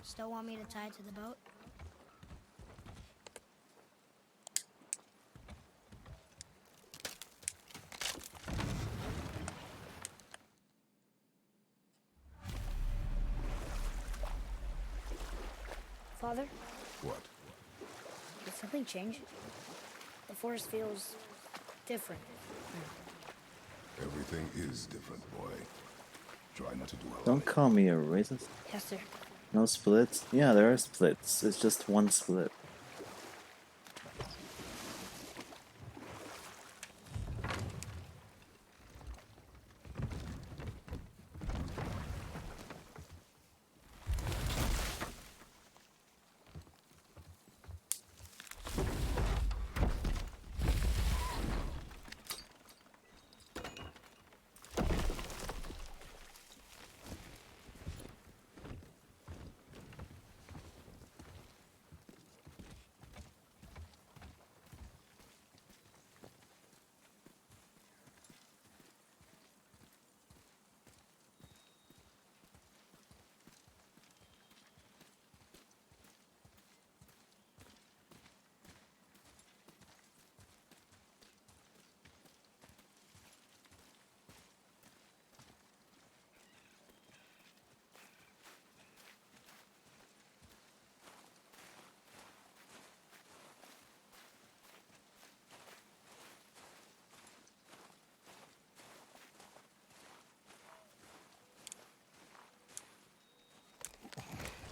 Still want me to tie it to the boat? Father? What? Did something change? The forest feels different. Everything is different, boy. Try not to dwell on Don't it. call me a racist. Yes, sir. No splits? Yeah, there are splits. It's just one split.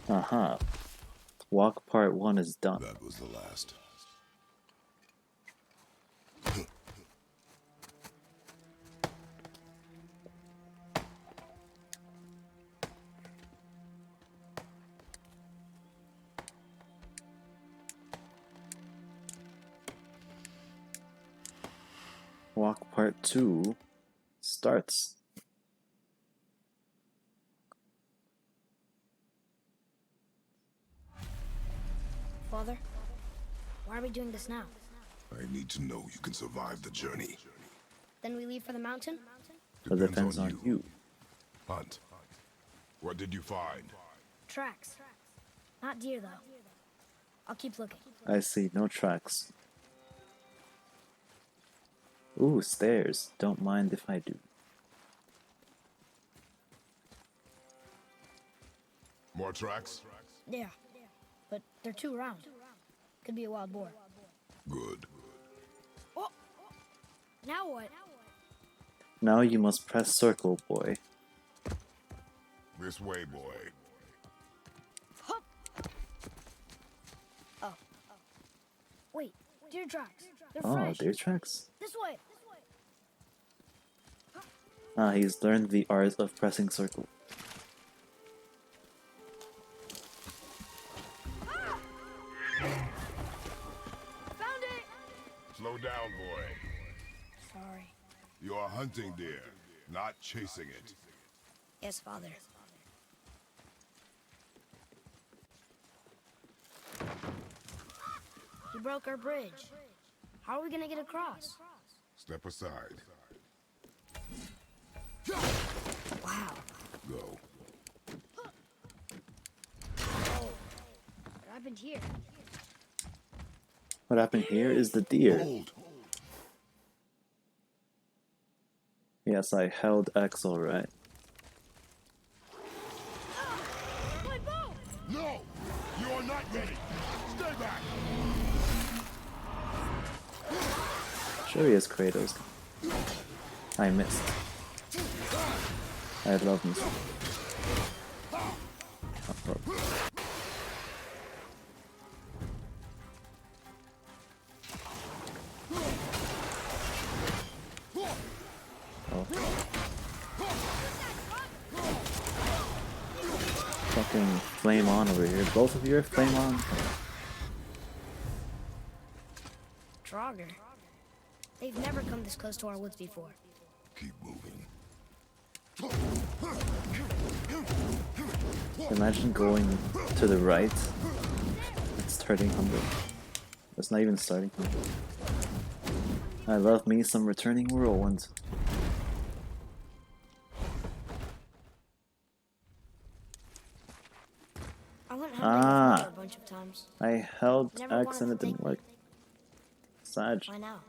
Aha. Walk part 1 is done. That was the last. Walk part 2 starts. Father? Why are we doing this now? I need to know you can survive the journey. Then we leave for the mountain? That depends on you. Hunt. What did you find? Tracks. Not deer, though. I'll keep looking. I see no tracks. Ooh, stairs. Don't mind if I do. More tracks? Yeah. But they're too round. Could be a wild boar. Good. Oh! Now what? Now you must press circle, boy. This way, boy. Hup! Oh. Wait, deer tracks. They're Oh, fresh. deer tracks. This way. Ah, he's learned the art of pressing circle. Found it! Slow down, boy. Sorry. You are hunting deer, not chasing it. Yes, Father. You broke our bridge. How are we gonna get across? Step aside. Wow. Go. What happened here? What happened here is the deer. Hold. Yes, I held X alright. My bow! No! You are not ready! Stay back! Sure he is Kratos. I missed. I love him. Oh. Fucking flame on over here. Both of you are flame on. Draugr. They've never come this close to our woods before. Keep moving. Imagine going to the right. It's starting humble. It's not even starting humble. I love me some returning whirlwind. I went hunting Ah. with Mother a bunch of times. I held Never X wanted and to it didn't take work. Sag. Why now?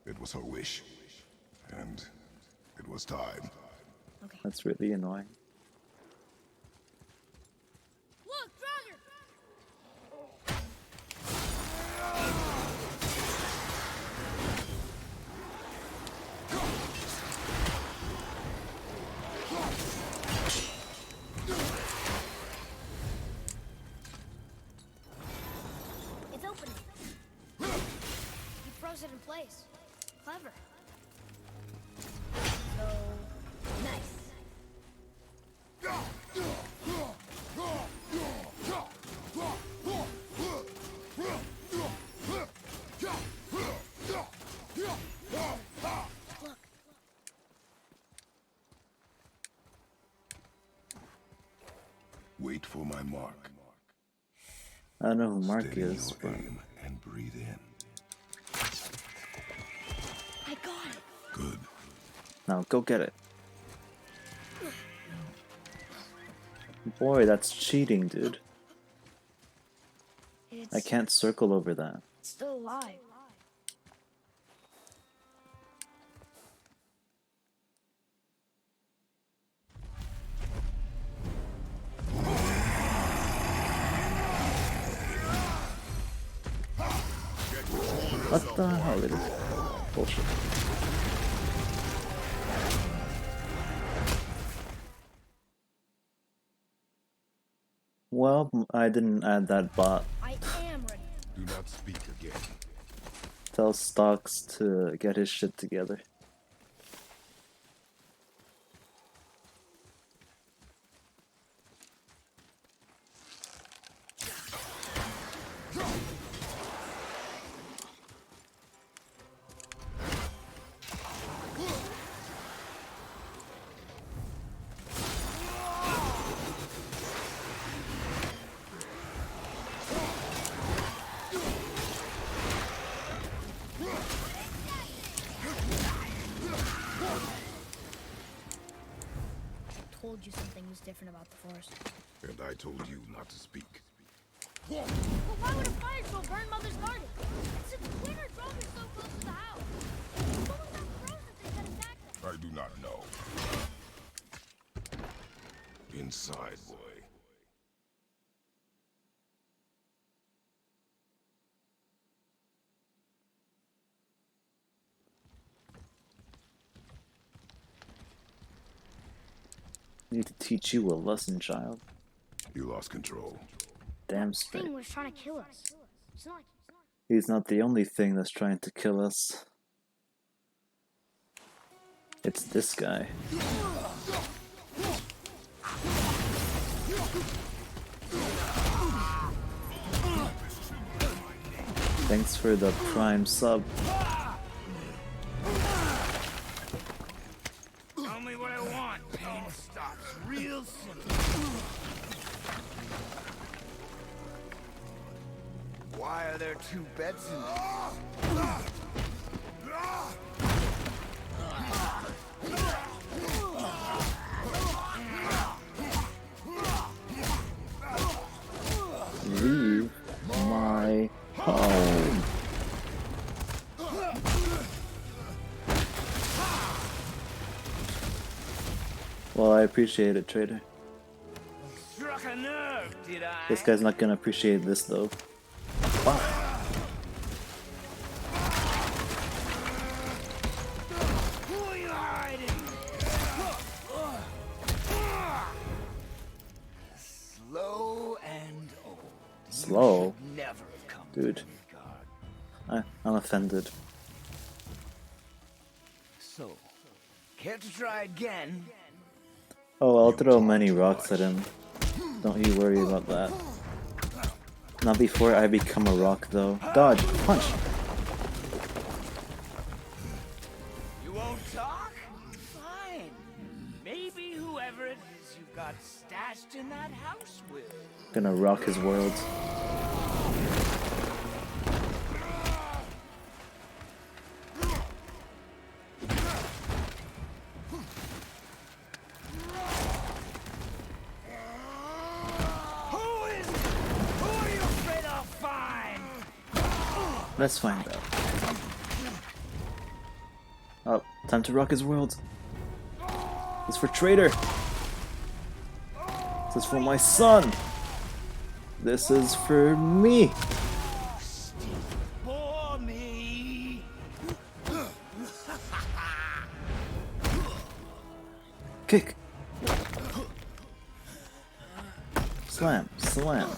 It was her wish. And it was time. Okay. That's really annoying. Look, Draugr! It's opening. He froze it in place. Clever. So nice. Look, Wait for my mark. I don't know who Mark Steady is, your but aim and breathe in. I got it. Good. now go get it. Boy, that's cheating, dude. It's I can't circle over that. still alive. What the hell is this? Bullshit. Well, I didn't add that bot. I am ready. Do not speak again. Tell Stocks to get his shit together. Told you something was different about the forest. And I told you not to speak. But why would a fire troll burn Mother's garden? And since when are Draugr so close to the house? What was that frozen thing that attacked them? I do not know. Inside, boy. Need to teach you a lesson, child. You lost control. Damn That straight. thing was trying to kill us. It's not like He's not the only thing that's trying to kill us. It's this guy. Thanks for the prime sub. Tell me what I want. Pain stops real simple. Why are there two beds in there? Leave my home. Well, I appreciate it, trader. Struck a nerve, did I? This guy's not gonna appreciate this though. Wow. Who are you hiding? Slow and old. Slow? You should never have come Dude. to Midgard. I'm offended. So, care to try again? Oh, I'll throw many rocks at him. Don't you worry about that. Not before I become a rock though. Dodge! Punch! ghost in that house with? Gonna rock his world. Who are you afraid I'll find? Let's find out. Oh, time to rock his world. This is for Traitor. This is for my son. This is for me. For me. Kick. Slam, slam.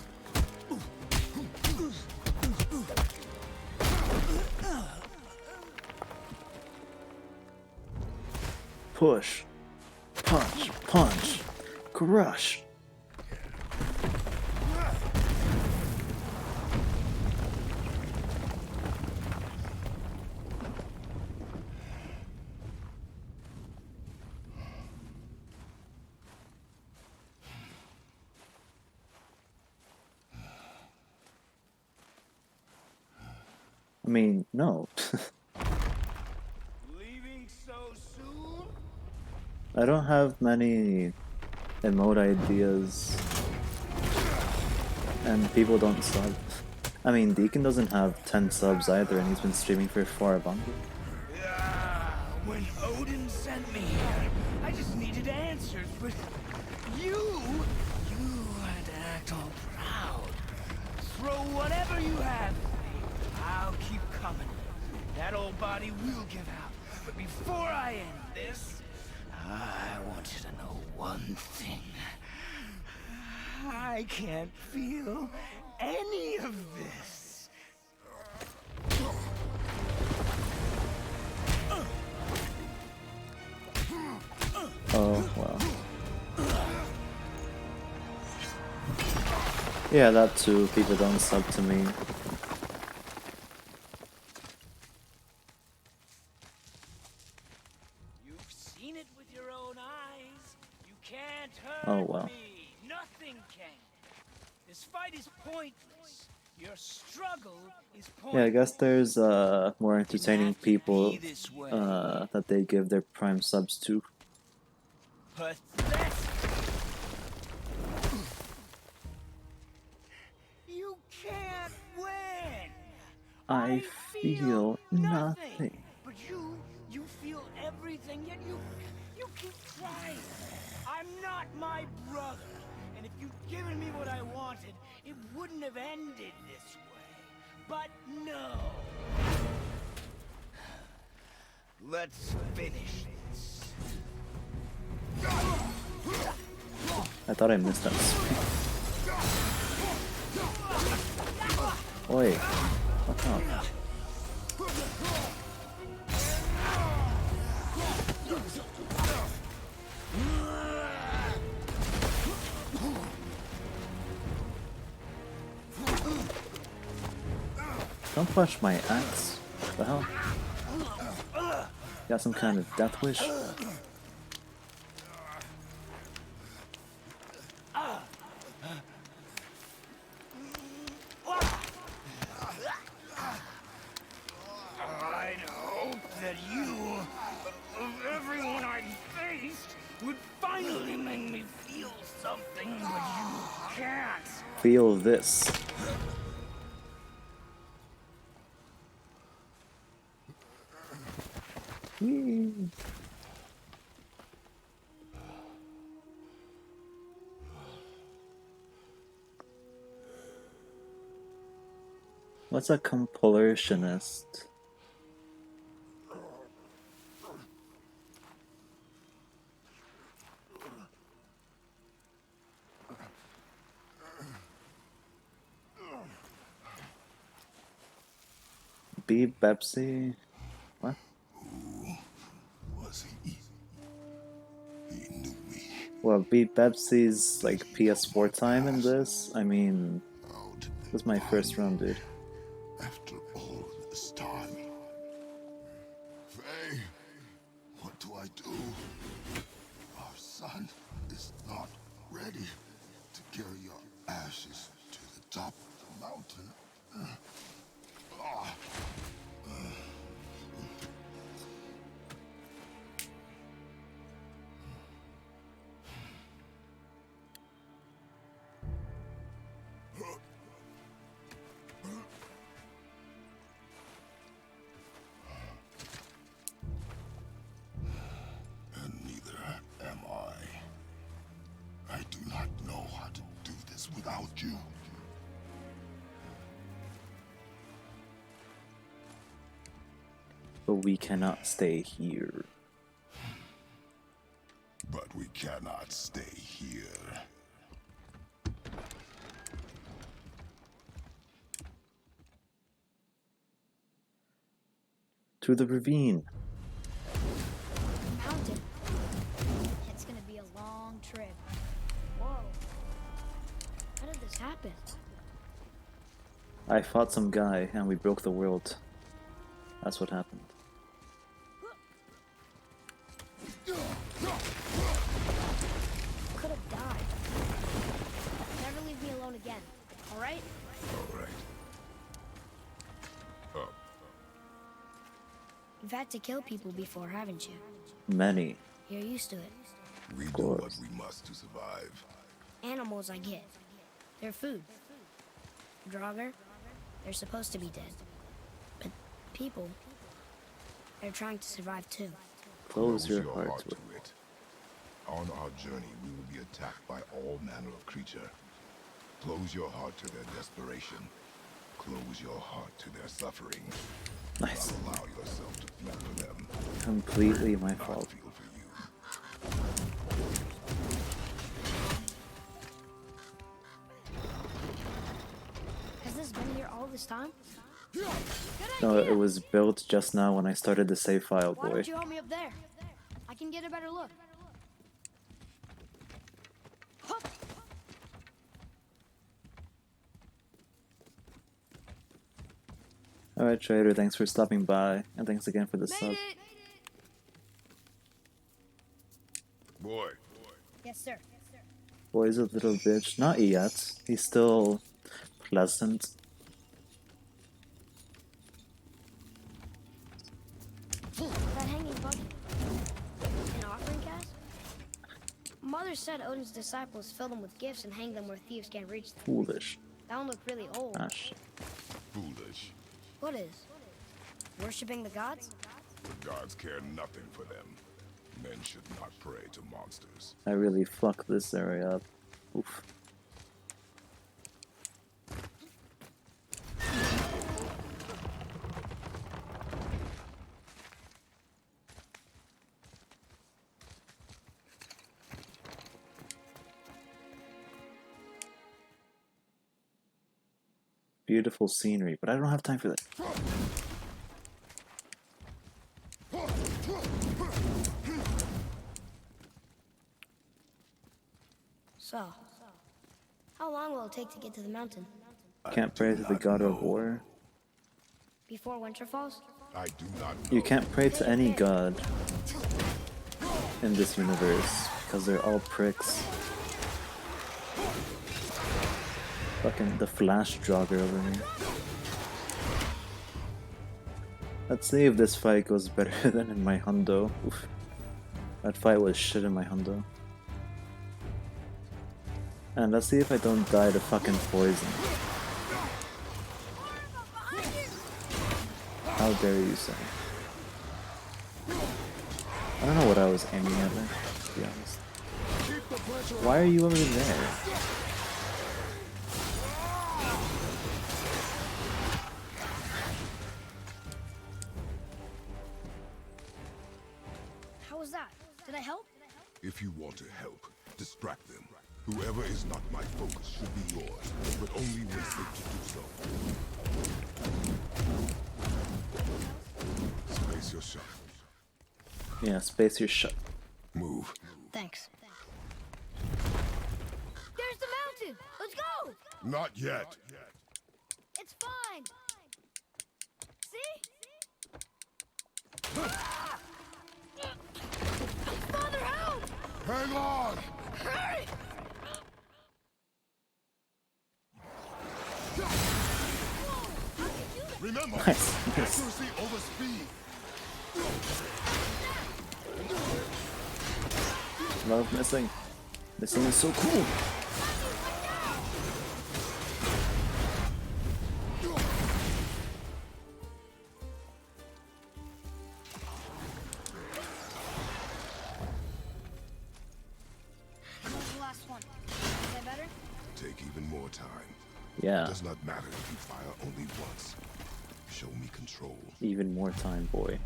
Push. Punch, punch. Crush. I mean, no. Leaving so soon? I don't have many emote ideas. And people don't sub. I mean, Deacon doesn't have 10 subs either, and he's been streaming for 4 longer. When Odin sent me here, I just needed answers, but you had to act all proud. Throw whatever you have at me. I'll keep coming. That old body will give out. But before I end this, I want you to know one thing. I can't feel any of this. Oh, well. Yeah, that too. People don't sub to me. You've seen it with your own eyes. You can't hurt Oh, well. me. Nothing can. This fight is pointless. Your struggle is pointless. Yeah, I guess there's more entertaining people This way. that they give their prime subs to. Pathetic. You can't win. I feel nothing. But you feel everything, yet you keep trying. I'm not my brother, and if you'd given me what I wanted, it wouldn't have ended this way. But no. Let's finish this. I thought I missed that spin. Oi, fuck off. Don't push my axe. What the hell? Got some kind of death wish? I'd hope that you, of everyone I faced, would finally make me feel something, but you can't. Feel this. Yee. What's a compulsionist? B Pepsi? What? Was he? He knew me. Well, beat Pepsi's like PS4 time in this? I mean, How did this was my first run, dude. After all this time. Faye, what do I do? Our son is not ready. Carry your ashes to the top of the mountain. And neither am I. I do not know how to do this without you. But we cannot stay here. But we cannot stay here. To the ravine. Mountain. It's gonna be a long trip. Whoa. How did this happen? I fought some guy and we broke the world. That's what happened. Could have died. Never leave me alone again. All right? All right. Up. You've had to kill people before, haven't you? Many. You're used to it. We do course. what we must to survive. Animals, I get. They're food. Draugr, they're supposed to be dead. But people, they're trying to survive too. Close your heart to it. it. On our journey, we will be attacked by all manner of creature. Close your heart to their desperation. Close your heart to their suffering. Nice. Not allow yourself to feel for them. Completely my Not fault. feel for you. Has this been here all this time? Good No, idea. it was built just now when I started the save file, Why boy. don't you help me up there? I can get a better look. Hup. Alright, Trader, thanks for stopping by, and thanks again for the sub. Made it. Boy, Yes, sir. Boy's a little bitch. Not yet. He's still pleasant. That hanging buggy. An offering cast? Mother said Odin's disciples fill them with gifts and hang them where thieves can't reach them. Foolish. That one looked really old. Ah, shit. foolish. What is? Worshipping the gods? The gods care nothing for them. Men should not pray to monsters. I really fucked this area up. Oof. Beautiful scenery, but I don't have time for that. So, how long will it take to get to the mountain? Can't pray to the god of war. Before winter falls? I do not know. You can't pray to any god in this universe because they're all pricks. Fucking the Flash Draugr over here. Let's see if this fight goes better than in my hundo. Oof. That fight was shit in my hundo. And let's see if I don't die to fucking poison. How dare you say? I don't know what I was aiming at there, to be honest. Why are you over there? How was that? Did I help? If you want to help, distract them. Whoever is not my focus should be yours, but only when safe to do so. Space your shot. Yeah, space your shut. Move. Thanks. There's the mountain! Let's go! Not yet. It's fine! See? Father, help! Hang on! Hurry! Nice. Accuracy over speed. Love missing. Missing is so cool. That was the last one. Is that better? Take even more time. Yeah, It does not matter if you fire only once. Show me control. even more time, boy.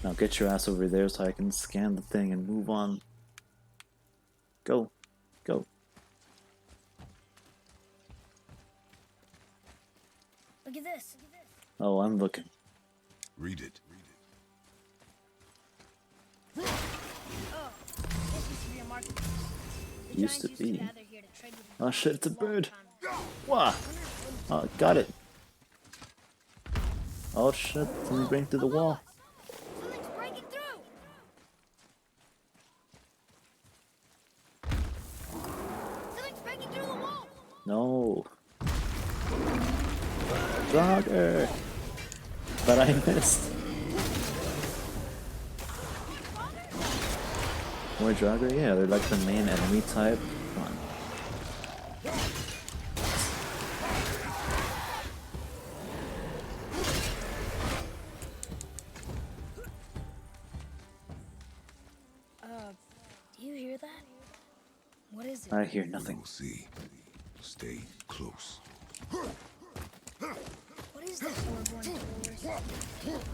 Now get your ass over there so I can scan the thing and move on. Go. Go. Look at this. Oh, I'm looking. Read it. Oh, this used to be a marketplace. The Used to giants be. gather here to trade with Oh shit, it's a long bird. time ago. Wah! Oh, got it. Oh shit, something breaking through the wall. Something's breaking through. Something's breaking through the wall. No. Draugr! But I missed. More Draugr? Yeah, they're like the main enemy type. Come on. Do you hear that? What is it? I hear We nothing. will see. Stay close. What is this horrible force?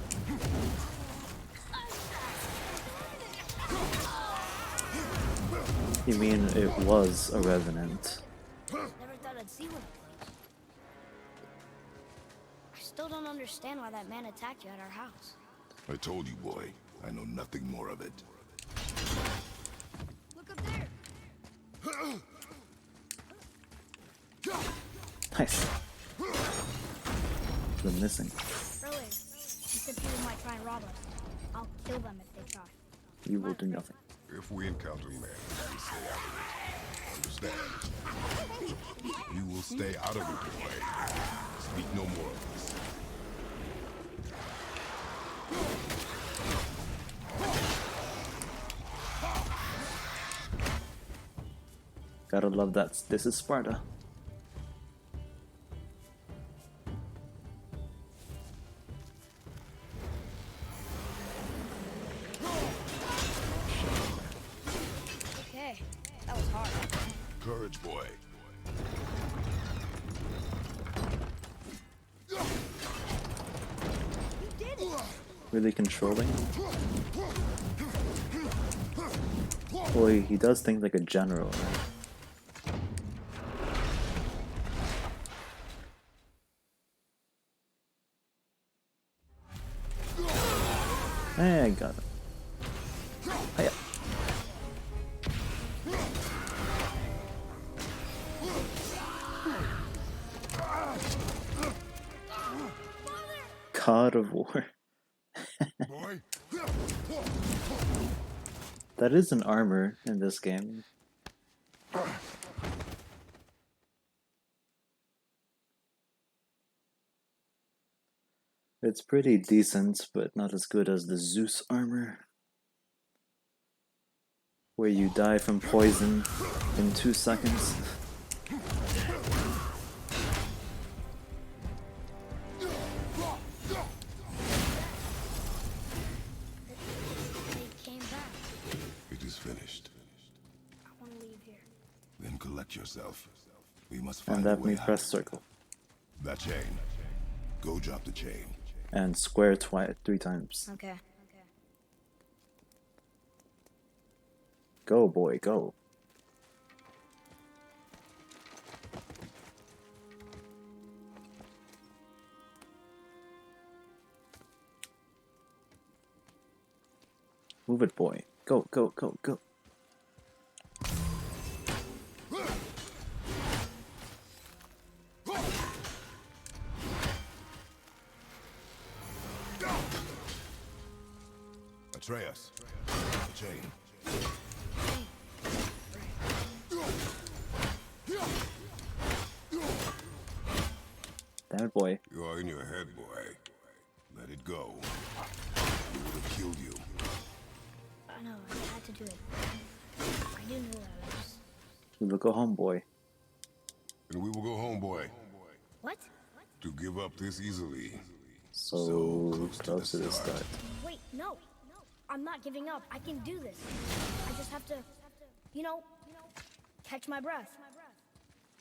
You mean it was a revenant? Never thought I'd see one of these. I still don't understand why that man attacked you at our house. I told you, boy. I know nothing more of it. Look up there. Nice. The missing. Earlier, you said people might try and rob us. I'll kill them if they try. You will do nothing. If we encounter men, we stay out of it. Understand? You will stay out of it, boy. Speak no more of this. Gotta love that. This is Sparta. Okay, that was hard. Courage, boy. You did it! Really controlling. Boy, he does think like a general, right? Hey, I got it. Hiya. God of War. Boy. That is an armor in this game. It's pretty decent, but not as good as the Zeus armor, where you die from poison in 2 seconds. They came back. It is finished. I want to leave here. Then collect yourself. We must And find a let way me out. press circle. That chain. Go drop the chain. And square 3 times. Okay. Go, boy, go. Move it, boy. Go, go, go, go. Atreus. The chain. Bad boy. You are in your head, boy. Let it go. It would have killed you. I know, I had to do it. I do know that. I just... We will go home, boy. And we will go home, boy. What? To give up this easily. So close to the start. Wait, no. I'm not giving up. I can do this. I just have to, you know, catch my breath.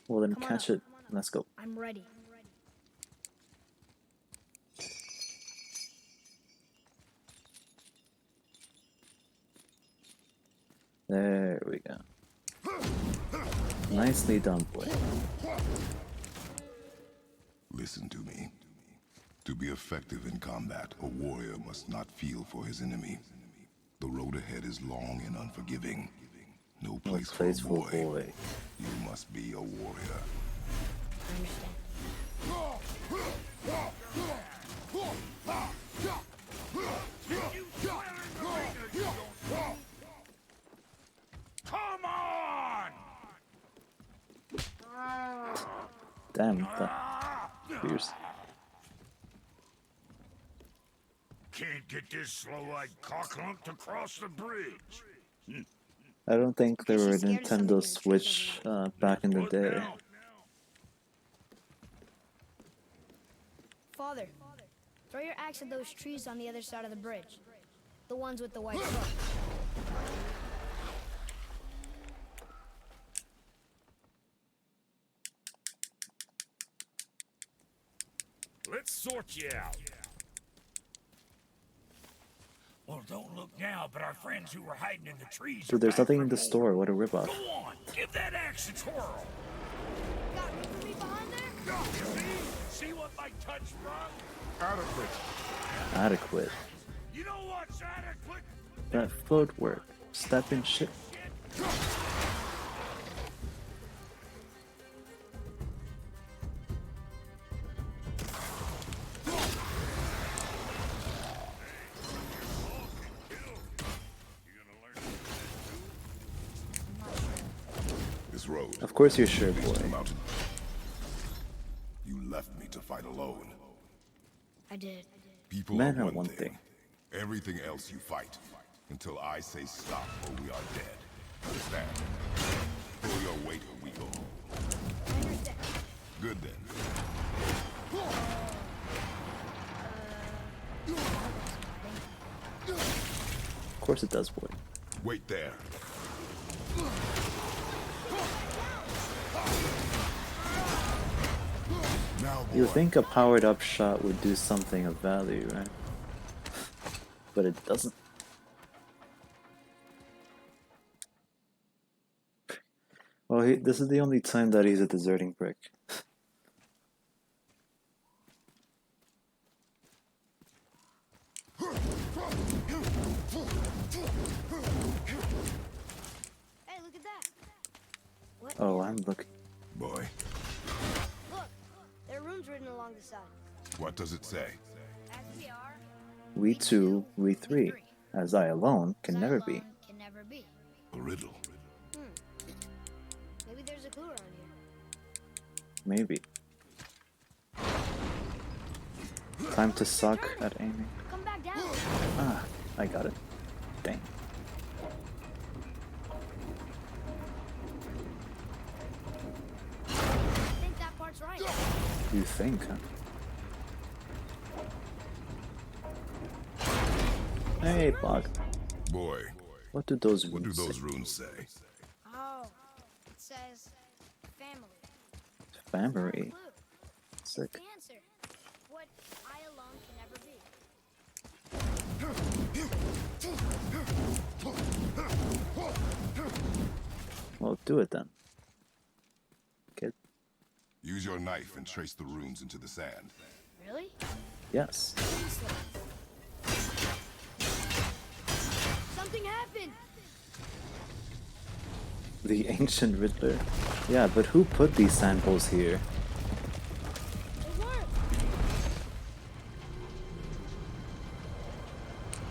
Well, then Come on catch up. it. Let's go. I'm ready. There we go. Nicely done, boy. Listen to me. To be effective in combat, a warrior must not feel for his enemy. The road ahead is long and unforgiving. No place, Place for for a boy. boy. You must be a warrior. I understand. Come on! Damn, that fierce. Can't get this slow-eyed cocklump to cross the bridge. I don't think there Guess were she's scared of something Nintendo in the trees Switch back in the What day. now? Father, throw your axe at those trees on the other side of the bridge. The ones with the white truck. Let's sort you out. Well, don't look now, but our friends who were hiding in the trees. Dude, are there's back nothing for in the more. store. What a ripoff. Go on, give that axe a twirl. Got room for me behind there? See what my touch brought? Adequate. You know what's adequate? That footwork. Step in shit. This road. Of course you're sure, leads to the boy. mountain. You left me to fight alone. I did. People Men are are one one thing. thing. Everything else you fight. Until I say stop or we are dead. Understand? Pull your weight or we go home. I understand. Good then. Of course it does, boy. Wait there. Now, boy. You would think a powered up shot would do something of value, right? But it doesn't. Well, this is the only time that he's a deserting prick. Hey, look at that. What? Oh, I'm looking. Boy, Look, there are runes written along the side. what does it say? As we are, We two, we three. As I alone can as I never alone be. Can never be. A riddle. Maybe there's a clue around here. Maybe. Time to suck at aiming. Come back down. Ah, I got it. Dang. I think that part's right. You think, huh? Hey, Bog. Boy, What do those what do runes those say? runes say? Oh, it says family. Family. Clue. Sick. The answer. What I alone can never be. Well, do it then. Kid. Use your knife and trace the runes into the sand. Really? Yes. Something happened. The ancient Riddler. Yeah, but who put these samples here? They weren't.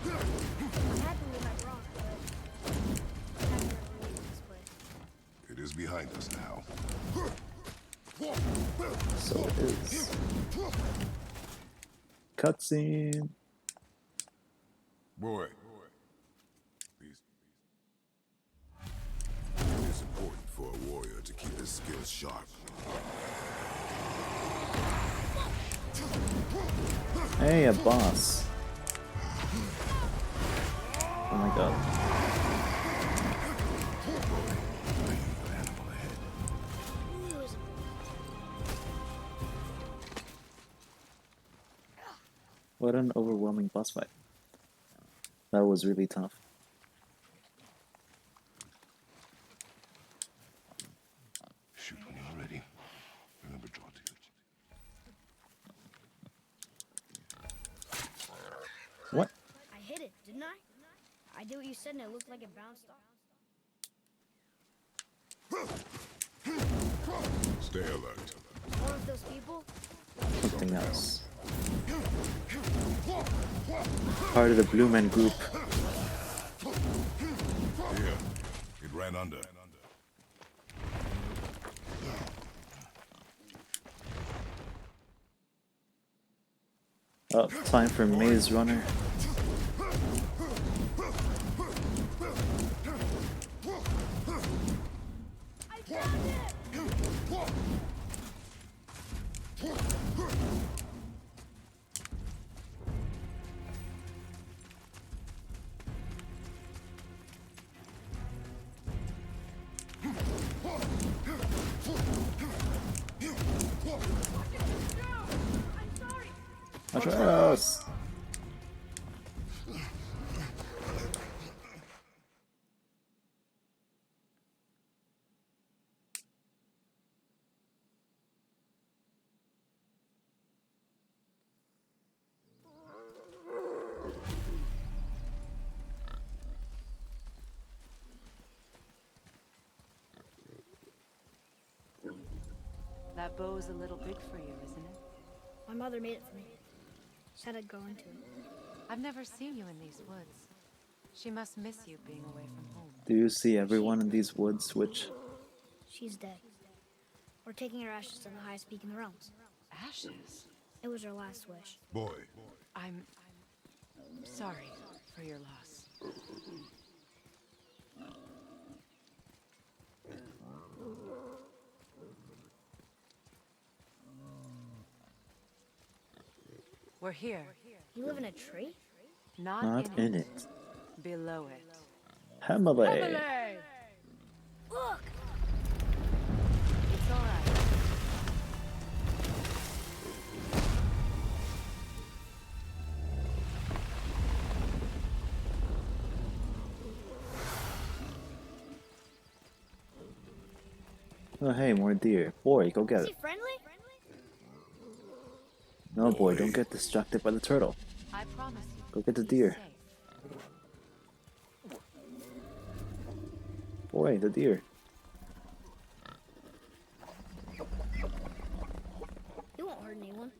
I'm happy with my rock, but I never leave this place. It is behind us now. So it is. Cutscene. Boy. It is important for a warrior to keep his skills sharp. Hey, a boss. Oh my god. What an overwhelming boss fight. That was really tough. Shoot when you're ready. Remember, draw to you. What? I hit it, didn't I? I did what you said and it looked like it bounced off. Stay alert. One of those people? Something else. Part of the Blue Man Group. Here. It ran under. Oh, time for Maze Runner. I found it! Atreus! That bow's a little big for you, isn't it? My mother made it for me. Said I'd grow into it. I've never seen you in these woods. She must miss you being away from home. Do you see everyone in these woods, Witch? She's dead. We're taking her ashes to the highest peak in the realms. Ashes? It was her last wish. Boy. I'm sorry for your loss. We're here. You live in a tree? Not, Not in it. Below it. Hemele! Look! It's all right. Oh hey, more deer. Boy, go get Is it. he friendly? No boy, don't get distracted by the turtle. I promise you. Go get the he's deer. safe. Boy, the deer. He won't hurt anyone.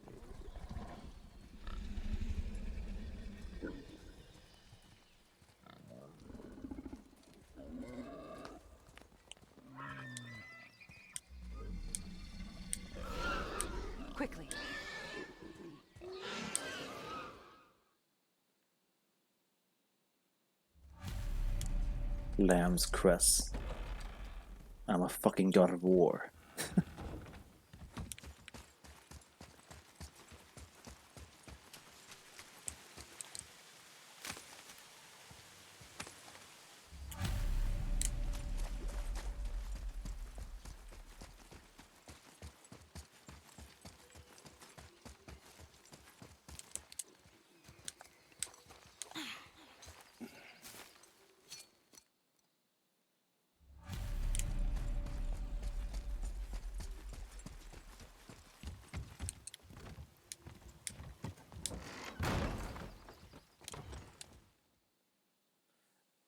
Quickly. Lamb's crest. I'm a fucking god of war.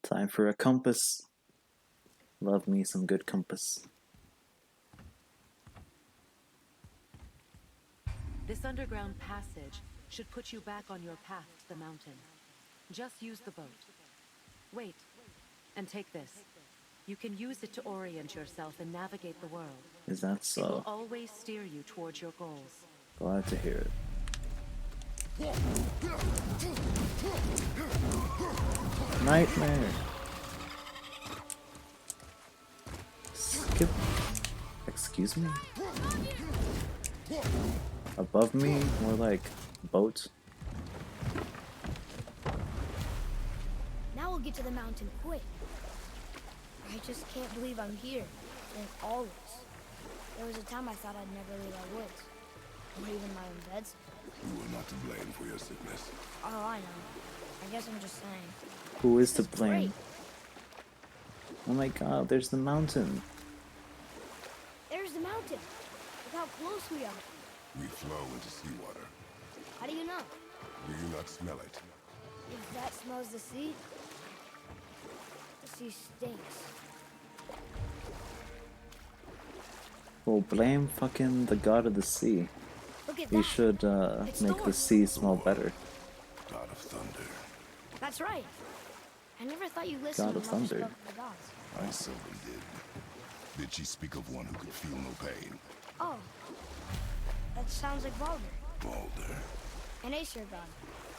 Time for a compass. Love me some good compass. This underground passage should put you back on your path to the mountain. Just use the boat. Wait, and take this. You can use it to orient yourself and navigate the world. Is that It will so? always steer you towards your goals. Glad to hear it. Nightmare. Skip. Excuse me? Above me? More like boat? Now we'll get to the mountain quick. I just can't believe I'm here. And all this. There was a time I thought I'd never leave our woods. Or even my own beds. You are not to blame for your sickness. Oh, I know. I guess I'm just saying. Who is to It's great. blame? Oh my god, there's the mountain. There's the mountain. Look how close we are. We flow into seawater. How do you know? Do you not smell it? If that smells the sea, the sea stinks. Well, blame fucking the god of the sea. Look at He that. should It's make Thor. the sea smell better. God of thunder. That's right. I never thought you listened God of when Mother thunder. spoke of the gods. I seldom did. Did she speak of one who could feel no pain? Oh, that sounds like Baldur, Balder. an Aesir god,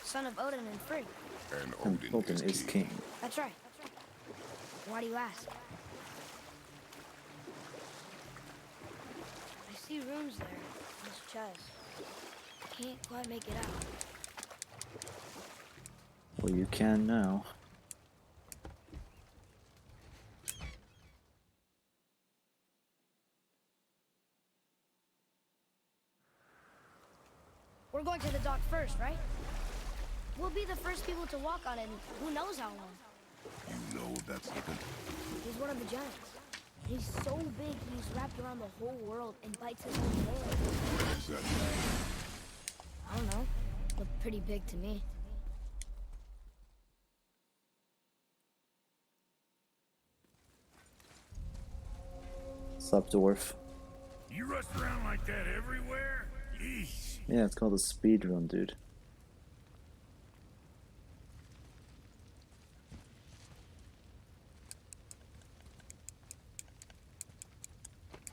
son of Odin and Frigg. And And Odin, Odin is king. That's right. Why do you ask? I see runes there in his chest. Can't quite make it out. Well, you can now. We're going to the dock first, right? We'll be the first people to walk on it in who knows how long. You know of that serpent? He's one of the giants. He's so big he's wrapped around the whole world and bites his own tail. What does that mean? I don't know. Looked pretty big to me. Sup, dwarf? You rush around like that everywhere? Yeesh. Yeah, it's called a speed run, dude.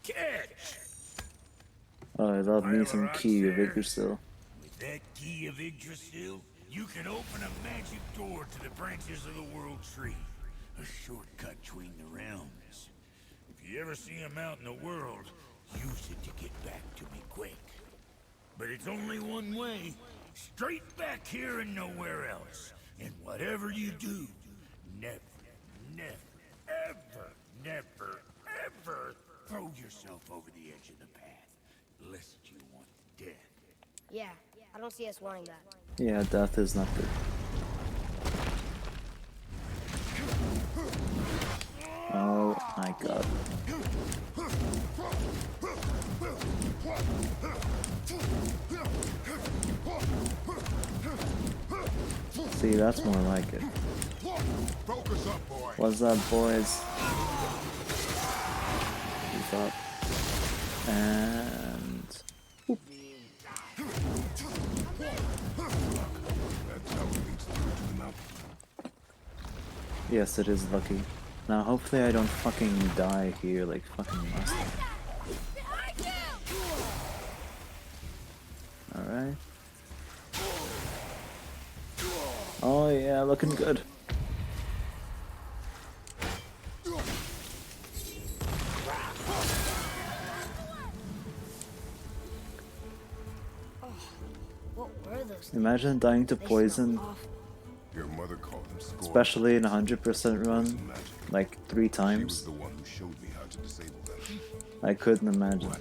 Catch! Oh, I love me Well, some right key of there. Yggdrasil. With that key of Yggdrasil, you can open a magic door to the branches of the World Tree. A shortcut between the realms. If you ever see him out in the world, use it to get back to me quick. But it's only one way. Straight back here and nowhere else. And whatever you do, never, ever throw yourself over the edge of the path, lest you want death. Yeah, I don't see us wanting that. Yeah, death is not good. Oh my god. See, that's more like it. Focus up, boy. What's up, boys? He's up. And... That tower leads through to the mountain. yes, it is lucky. Now, hopefully I don't fucking die here like fucking last time. Alright. Oh yeah, looking good. What were those things? Imagine dying to They smell poison, awful. Your mother called them scorpions. especially in a 100% run, Magic. like 3 She was times. the one who showed me how to disable them. I couldn't imagine.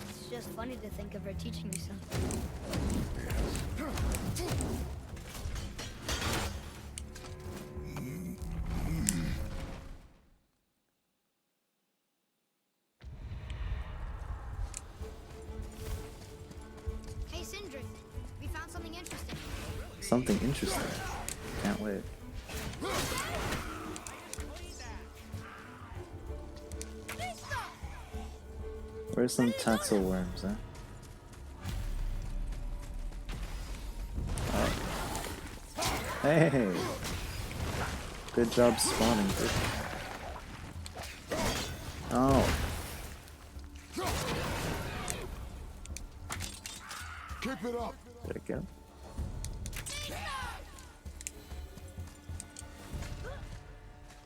It's just funny to think of her teaching me something. Hey, Sindri, we found something interesting. Something interesting. Can't wait. Where's some taxel worms, eh? Oh. Hey! Good job spawning, dude. Oh, Keep it up! there we go.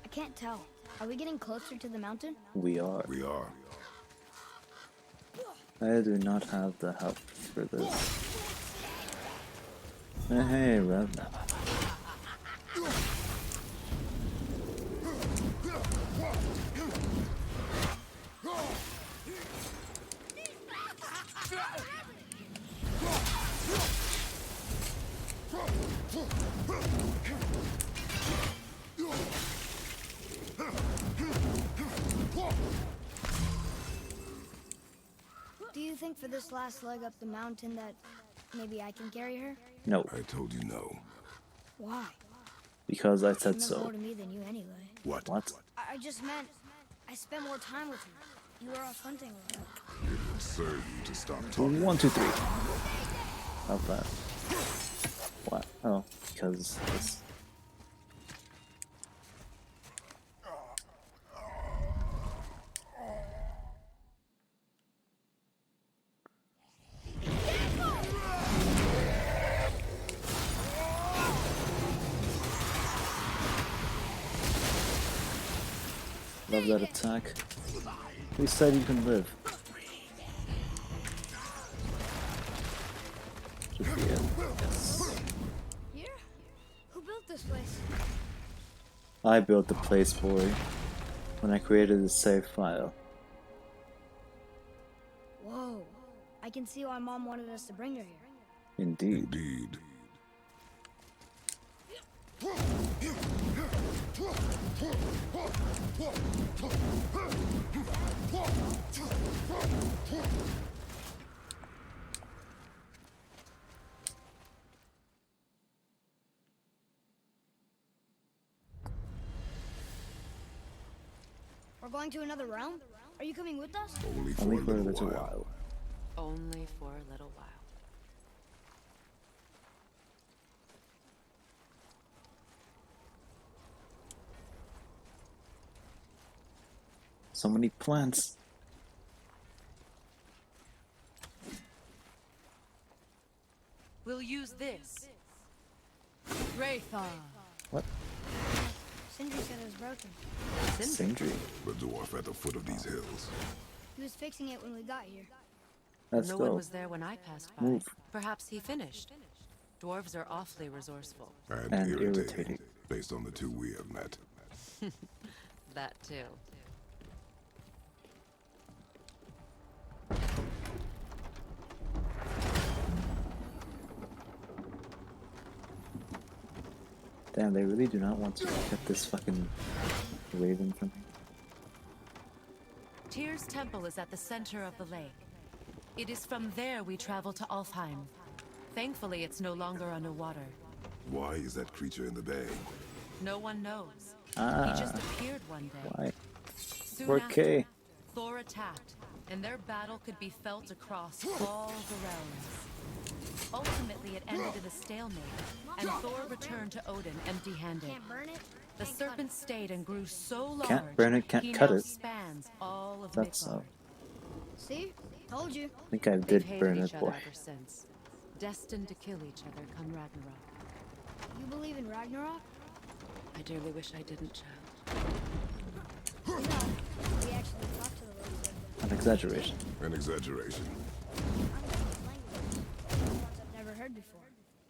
I can't tell. Are we getting closer to the mountain? We are. We are. I do not have the help for this. Hey, Revenant. Do you think for this last leg up the mountain that maybe I can carry her? No, I told you no. Why? because I She said meant so. more to me than you anyway. What? What? I just meant I spent more time with you. You were off hunting with her. It would serve you to stop talking. 1, 2, 3. How's that? What? Oh, because it's... Love that attack. Who said you can live? Should be it. Yes. Here? Who built this place? I built the place, boy, when I created the save file. Whoa. I can see why Mom wanted us to bring her here. Indeed. Indeed. We're going to another realm? Are you coming with us? Only for Only a for a little little while. while. Only for a little while. So many plants. We'll use this. Wraithar. What? Sindri said it was broken. Sindri. The dwarf at the foot of these hills. He was fixing it when we got here. Let's No go. one was there when I passed by. Move. Perhaps he finished. Dwarves are awfully resourceful. And irritating. irritating. Based on the two we have met. That too. Damn, they really do not want to get this fucking raven from me. Tyr's temple is at the center of the lake. It is from there we travel to Alfheim. Thankfully, it's no longer underwater. Why is that creature in the bay? No one knows. Ah. He just appeared one day. Why? Soon We're after, okay. Thor attacked, and their battle could be felt across all the realms. Ultimately, it ended in a stalemate, and Thor returned to Odin empty-handed. Can't burn it? The serpent stayed and grew so large, Can't burn it, can't he cut now it. spans all of That's Midgard. See? Told you. I think I They've did hated burn each it, other boy. ever since, destined to kill each other come Ragnarok. You believe in Ragnarok? I dearly wish I didn't, child. You know, we actually talked to the ladies of An exaggeration. An exaggeration. the language. Ones I've never heard before.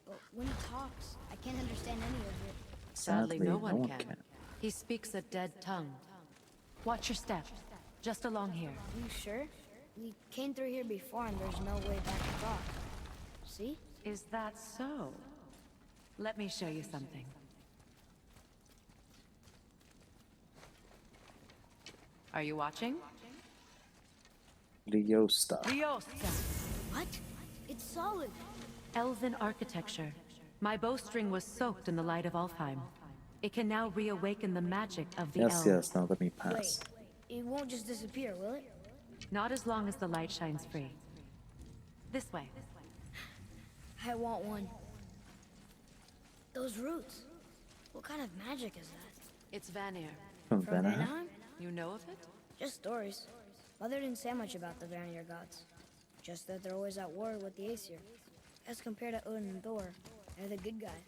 But when he talks, I can't understand any of it. Sadly, no one one can. can. He speaks a dead tongue. Watch your step. Just along here. You sure? We came through here before and there's no way back across. See? Is that so? Let me show you something. Are you watching? Lyosta. Riosta. What? It's solid. Elven architecture. My bowstring was soaked in the light of Alfheim. It can now reawaken the magic of the Yes, elves. yes, now let me Wait, pass. it won't just disappear, will it? Not as long as the light shines free. This way. I want one. Those roots. What kind of magic is that? It's Vanir. From From Vanaheim? Vanaheim? You know of it? Just stories. Mother didn't say much about the Vanir gods. Just that they're always at war with the Aesir. As compared to Odin and Thor, they're the good guys.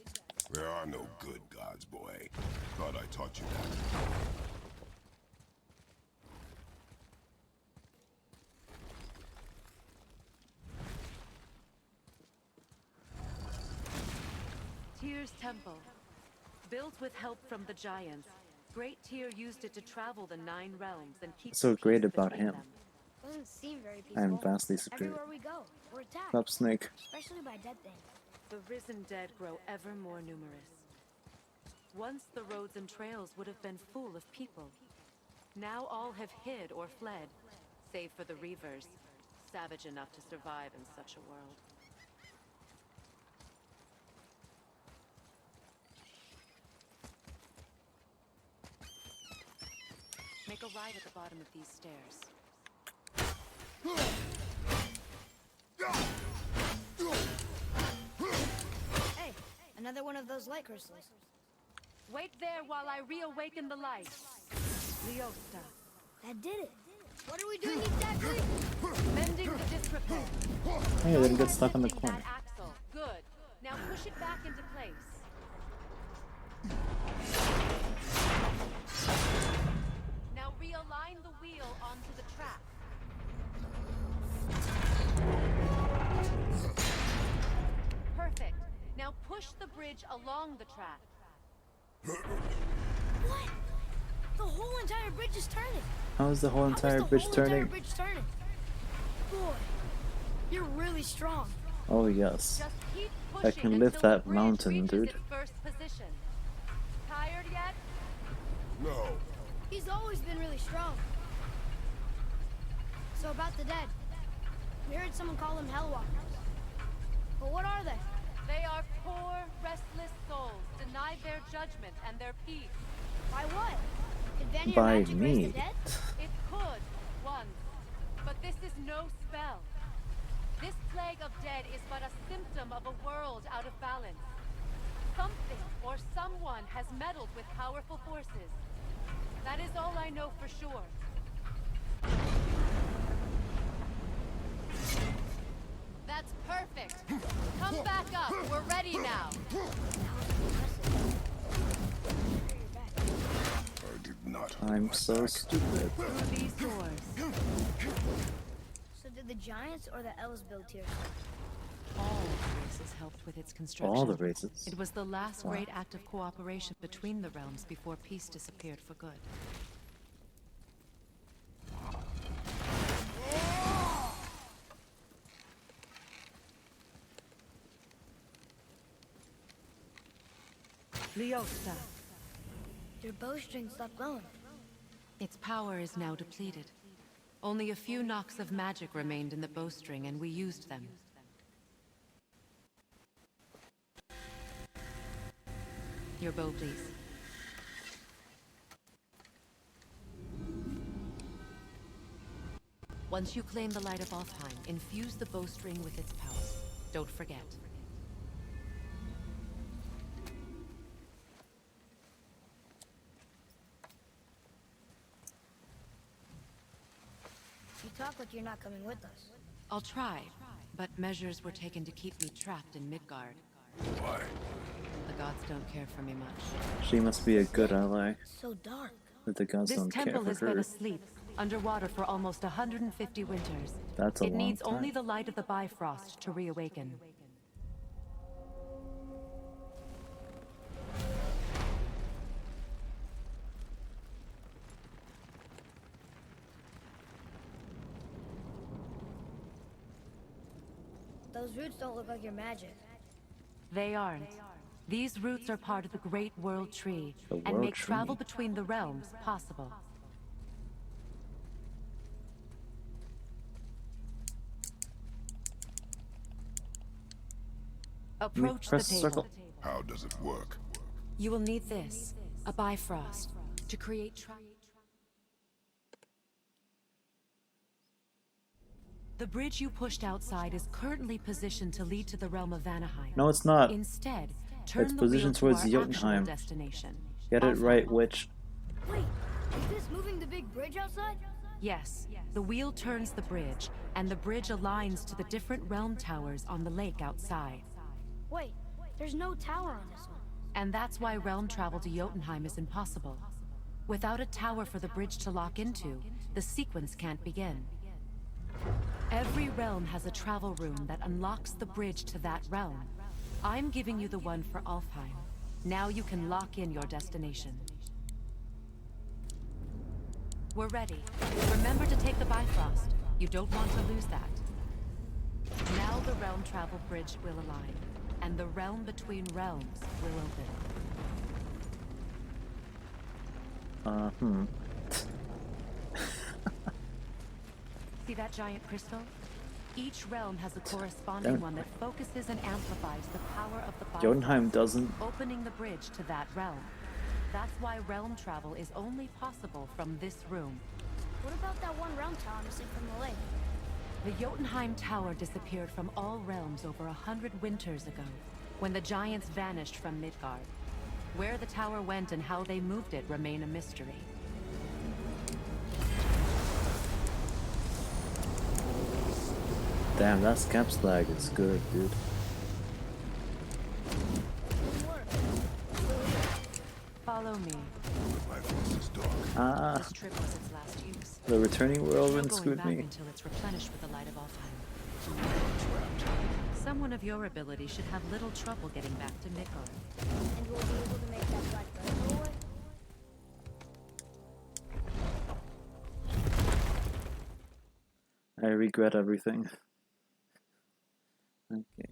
There are no good gods, boy. Thought I taught you that. Tyr's temple. Built with help from the giants, Great Tyr used it to travel the 9 realms and keep So the great peace about between him. them. Doesn't seem very peaceful. I am vastly superior. Everywhere we go, we're attacked. Stop, Snake. Especially by dead things. The risen dead grow ever more numerous. Once the roads and trails would have been full of people. Now all have hid or fled, save for the Reavers, savage enough to survive in such a world. Make a right at the bottom of these stairs. Hey, another one of those light crystals. Wait there while I reawaken the light. Leosta. That did it. What are we doing exactly? Mending the disrepair. Hey, I didn't get stuck on the Loosening corner. that axle. Good. Now push it back into place. Now realign the wheel onto the track. Perfect. Now push the bridge along the track. What? The whole entire bridge is turning. How is the whole How is entire the bridge whole turning? entire bridge turning? Boy, you're really strong. Oh yes. Just keep I pushing can lift until the that bridge mountain, reaches dude. its first position. Tired yet? No. He's always been really strong. So about the dead. We heard someone call them Hellwalkers. But what are they? They are poor, restless souls, denied their judgment and their peace. By what? Could Vanir By magic raise me. the dead? It could, once. But this is no spell. This plague of dead is but a symptom of a world out of balance. Something or someone has meddled with powerful forces. That is all I know for sure. That's perfect. Come back up. We're ready now. I did not. I'm so stupid. Through these doors. So did the giants or the elves build Tyr? All the races helped with its construction. All the races. It was the last Wow. great act of cooperation between the realms before peace disappeared for good. Leosta. Their bowstring stopped glowing. Its power is now depleted. Only a few knocks of magic remained in the bowstring, and we used them. Your bow, please. Once you claim the Light of Alfheim, infuse the bowstring with its power. Don't forget. You talk like you're not coming with us. I'll try, but measures were taken to keep me trapped in Midgard. Why? The gods don't care for me much. She must be a good ally. So dark. That the gods This don't care temple for has been her. asleep, underwater for almost 150 winters. That's a It long needs time. only the light of the Bifrost to reawaken. Those roots don't look like your magic. They aren't. These roots are part of the Great World Tree The and World make travel Tree. between the realms possible. Approach the press table. circle. How does it work? You will need this, a Bifrost, to create The bridge you pushed outside is currently positioned to lead to the realm of Vanaheim. No, it's not. Instead, turn It's the wheel positioned to towards our actual Jotunheim. destination. Get it Alfheim. right, witch. Wait, is this moving the big bridge outside? Yes, the wheel turns the bridge, and the bridge aligns to the different realm towers on the lake outside. Wait, there's no tower on this one. And that's why realm travel to Jotunheim is impossible. Without a tower for the bridge to lock into, the sequence can't begin. Every realm has a travel room that unlocks the bridge to that realm. I'm giving you the one for Alfheim. Now you can lock in your destination. We're ready. Remember to take the Bifrost. You don't want to lose that. Now the realm travel bridge will align, and the realm between realms will open. See that giant crystal? Each realm has a corresponding one that focuses and amplifies the power of the Bifrost, Jotunheim doesn't. opening the bridge to that realm. That's why realm travel is only possible from this room. What about that one realm tower missing from the lake? The Jotunheim Tower disappeared from all realms over 100 winters ago, when the giants vanished from Midgard. Where the tower went and how they moved it remain a mystery. Damn, that caps lag is good, dude. Didn't work. Follow me. My voice is dark. Ah, This trip was its last use. the returning No whirlwind going screwed back me. until it's replenished with the light of Alfheim. So we are trapped. Someone of your ability should have little trouble getting back to Midgard. And we'll be able to make that black bird go away? I regret everything. Okay.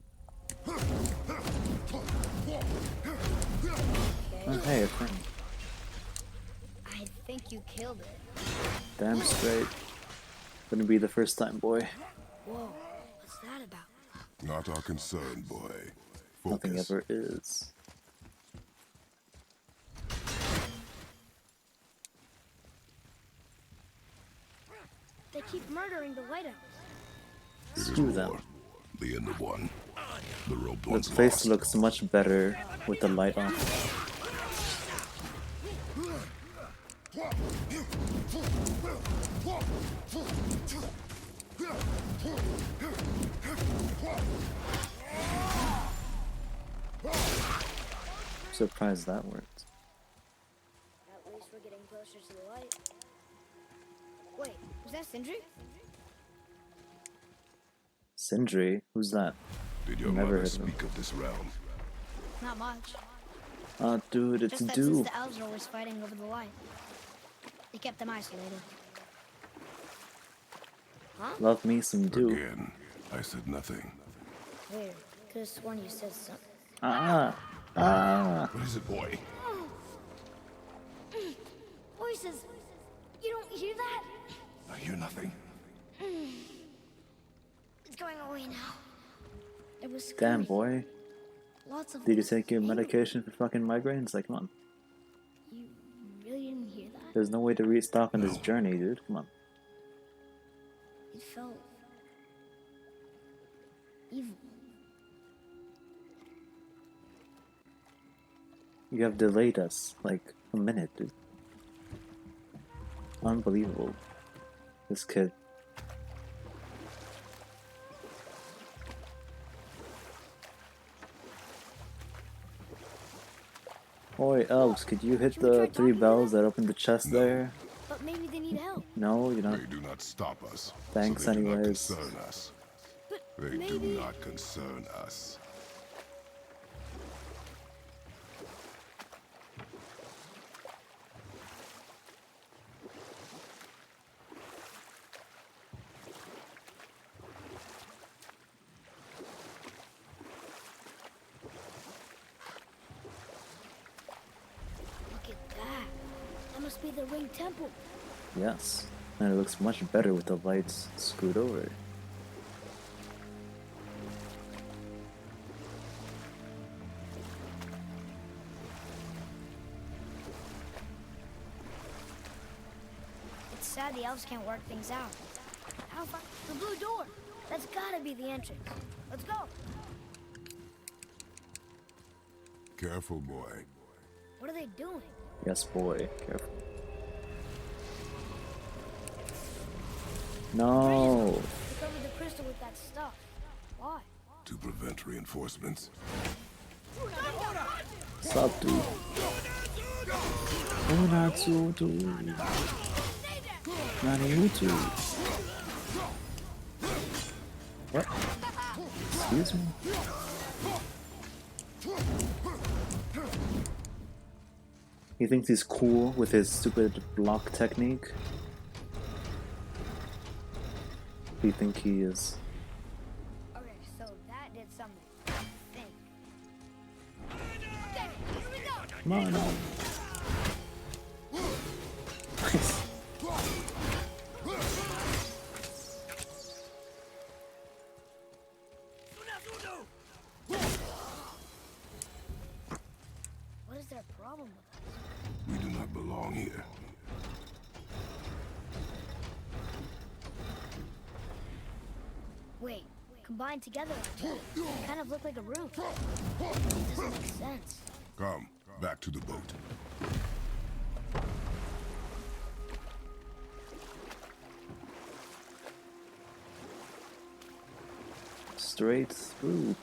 Oh, hey, a friend. I think you killed it. Damn straight. Wouldn't be the first time, boy. Whoa, what's that about? Not our concern, boy. Nothing Focus. ever is. They keep murdering the White Elves. It is Screw them. war. The end of one. The rope The once place lost. looks much better with the light on. Surprised that worked. At least we're getting closer to the light. Wait, was that Sindri? Sindri? Who's that? Did your Never mother heard of him. speak of this realm? Not much. Dude, it's Just that Dew. since the elves are always fighting over the light, they kept them isolated. Huh? Love me some Dew. Again, I said nothing. Weird. Could have sworn you said something. Ah! Ah! What is it, boy? Voices! You don't hear that? I hear nothing. It's going away now. It was Damn, scary. boy. Lots of Did you voices take your angry. medication for fucking migraines? Like, come on. You really didn't hear that? There's no way to stop on this journey, dude. Come on. It felt evil. You have delayed us like a minute, dude. Unbelievable. This kid. Oi, elves, could you hit Should we the try 3 talking to bells them? that open the chest there? But maybe they need help. No, you're not. They do not stop us. Thanks so they do not anyways. concern us. But They maybe... do not concern us. Look at that. That must be the Ring Temple. Yes. And it looks much better with the lights screwed over. It's sad the elves can't work things out. Alpha, the blue door. That's gotta be the entrance. Let's go. Careful, boy. What are they doing? Yes, boy. Careful. No. They covered the crystal with that stuff. Why? To prevent reinforcements. Stop, dude. Unatsudu. Naniutu. What? Excuse me? He thinks he's cool with his stupid block technique. Do you think he is? Okay, so that did something. I think. Okay, here we go. Come on. Nice. What is their problem with us? We do not belong here. Wait, combined together like that, they kind of look like a room. It doesn't make sense. Come, back to the boat. Straight through.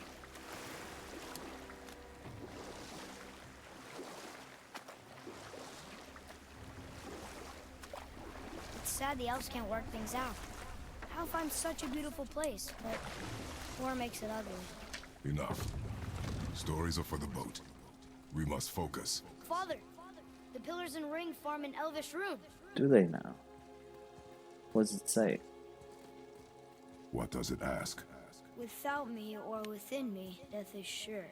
It's sad the elves can't work things out. I'll find such a beautiful place, but war makes it ugly. Enough. Stories are for the boat. We must focus. Father, the pillars and ring form an elvish rune. Do they now? What does it say? What does it ask? Without me or within me, death is sure.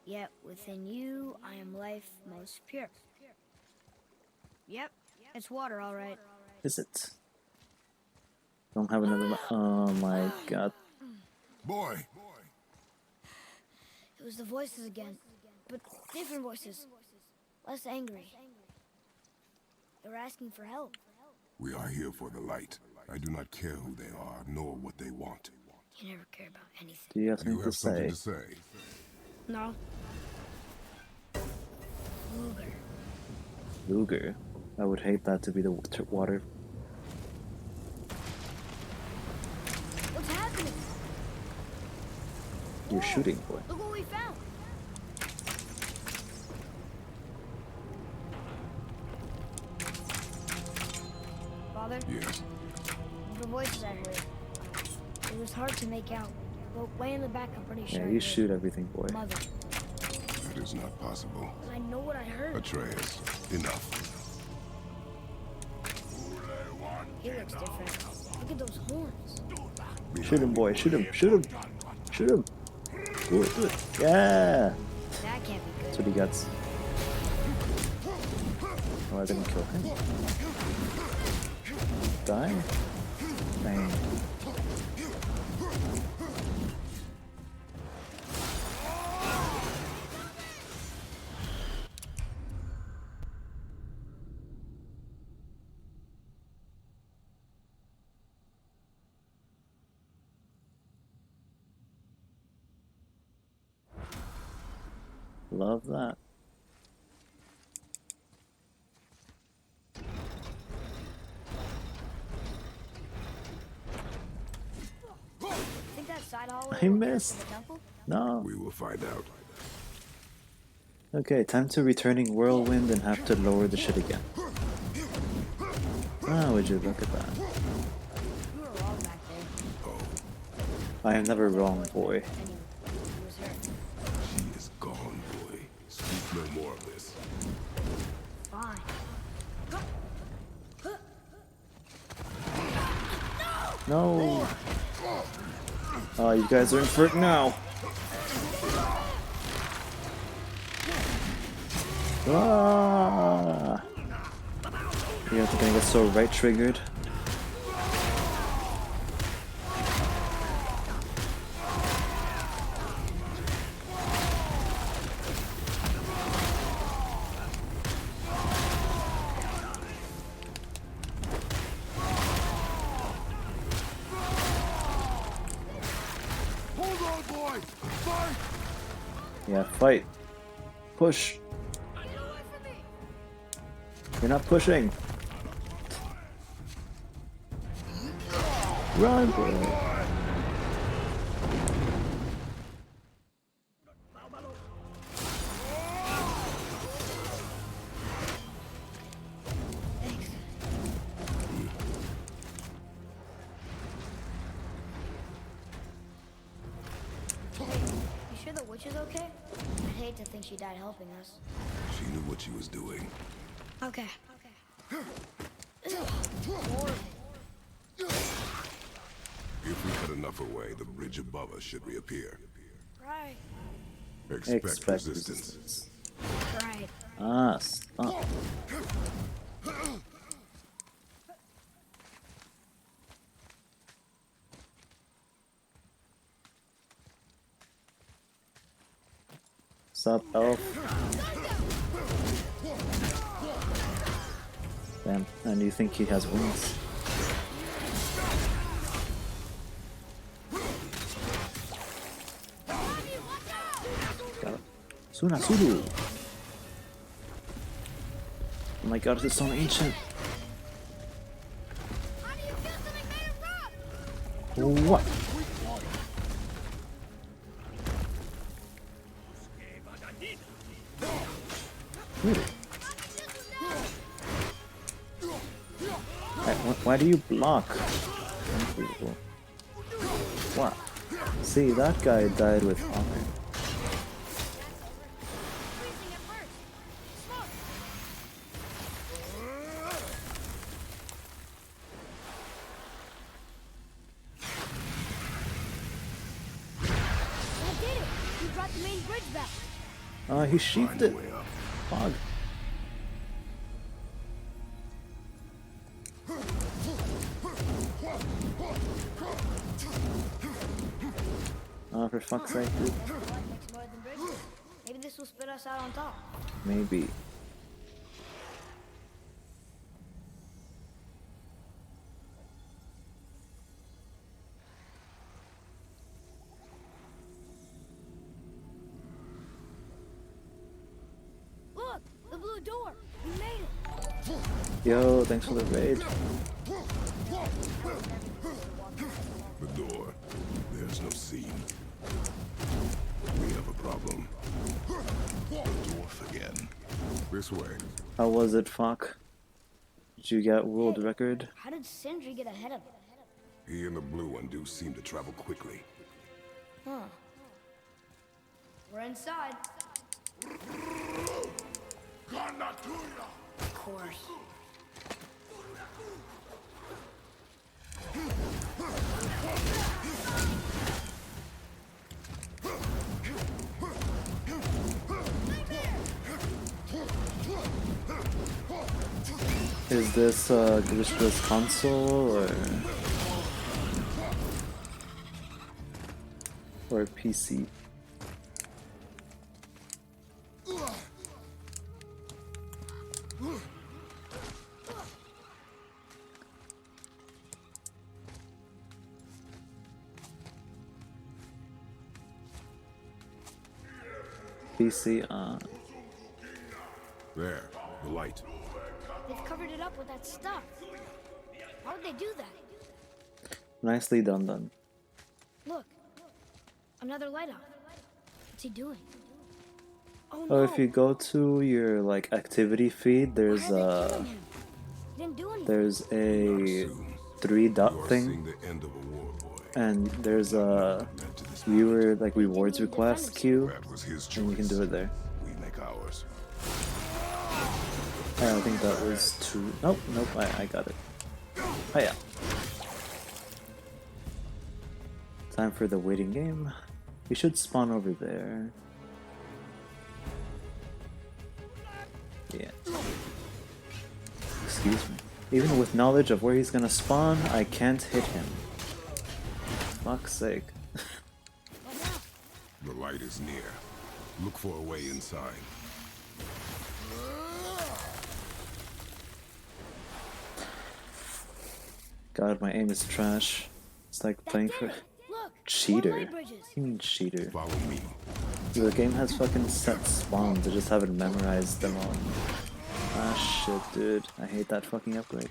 Yet within you, I am life most pure. Yep, it's water, all right. Is it? Don't have another. Oh my god. Boy! It was the voices again, but different voices. Less angry. They were asking for help. We are here for the light. I do not care who they are, nor what they want. You never care about anything. Do you have You anything to have something say? to say? No. Luger. Luger. I would hate that to be the water. What's happening? You're Whoa, shooting, boy. Look what we found. Father, Yes. the voices I heard. It was hard to make out, but way in the back I'm pretty sure. Yeah, I you heard shoot everything, boy. Mother. That is not possible. But I know what I heard. Atreus, enough. He looks different. Look at those horns. Shoot him, boy. Shoot him. Shoot him. Shoot him. Do it. Do it. Yeah. That can't be That's good. what he gets. Oh, I didn't kill him. Die? Bang. Love that. Think that side hallway I will get us missed. to the temple? No. We will find out. Okay, time to returning whirlwind and have to lower the shit again. Ah, would you look at that? You were wrong back there. Oh, I am never wrong, boy. Anyway, he was hurt. she is gone, boy. Speak no more of this. Fine. No! Oh, you guys are in for it now! Ah! You guys are gonna get so right triggered. Hold on, boy! Fight! Yeah, fight. Push. You're not pushing. Run, boy. Thanks. Hey, you sure the witch is okay? I'd hate to think she died helping us. She knew what she was doing. Okay. More. If we cut enough away, the bridge above us should reappear. Right. Expect resistance. Right. Ah, stop. Sup, elf? Damn, and you think he has wings? Got it. Sunasuru! Oh my god, it's so ancient! What? Really? Why do you block? Unbelievable. What? See, that guy died with honor. That did it! You brought the main bridge back. He sheathed Find it. a way up. Fog. Oh, for fuck's sake, dude. What makes more than bridges? Maybe this will spit us out on top. Maybe. Look! The blue door! We made it! Yo, thanks for the raid. The door. There's no seam. We have a problem. The dwarf again. This way. How was it, fuck? Did you get world record? How did Sindri get ahead of it? He and the blue one do seem to travel quickly. Huh. We're inside. Of course. Is this glitchless console or PC? PC on. There, the light. They've covered it up with that stuff. Why would they do that? Nicely done. Look. Another light out. What's he doing? Oh, Oh, no. if you go to your like activity feed, there's Why are they killing him? He didn't do anything. there's a Soon, 3-dot you are thing, seeing the end of a war, boy. and there's a Led to this viewer like rewards request queue, That was his choice. and you can do it there. We make ours. I think that was 2. Nope, I got it. Oh yeah. Time for the waiting game. We should spawn over there. Yeah. Excuse me. Even with knowledge of where he's gonna spawn, I can't hit him. Fuck's sake. What now? The light is near. Look for a way inside. God, my aim is trash. It's like playing for Look! More cheater. light bridges. What do you mean cheater? Follow me. The game has fucking set spawns, I just haven't memorized them all. Ah shit, dude. I hate that fucking upgrade.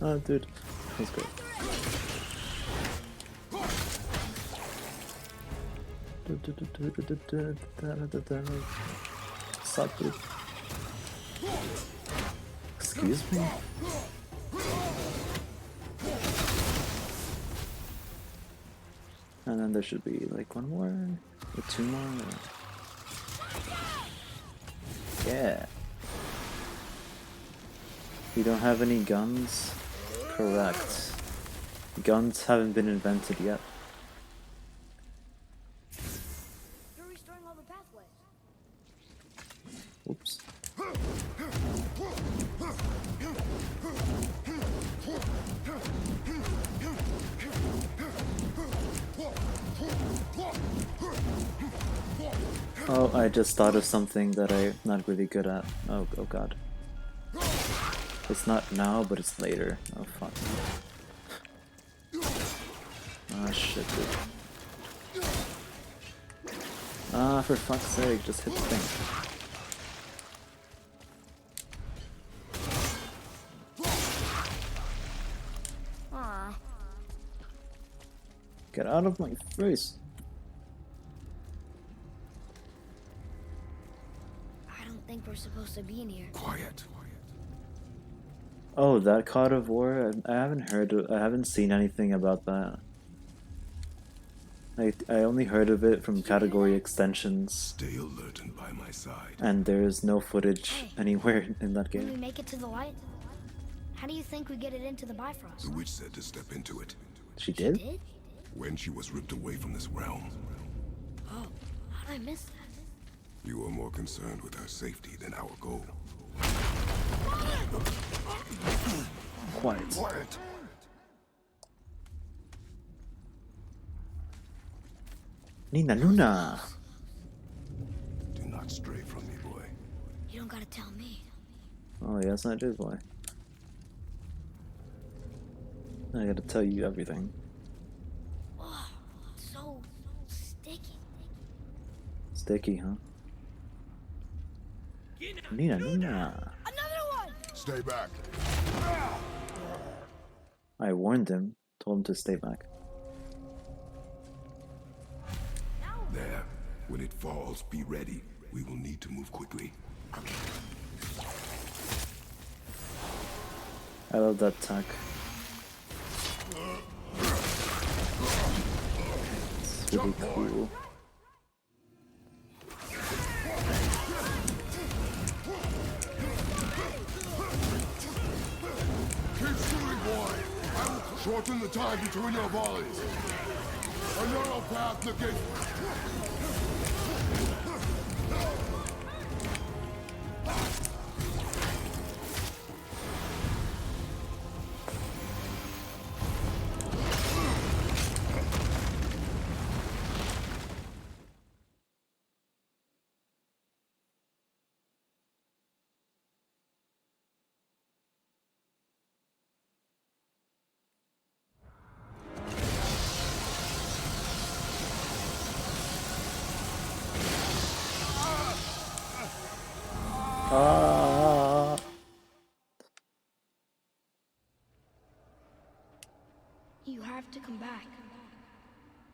Oh, dude, that's great. Sup, dude? Excuse me? And then there should be like one more or two more. Yeah. You don't have any guns? Correct. Guns haven't been invented yet. You're restoring all the pathways. Oops. Oh, I just thought of something that I'm not really good at. Oh god. It's not now, but it's later. Oh fuck. Ah shit, dude. Ah, for fuck's sake, just hit the thing. Aw. Get out of my face. I don't think we're supposed to be in here. Quiet. Oh, that God of War? I haven't I haven't seen anything about that. I only heard of it from category extensions, Stay alert and by my side. and there's no footage anywhere in that When we game. make it to the light, how do you think we get it into the Bifrost? The witch said to step into it. She did? Did? When she was ripped away from this realm, Oh, how did I miss that? you were more concerned with her safety than our goal. Quiet. Quiet. Nina Luna! Do not stray from me, boy. You don't gotta tell me. Oh, yes, I do, boy. I gotta tell you everything. Oh, it's so sticky. Sticky, huh? Nina Luna! Another one! Stay back. I warned him, told him to stay back. There. When it falls, be ready. We will need to move quickly. I love that tech. It's really cool. Keep shooting, boy. I will shorten the time between your volleys. A narrow path negates. Ah! You have to come back.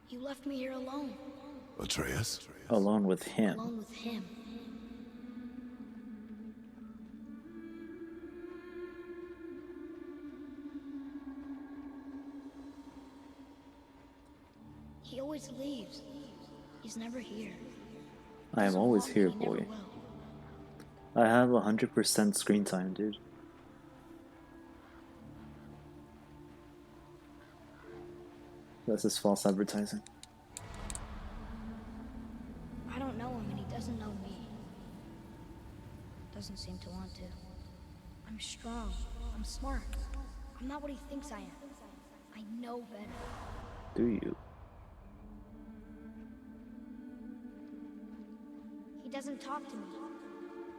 You left me here alone. Atreus? Alone with him. Alone with him. He always leaves. He's never here. I am Doesn't always want me, here, he never boy. will. I have 100% screen time, dude. This is false advertising. I don't know him and he doesn't know me. Doesn't seem to want to. I'm strong. I'm smart. I'm not what he thinks I am. I know better. Do you? He doesn't talk to me.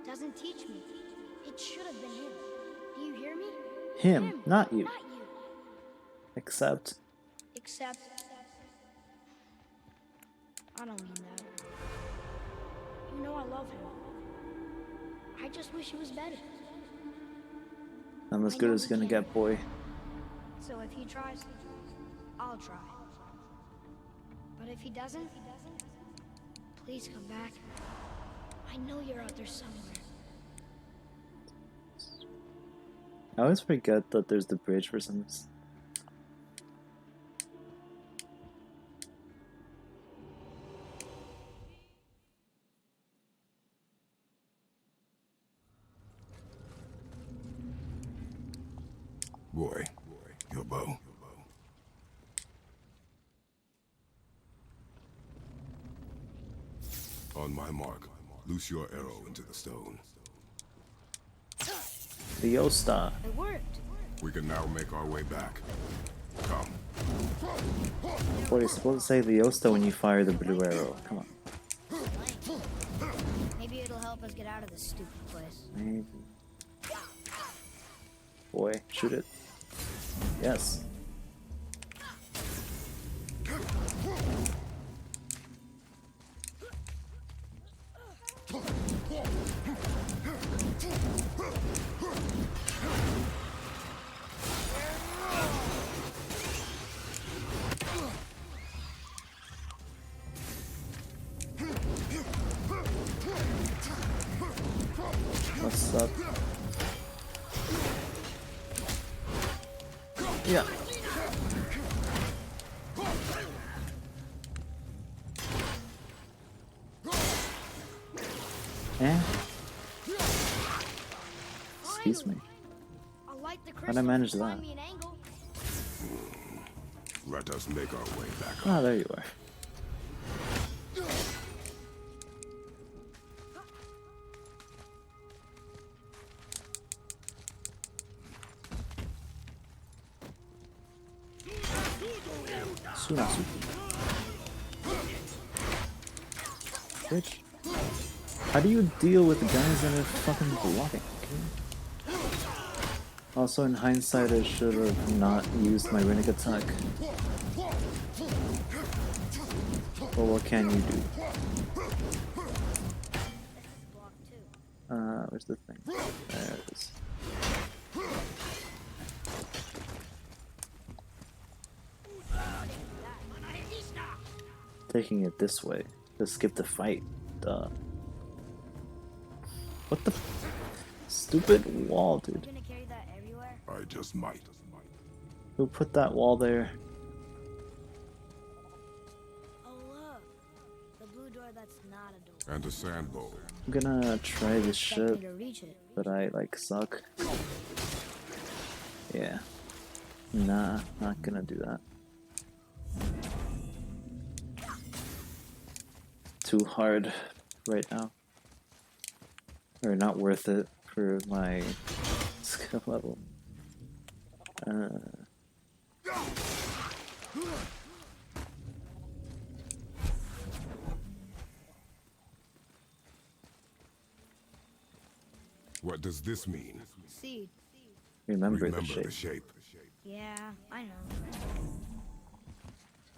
Doesn't teach me. It should have been him. Do you hear me? Him, not you. Not you. Except, Except... I don't mean that. You know I love him. I just wish he was better. I'm as good as gonna get, boy. So if he tries, I'll try. But if he doesn't, please come back. I know you're out there somewhere. I always forget that there's the bridge for some reason. Boy, your bow. On my mark, loose your arrow into the stone. The Yosta. It worked. We can now make our way back. Come. What are you supposed to say the Yosta when you fire the blue arrow? Come on. Maybe it'll help us get out of this stupid place. Maybe. Boy, shoot it. Yes. What's up? Yeah. Eh? Excuse me. I'll light the How'd I manage crystal and that? find me an angle. Let us make our way back. Ah, there you are. Tsunasuki. Bitch. How do you deal with the guys that are fucking blocking? Okay. Also, in hindsight, I should have not used my Rinnegan attack. But what can you do? Block 2. Where's the thing? There it is. Taking it this way. Just skip the fight. Duh. What the stupid wall, You're dude. gonna carry that everywhere? I just might. Who put that wall there? Oh look, the blue door that's not a door. And a sand bowl. I'm gonna try this Expect me shit, to reach it. but I like suck. Yeah. Nah, not gonna do that. Too hard right now. Or not worth it for my skill level. What does this mean? Seed. Remember the Remember the shape. shape. Yeah, I know.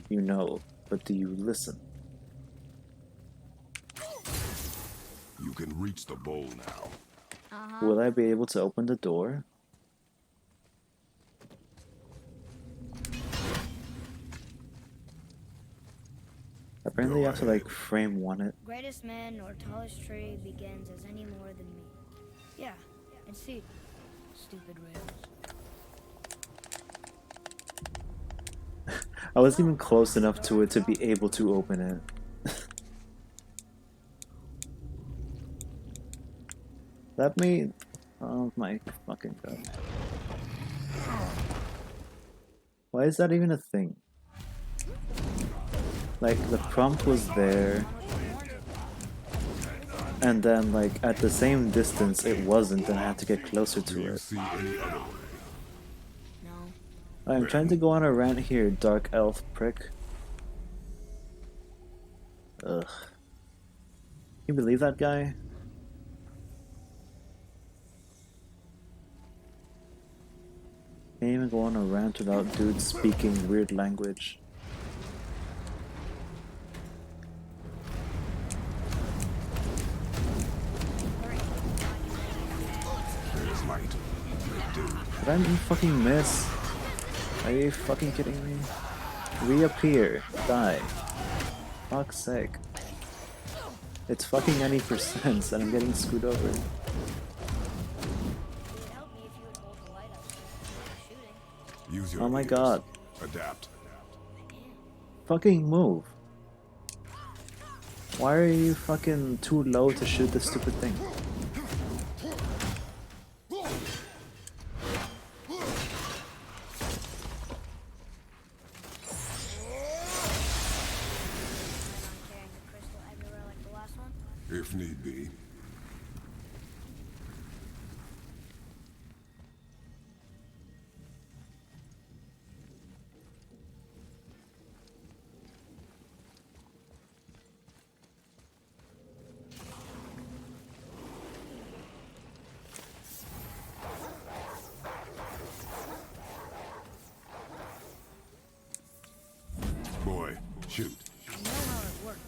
You know, but do you listen? You can reach the bowl now. Will I be able to open the door? Apparently you have to like frame one it. Greatest man or tallest tree begins as any more than me. Yeah, and seed. Stupid rails. I wasn't even close enough to it to be able to open it. That made... Oh my fucking god. Why is that even a thing? Like, the prompt was there, and then, like, at the same distance it wasn't, and I had to get closer Do to you it. see any other way? No. I'm trying to go on a rant here, Dark Elf prick. Ugh. Can you believe that guy? Can't even go on a rant without dudes speaking weird language. There's light. Make do. Can't you fucking miss? Are you fucking kidding me? Reappear. Die. Fuck's sake. It's fucking 90% and I'm getting screwed over. It would help me if you would hold the light up so I shooting. Use your Oh my ears. god. Adapt. Fucking move. Why are you fucking too low to shoot this stupid thing? Plan on carrying the crystal everywhere like the last one? If need be. Boy, shoot. I know how it works.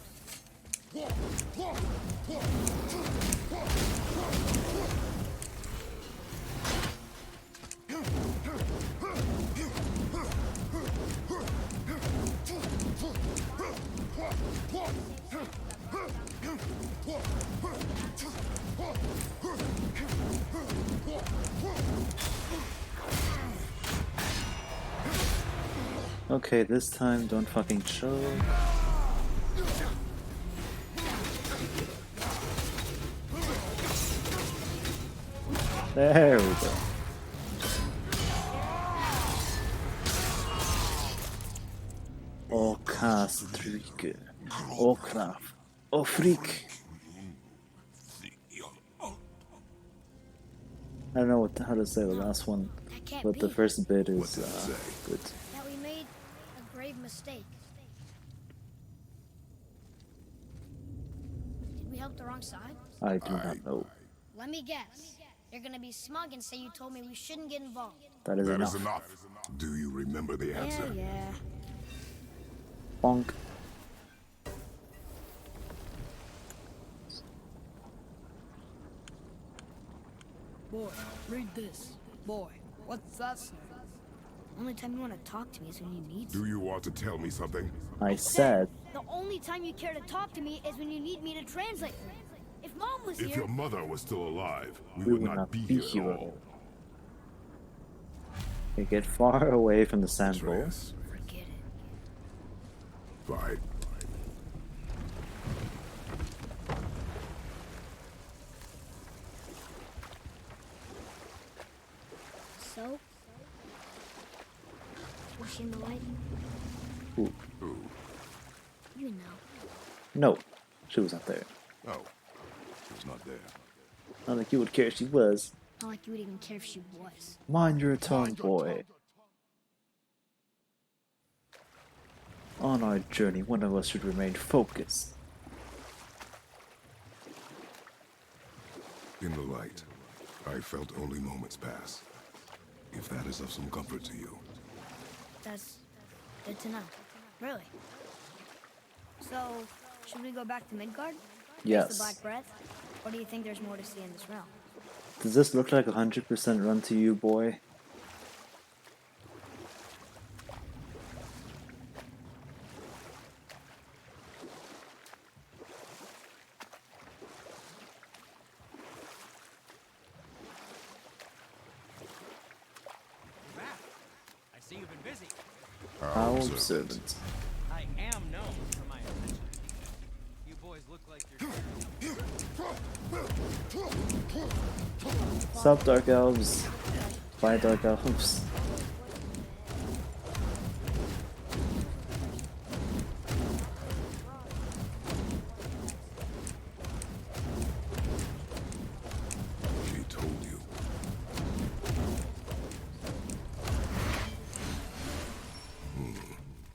Okay, this time don't fucking choke. There we go. Kastrike. Kraf. Freak. I don't know how to say the last one, That can't but be. the first bit What is did it say? good. That we made a grave mistake. Did we help the wrong side? I do not know. Let me guess. You're gonna be smug and say you told me we shouldn't get involved. That is That enough. is enough. Do you remember the answer? Yeah. Bonk. Boy, read this. Boy, what's that say? Only time you want to talk to me is when you need Do you want to tell me something? I said, The only time you care to talk to me is when you need me to translate for you. If Mom was If here, your mother was still alive, we we would would not be here at all. Okay, get far away from the sand bowl. Atreus. forget it. Fine. So? Was she in the light? Ooh. Ooh. You know. No, she was not there. Oh. She was not there. Not like you would care if she was. Not like you would even care if she was. Mind your tongue, boy. On our journey, one of us should remain focused. In the light, I felt only moments pass. If that is of some comfort to you. That's good to know. Really. So, should we go back to Midgard? Face Yes. the Black Breath? Or do you think there's more to see in this realm? Does this look like 100% run to you, boy? Matt, I see you've been busy. How observant. I am known for my attention to detail. You boys look like you're Sup, Dark Elves? Bye, Dark Elves. She told you.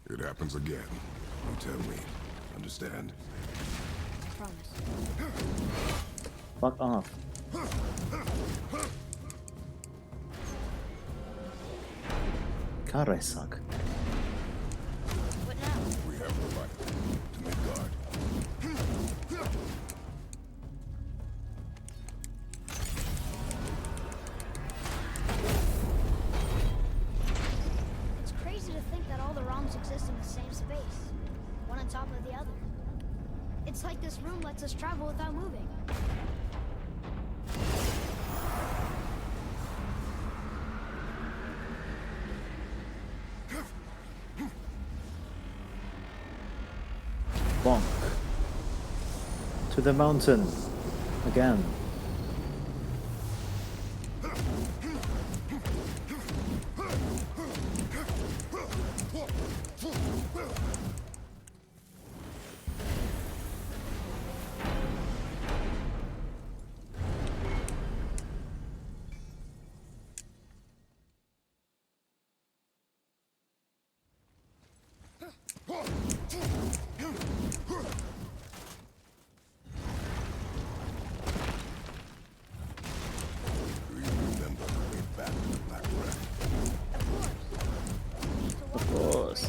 It happens again. You tell me. Understand? I promise. Fuck off. God, I suck. What now? We have the right to Midgard. It's like this room lets us travel without moving. Bonk. To the mountain. Again. Do you remember the way back to the Black Wreck? Of course.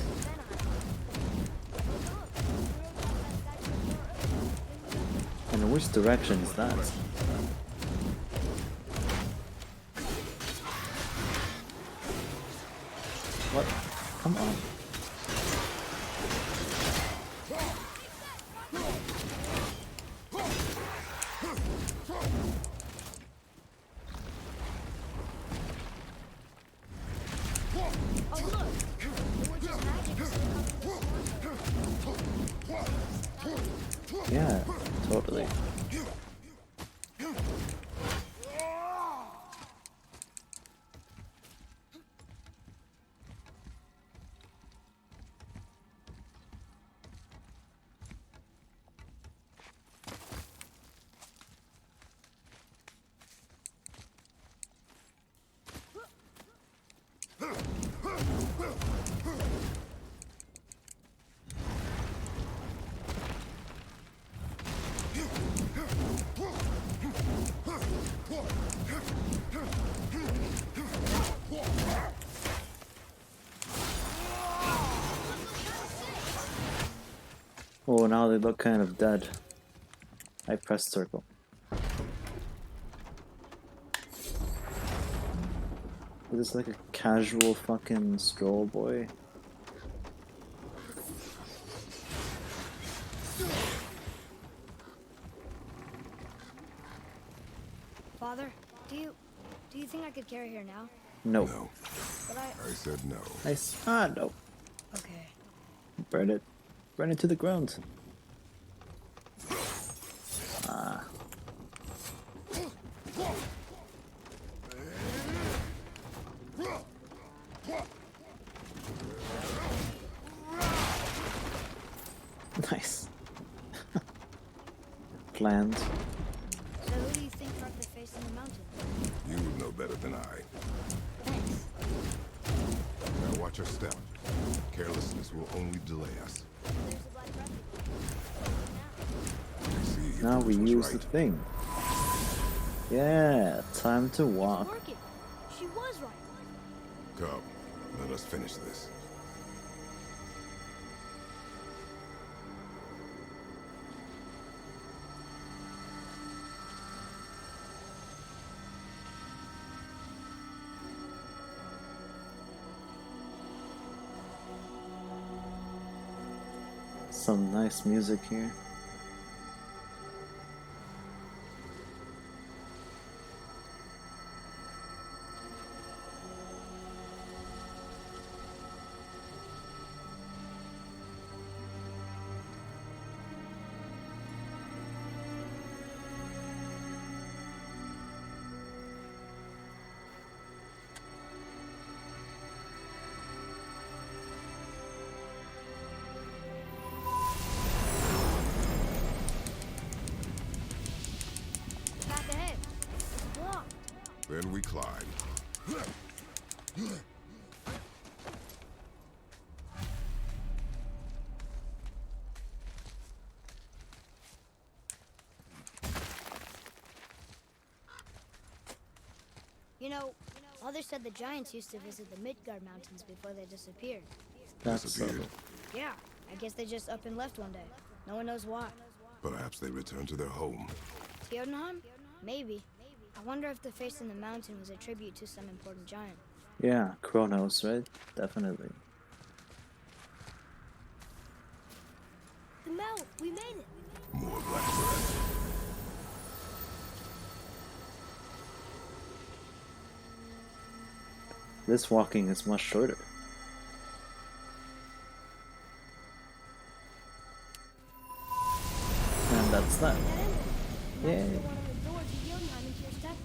And which direction is that? What? Come on. Oh look! The witch's magic is still coming. Yeah, totally. Oh, now they look kind of dead. I pressed circle. Is this like a casual fucking stroll boy? Father, do you think I could carry her now? No. No. But I said no. No. okay. Burn it. Burn it to the ground. Ah. Nice. Planned. So who do you think brought the face in the mountain? You would know better than I. Thanks. Now watch your step. Carelessness will only delay us. There's the black breath. I see if Now the we witch was use the right. thing. Yeah, time to It's walk. working. She was right. Come, let us finish this. Some nice music here. Back ahead. It's blocked. Then we climb. Mother said the giants used to visit the Midgard Mountains before they disappeared. That's Disappeared. Yeah, I guess they just up and left one day. No one knows why. Perhaps they returned to their home. Jotunheim? Maybe. I wonder if the face in the mountain was a tribute to some important giant. Yeah, Kronos, right? Definitely. The mount! We made it! more, Blackbird. This walking is much shorter. And that's that. Yay. One of the doors to Jotunheim into your step.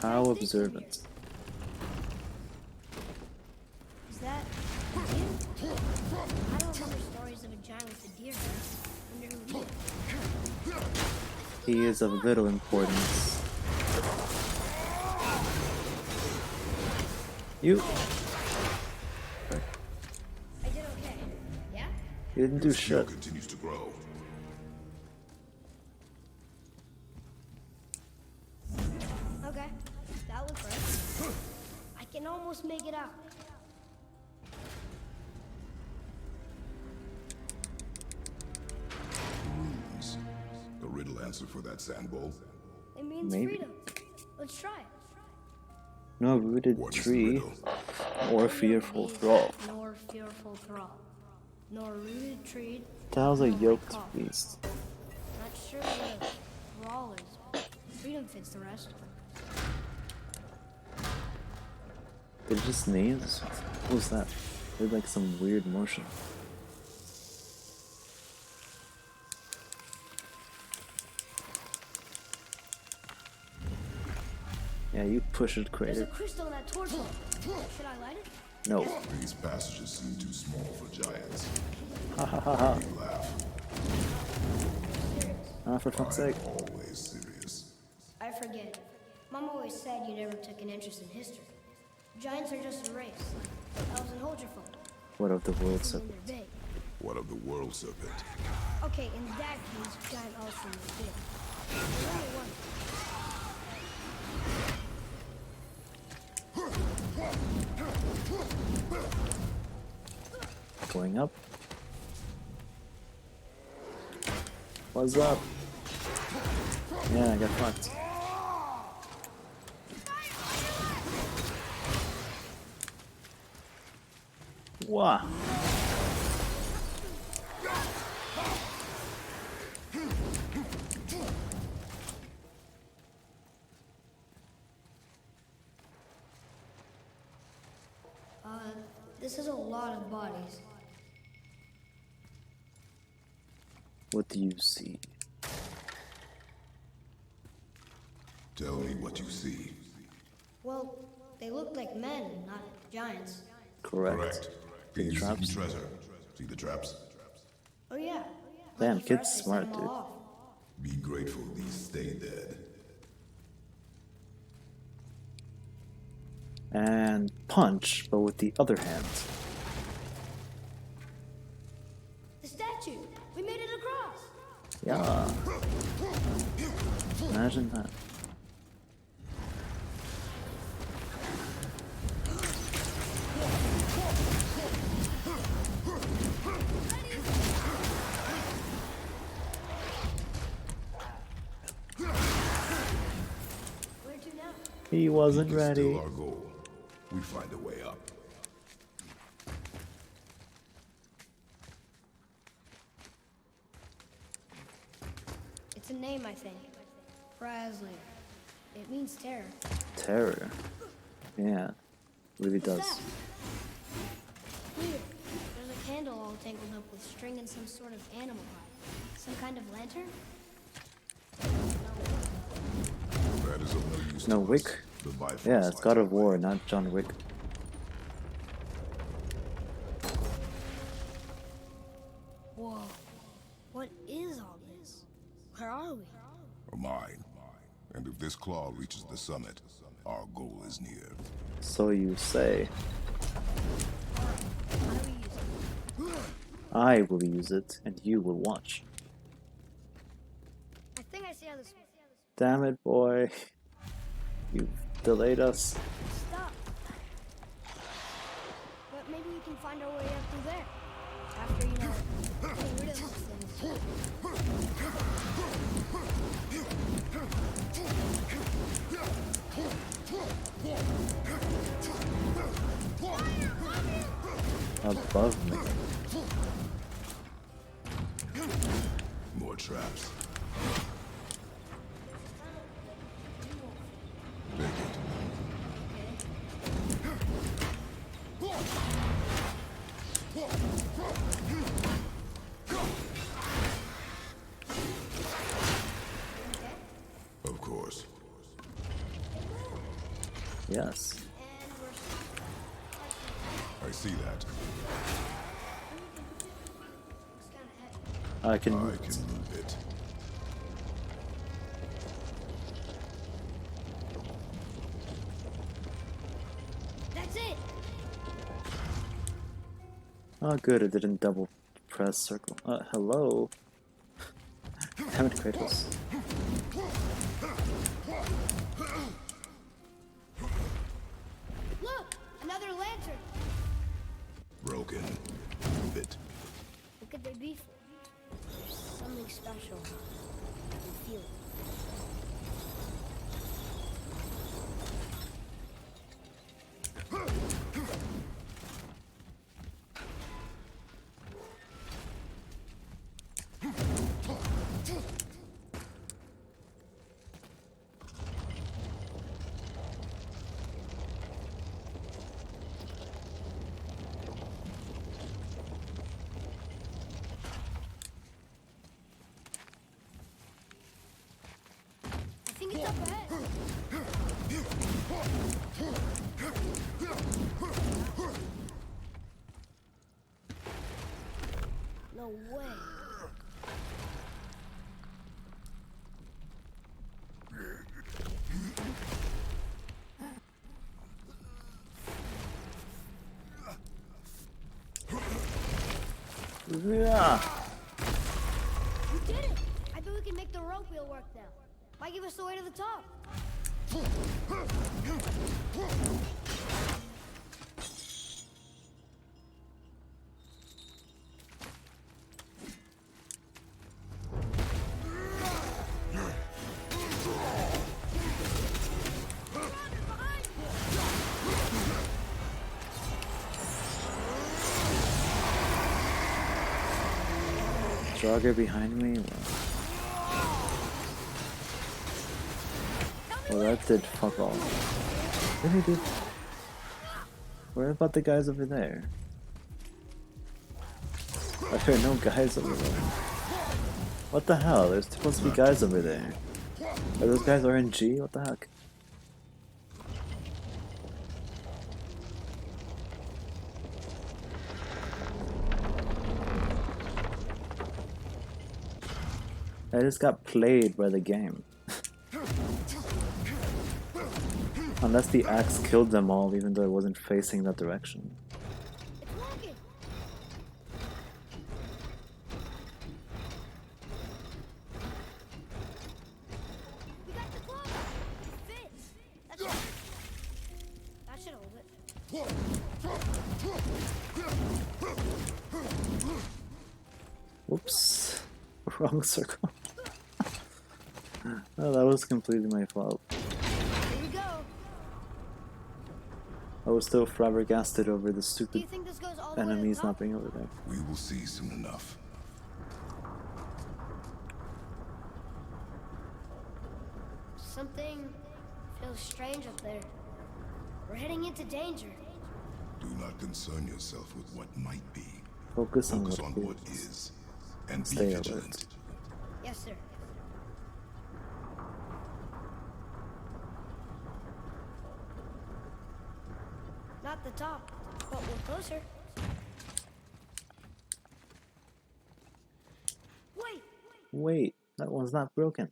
How observant. Is that a deer? I don't remember stories of a giant with a deer head. Wonder who he is. He is of little importance. You I did okay. Yeah? you didn't do Your skill shit. continues to grow. Okay. That looked right. I can almost make it out. Runes. A riddle answer for that sand bowl. It means Maybe. freedom. Let's try it. No rooted What is the tree riddle? or fearful thrall. Nor fearful thrall. Nor rooted tree. That was a nor yoked cough. beast. Not sure what a thrall is, but freedom fits the rest. They're just names? What was that? They're like some weird motion. Yeah, you push it, There's a Crater. crystal in that torch hole. Should I light it? No. These passages seem too small for giants. Ha ha ha ha. We laugh. Ah, for fuck's sake. I'm always serious. I forget. Mom always said you never took an interest in history. Giants are just a race, like elves and Holgerfolk. What of the world And serpent? they're big. What of the world serpent? Okay, in that case, giant elves are big. There's only one. Going up. What's up? Yeah, I got fucked. Wow. This is a lot of bodies. What do you see? Tell me what you see. Well, they look like men, not giants. Correct. Can you Traps? see treasure? See the traps? Oh yeah. Damn, Lucky for kid's us, they set smart, them all dude. off. Be grateful these stay dead. And punch, but with the other hand. The statue! We made it across! Yeah. Imagine that. Where to now? He wasn't Peak is ready. Still our goal. We find a way up. It's a name, I think. Prasley. It means terror. Terror. Yeah, really What's does. that? Weird. There's a candle all tangled up with string and some sort of animal hide. Some kind of lantern? That is of no use No to Wick? us. The Bifrost Yeah, it's lights God our of War, way. not John Wick. Whoa. What is all this? Where are we? A mine. And if this claw reaches the summit, our goal is near. So you say. How do we use it? I will use it, and you will watch. I think I see how this works. Damn it, boy. You delayed us. Stop. But maybe we can find our way up through there. After, getting rid of those things. Above me. More traps. Take it. Of course. Yes. I see that. I can. I can move it. That's it. Oh, good. It didn't double press circle. Hello. Damn it, Kratos. Look, another lantern. Broken. Move it. What could they be for? There's something special. I can feel it. I think it's up ahead. No way. Yeah. We did it! I bet we can make the rope wheel work now. Might give us the way to the top. Jogger behind me. Well, that did fuck all. Really did. Where about the guys over there? Are there no guys over there? What the hell? There's supposed to be guys over there. Are those guys RNG? What the heck? I just got played by the game. Unless the axe killed them all, even though I wasn't facing that direction. It's working. We got the glove. It fits. That's right. That should hold it. Whoops. Wrong circle. Oh, that was completely my fault. Here we go. I was still flabbergasted over the Do stupid you think this goes all the way to the enemies top? not being over there. We will see soon enough. Something feels strange up there. We're heading into danger. Do not concern yourself with what might be. Focus on Focus on what is. is. And be Stay vigilant. alert. Yes, sir. Not the top, but we're closer. Wait! Wait, that one's not broken.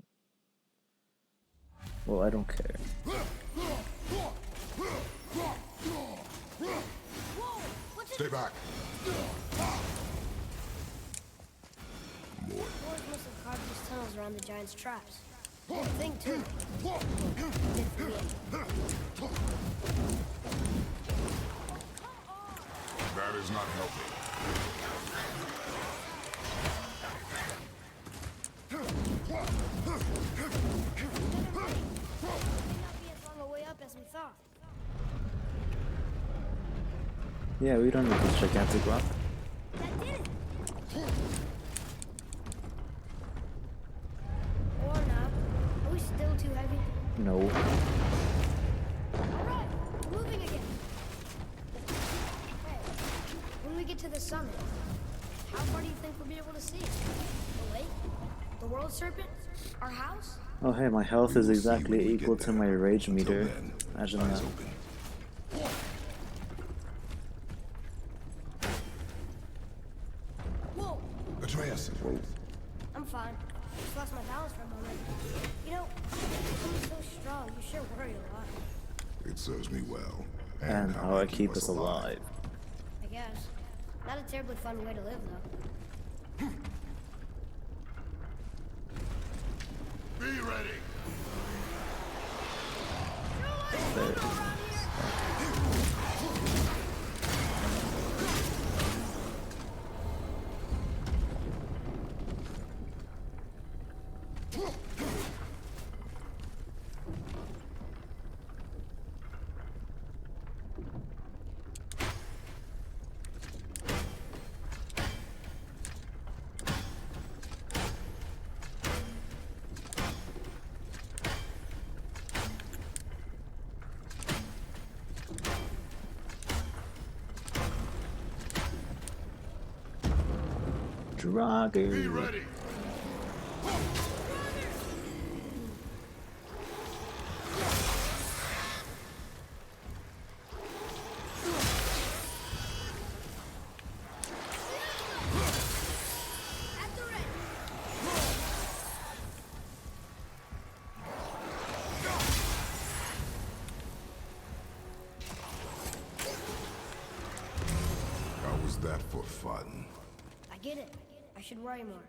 Well, I don't care. Whoa! What's Stay back. More. Boys must have carved these tunnels around the giant's traps. Good thing, too. Good for me. That is not helping. May not be as long a way up as we thought. Yeah, we don't need this gigantic rock. That did it! No. All right, we're moving again. Hey, when we get to the summit, how far do you think we'll be able to see? The lake? The world serpent? Our house? Oh hey, my health is We will see exactly when we equal get to there. my rage Until meter. then, Imagine eyes that. open. Whoa, Atreus. I'm fine. Just lost my balance for a moment. You know, you're so strong. You sure worry a lot. It serves me well. And how I keep us alive. I guess. Not a terribly fun way to live, though. Be ready. There it is. Dragon. ready. At the ready. How was that for fun? I get it. I should worry more.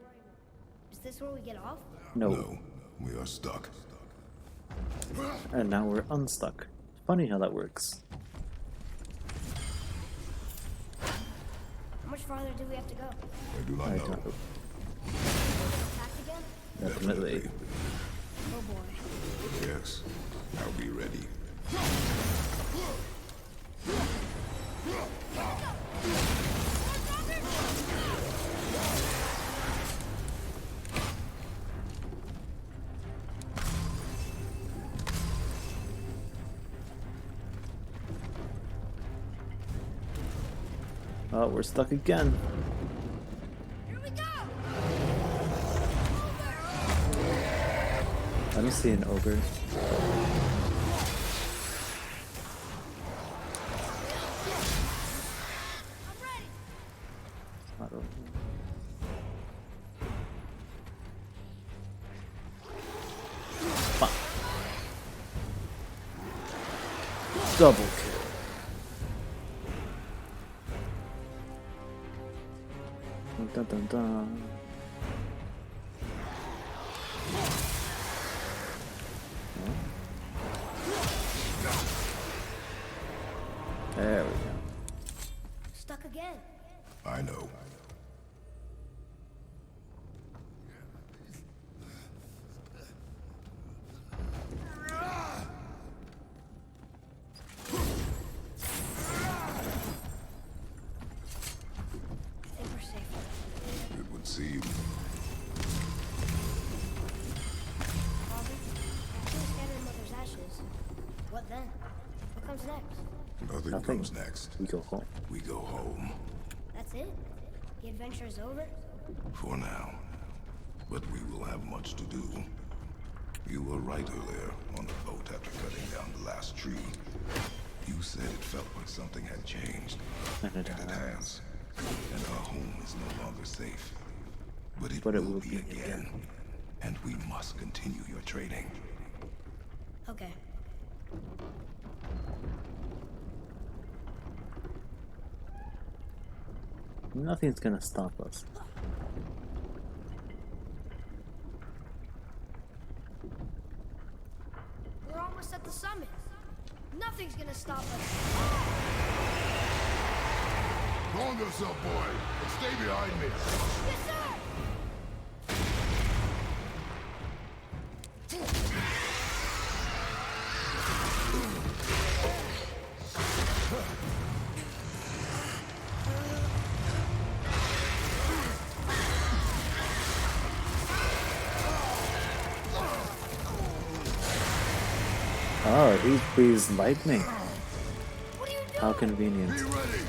Is this where we get off? No. No, we are stuck. And now we're unstuck. Funny how that works. How much farther do we have to go? I do not I know. don't know. Attacked again? Definitely. Oh boy. Yes. Now be ready. Oh, we're stuck again. Here we go! I don't see an ogre. I'm ready! I don't know. Fuck. Double kill. Dun dun dun. There we go. Stuck again. I know. I think we're safe. It would seem. Father, after we scatter Mother's ashes, what then? What comes next? Nothing Nothing. comes next. We go home. We go home. That's it? The adventure is over? For now. But we will have much to do. You were right earlier on the boat after cutting down the last tree. You said it felt like something had changed. And it And it has. And our home is no longer safe. But it, But it will will be be again. And we must continue your training. Okay. Nothing's gonna stop us. We're almost at the summit. Nothing's gonna stop us. Calm yourself, boy, and stay behind me. Yes, sir! he breathes lightning. What are you doing? How convenient. Be ready!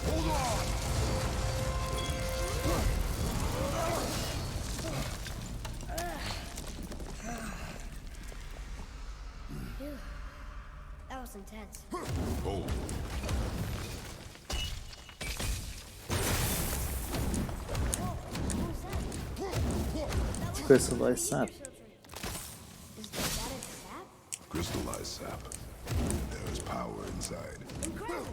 Hold on! Phew. That was intense. Hold. What was that? It's crystallized sap. Is that a sap? Crystallized sap. There is power inside. Incredible!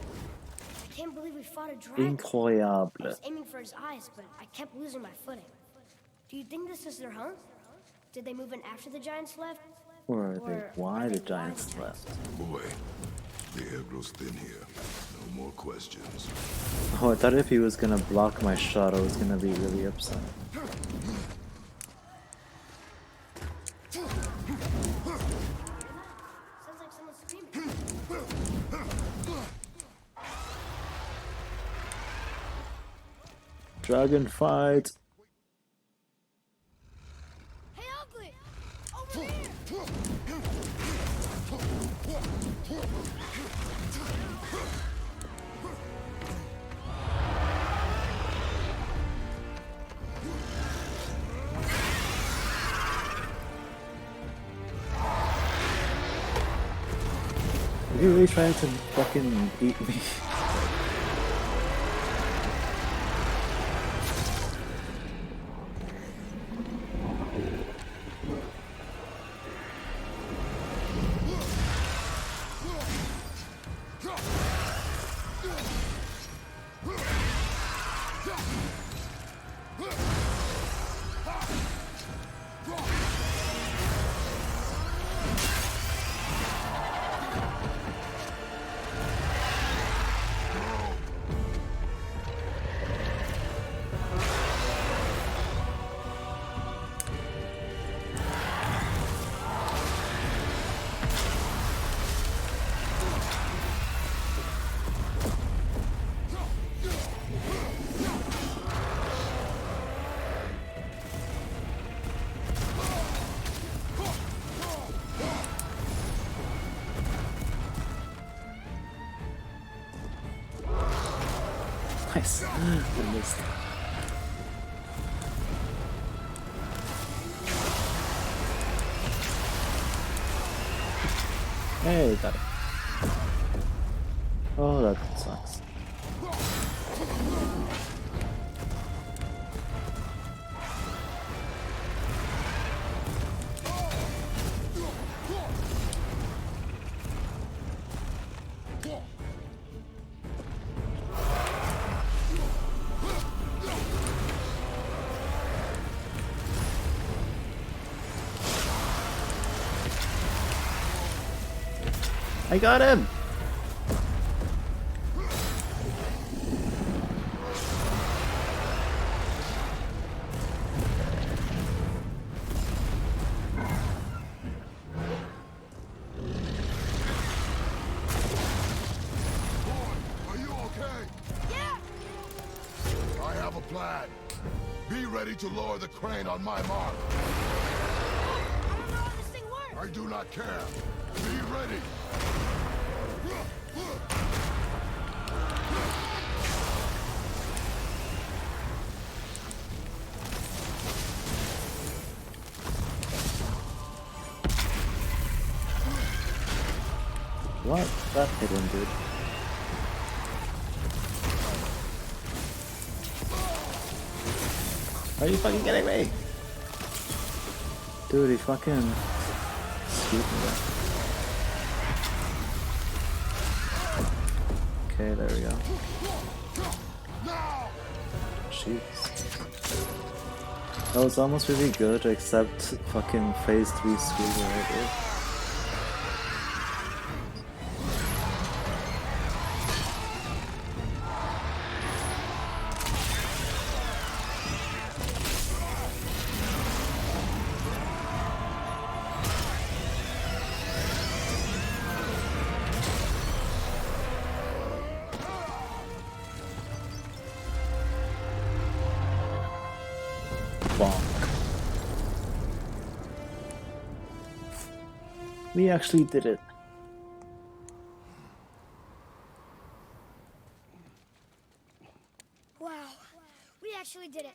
I can't believe we fought a dragon. I Incroyable. was aiming for his eyes, but I kept losing my footing. Do you think this is their home? Did they move in after the giants left? Or are they Or why are the they giants why the left? Boy, the air grows thin here. No more questions. Oh, I thought if he was gonna block my shot, I was gonna be really upset. Sounds like someone's screaming. Dragon fight! Hey, Ugly! Over here! Are you really trying to fucking beat me? Nice. I missed. Hey, got it. Oh, that sucks. I got him! Are you okay? Yeah! I have a plan. Be ready to lower the crane on my mark. I don't know how this thing works! I do not care. Be ready. What? That hit him, dude. Are you fucking kidding me? Dude, he fucking scooped me there. Okay, there we go. Jeez. That was almost really good, except fucking phase 3 squealer right here. Bonk. We actually did it. Wow, we actually did it.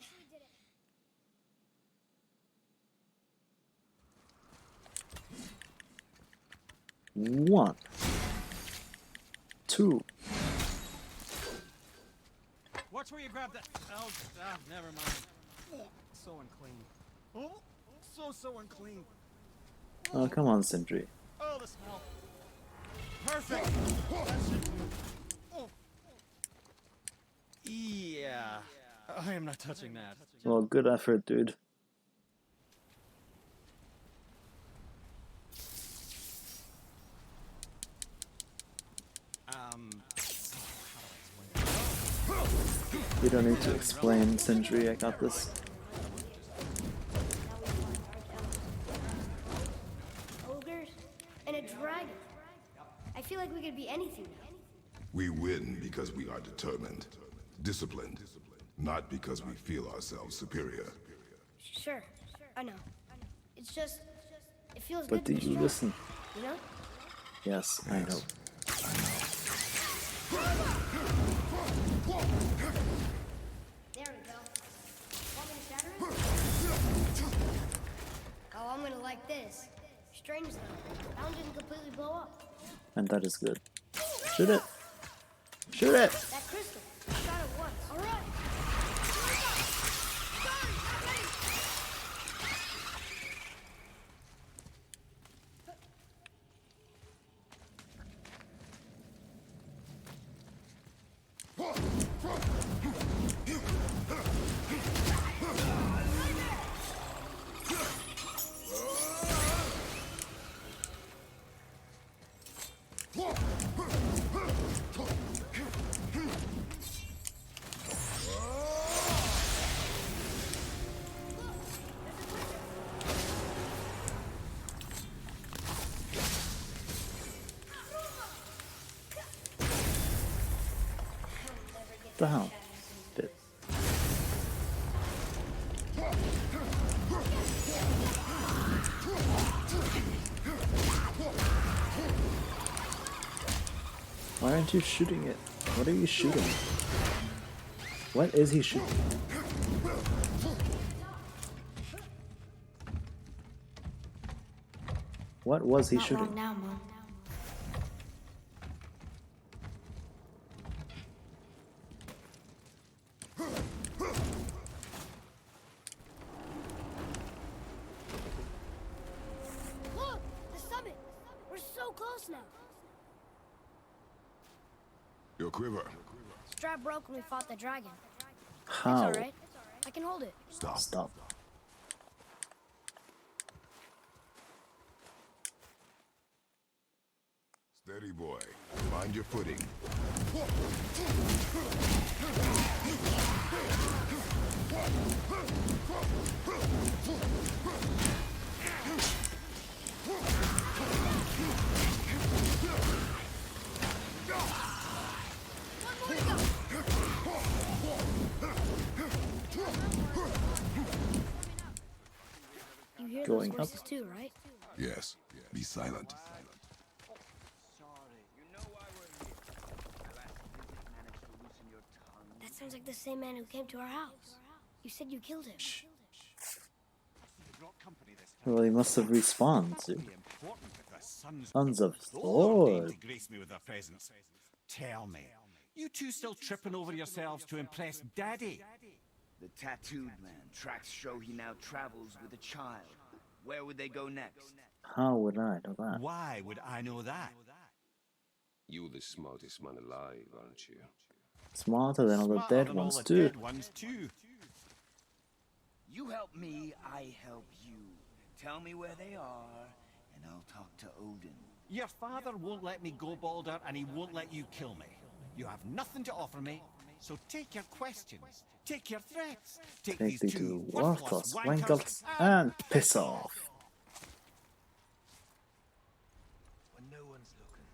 One. Two. Watch where you grab that. Oh, never mind. So unclean. Oh, so unclean. Oh, come on, Sindri. Oh, the smell. Perfect. That should. Oh. Yeah. I am not touching that. Well, good effort, dude. You don't need to explain, Sindri. I got this. Ogres and a dragon. I feel like we could be anything now. We win because we are determined, disciplined, not because we feel ourselves superior. Sure, I know. It's just, it feels But good to do be you strong, listen? you know? Yes, I know. There we go. Want me to shatter it? Oh, I'm gonna like this. Strange though, that one didn't completely blow up. And that is good. Shoot it! Shoot it! That crystal, I shot it once. All right. The hell? Bit. Why aren't you shooting it? What are you shooting? What is he shooting? What was he Not shooting? long now, Mom. Look! The summit! We're so close now! Your quiver. Strap broke when we fought the dragon. It's How? alright. I can hold it. Stop. Stop. Steady, boy. Find your footing. You hear Going those up. voices too, right? Yes. Be silent. That sounds like the same man who came to our house. You said you killed him. Well, he must have respawned. Dude. Sons of Thor. To grace me with their presence. Tell me, you two still tripping over yourselves to impress Daddy? The tattooed man. Tracks show he now travels with a child. Where would they go next? How would I know that? Why would I know that? You're the smartest man alive, aren't you? Smarter than all the Smarter dead than all ones the too. dead ones too. You help me, I help you. Tell me where they are, and I'll talk to Odin. Your father won't let me go, Baldur, and he won't let you kill me. You have nothing to offer me, so take your questions, take your threats, take Take these the two two worthless worthless wankers, wankles and piss off. When no one's looking,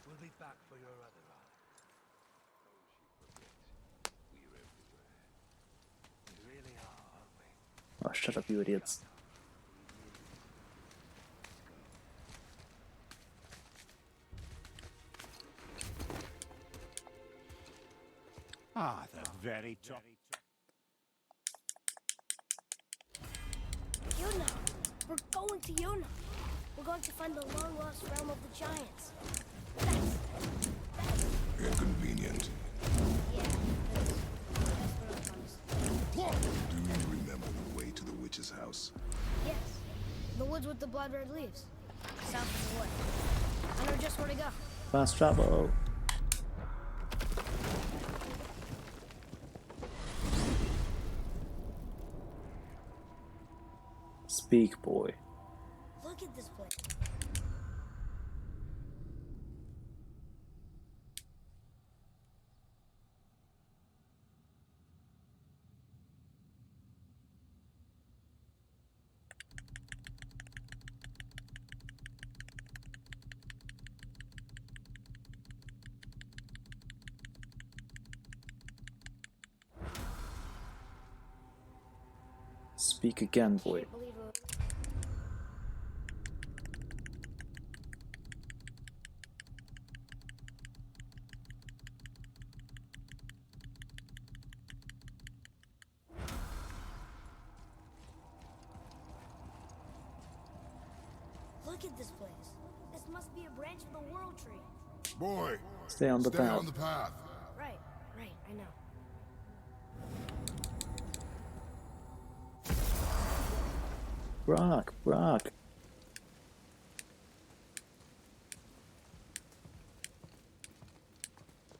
we'll be back for your other eye. We're everywhere. We really are, aren't we? Oh, shut up, you idiots. Ah, the very top. Yuna! We're going to Yuna! We're going to find the long-lost realm of the giants. Inconvenient. Yeah, that's what I promised. Do you remember the way to the witch's house? Yes, the woods with the blood red leaves. South of the wood. I know just where to go. Fast travel. Speak, boy. Look at this place. Speak again, boy. Can't believe it. Look at this place. This must be a branch of the World Tree. Boy, Stay on the stay path. on the path. Right, I know. Brock, Brock.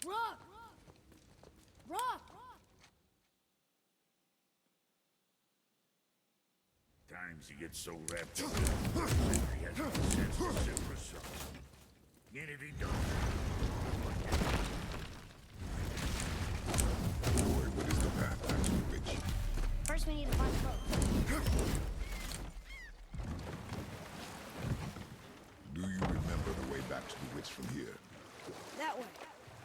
Rock! Rock! Times you get so wrapped up in it, he has no sense of self-respect. And if he don't, Boy, what is the path back to the witch? First we need to find the boat. Do you remember the way back to the witch from here? That way.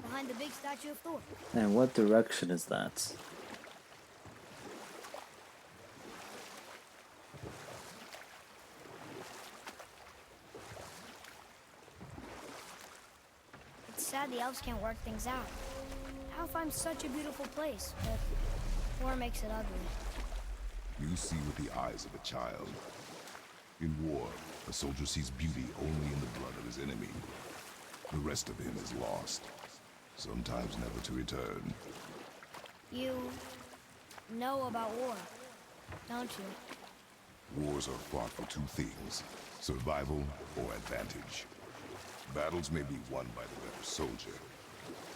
Behind the big statue of Thor. And what direction is that? It's sad the elves can't work things out. Alfheim's such a beautiful place, but war makes it ugly. You see with the eyes of a child. In war, a soldier sees beauty only in the blood of his enemy. The rest of him is lost, sometimes never to return. You know about war, don't you? Wars are fought for two things, survival or advantage. Battles may be won by the better soldier.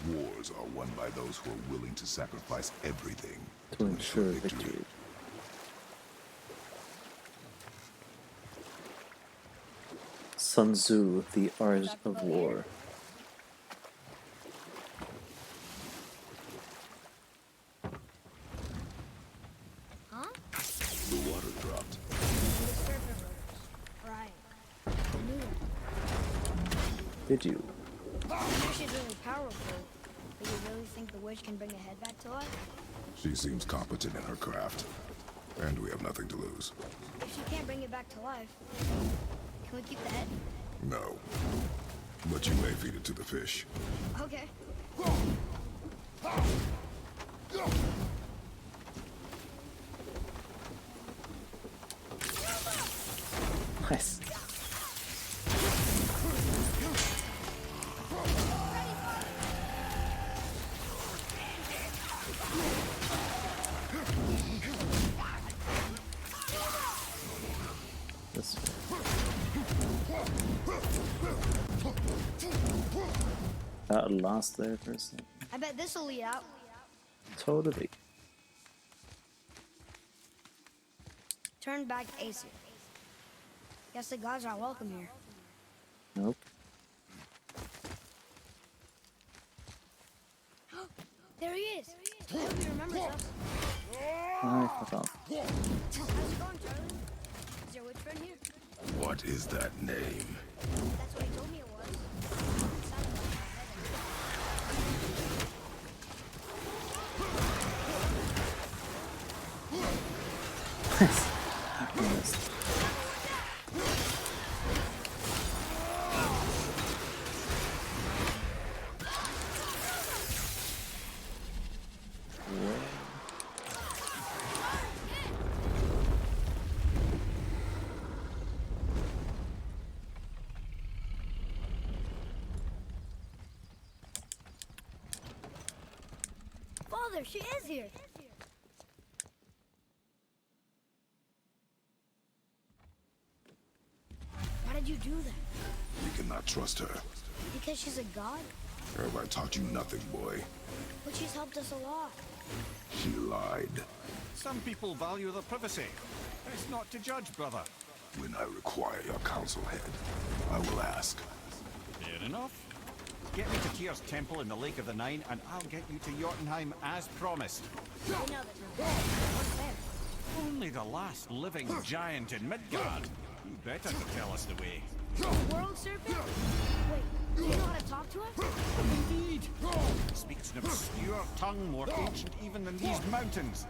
Wars are won by those who are willing to sacrifice everything To ensure victory. Sun Tzu, The Art of War. Huh? The water dropped. The serpent rose. Right. I knew that. Did you? She's really powerful. But you really think the witch can bring a head back to life? She seems competent in her craft, and we have nothing to lose. If she can't bring it back to life, can we keep the head? No. But you may feed it to the fish. Okay. Nice. This got lost there for a second. I bet this'll lead out. Totally. Turn back Aesir. Guess the gods aren't welcome here. Nope. There he is. I hope he remembers us. Alright, fuck off. How's it going, Charlie? Is your witch friend here? What is that name? That's what he told me it was. It sounded like my head. Nice. Mother, she is here. Why did you do that? You cannot trust her. Because she's a god? Have I taught you nothing, boy? But she's helped us a lot. She lied. Some people value their privacy. It's not to judge, brother. When I require your counsel head, I will ask. Fair enough. Get me to Tyr's temple in the Lake of the Nine, and I'll get you to Jotunheim as promised. I know there's no god. What's there? Only the last living giant in Midgard. You better to tell us the way. The world serpent? Wait, do you know how to talk to him? Indeed. Speaks an obscure tongue more ancient even than these mountains.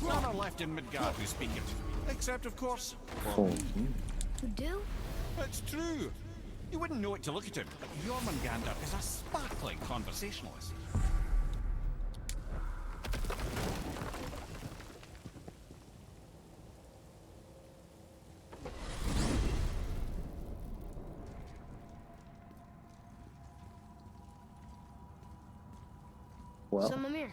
None are left in Midgard who speak it. Except, of course, Oh, You do? it's true. You wouldn't know it to look at him, but Jormungandr is a sparkling conversationalist. well. So, Mimir,